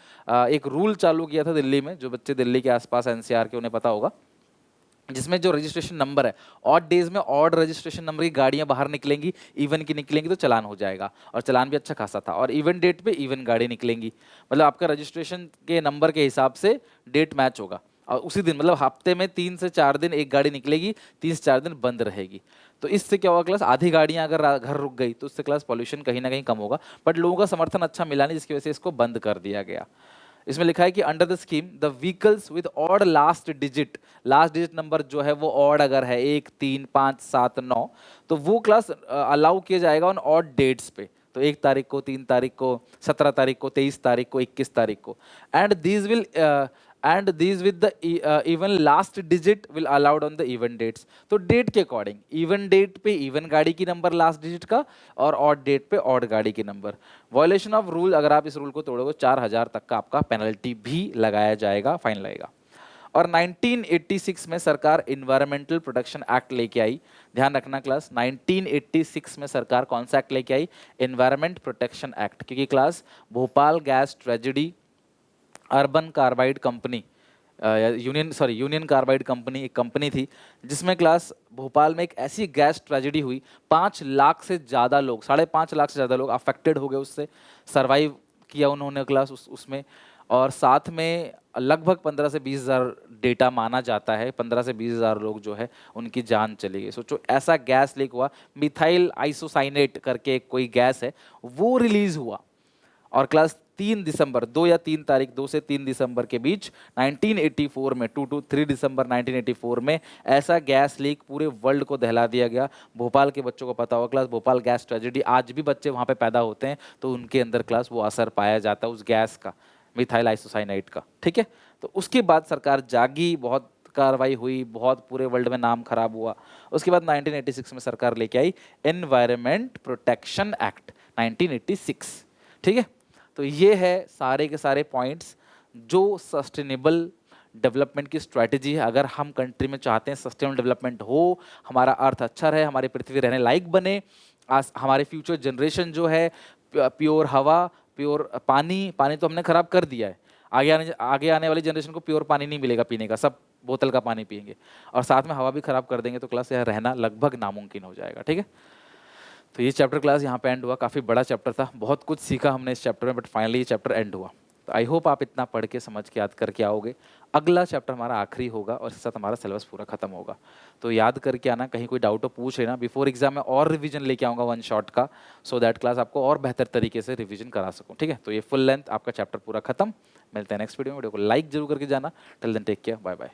एक रूल चालू किया था दिल्ली में। जो बच्चे दिल्ली के आसपास एनसीआर के, उन्हें पता होगा, जिसमें जो रजिस्ट्रेशन नंबर है, ऑड डेज में ऑड रजिस्ट्रेशन नंबर की गाड़ियां बाहर निकलेंगी, इवन की निकलेंगी तो चलान हो जाएगा, और चलान भी अच्छा खासा था। और इवन डेट पे इवन गाड़ी निकलेंगी, मतलब आपका रजिस्ट्रेशन के नंबर के हिसाब से डेट मैच होगा, और उसी दिन, मतलब हफ्ते में 3 से 4 दिन एक गाड़ी निकलेगी, 3 से 4 दिन बंद रहेगी। तो इससे क्या होगा क्लास, आधी गाड़ियां अगर घर रुक गई तो उससे क्लास पॉल्यूशन कहीं ना कहीं कम होगा। बट लोगों का समर्थन अच्छा मिला नहीं, जिसकी वजह से इसको बंद कर दिया गया। इसमें लिखा है कि under the scheme the vehicles with odd last digit number जो है वो ऑड अगर है 1, 3, 5, 7, 9, तो वो क्लास अलाउ किया जाएगा ऑन ऑड डेट्स पे। तो 1 तारीख को, 3 तारीख को, 17 तारीख को, 23 तारीख को, 21 तारीख को। And these with the even last digit will allowed on the even dates. तो डेट के अकॉर्डिंग, इवन डेट पे इवन गाड़ी की नंबर लास्ट डिजिट का, और ऑड डेट पे ऑड गाड़ी की नंबर। वॉयलेशन ऑफ रूल, अगर आप इस रूल को तोड़ोगे 4000 तक का आपका पेनल्टी भी लगाया जाएगा, फाइन लगेगा। और 1986 में सरकार इन्वायरमेंटल प्रोटेक्शन एक्ट लेके आई। ध्यान रखना क्लास, 1986 में सरकार कौन सा एक्ट लेके आई, इन्वायरमेंट प्रोटेक्शन एक्ट। क्योंकि class Bhopal gas tragedy, urban carbide company, union carbide company एक कंपनी थी, जिसमें क्लास भोपाल में एक ऐसी गैस ट्रेजेडी हुई, 5 लाख से ज़्यादा लोग, 5.5 लाख से ज़्यादा लोग अफेक्टेड हो गए उससे, सरवाइव किया उन्होंने क्लास उसमें। और साथ में लगभग 15 से 20 हज़ार डेटा माना जाता है, 15 से 20 हज़ार लोग जो है उनकी जान चली गई। सोचो ऐसा गैस लीक हुआ, मिथाइल आइसोसाइनेट करके कोई गैस है, वो रिलीज हुआ। और क्लास 3 दिसंबर, 2 या 3 तारीख, 2 से 3 दिसंबर के बीच 1984 में, 2 to 3 दिसंबर 1984 में ऐसा गैस लीक पूरे वर्ल्ड को दहला दिया गया। भोपाल के बच्चों को पता होगा क्लास, भोपाल गैस ट्रेजेडी, आज भी बच्चे वहाँ पे पैदा होते हैं तो उनके अंदर क्लास वो असर पाया जाता है उस गैस का, मिथाइल आइसोसाइनाइड का, ठीक है। तो उसके बाद सरकार जागी, बहुत कार्रवाई हुई, बहुत पूरे वर्ल्ड में नाम खराब हुआ। उसके बाद 1986 में सरकार लेके आई एनवायरमेंट प्रोटेक्शन एक्ट 1986, ठीक है। तो ये है सारे के सारे पॉइंट्स जो सस्टेनेबल डेवलपमेंट की स्ट्रैटेजी है। अगर हम कंट्री में चाहते हैं सस्टेनेबल डेवलपमेंट हो, हमारा अर्थ अच्छा रहे, हमारी पृथ्वी रहने लायक बने, हमारे फ्यूचर जनरेशन जो है प्योर हवा, प्योर पानी तो हमने खराब कर दिया है, आगे आने वाली जनरेशन को प्योर पानी नहीं मिलेगा पीने का, सब बोतल का पानी पियेंगे, और साथ में हवा भी खराब कर देंगे, तो क्लास यहाँ रहना लगभग नामुमकिन हो जाएगा, ठीक है। तो ये चैप्टर क्लास यहाँ पे एंड हुआ। काफ़ी बड़ा चैप्टर था, बहुत कुछ सीखा हमने इस चैप्टर में, बट फाइनली ये चैप्टर एंड हुआ। तो आई होप आप इतना पढ़ के समझ के याद करके आओगे। अगला चैप्टर हमारा आखिरी होगा और इसके साथ हमारा सिलेबस पूरा खत्म होगा। तो याद करके आना, कहीं कोई डाउट हो पूछ लेना। बिफोर एग्जाम में और रिवीजन लेके आऊँगा वन शॉट का, सो दैट क्लास आपको और बेहतर तरीके से रिवीजन करा सकूँ। ठीक है, तो ये फुल लेंथ आपका चैप्टर पूरा खत्म। मिलते हैं नेक्स्ट वीडियो में। वीडियो को लाइक जरूर करके जाना। Till then take care, bye bye.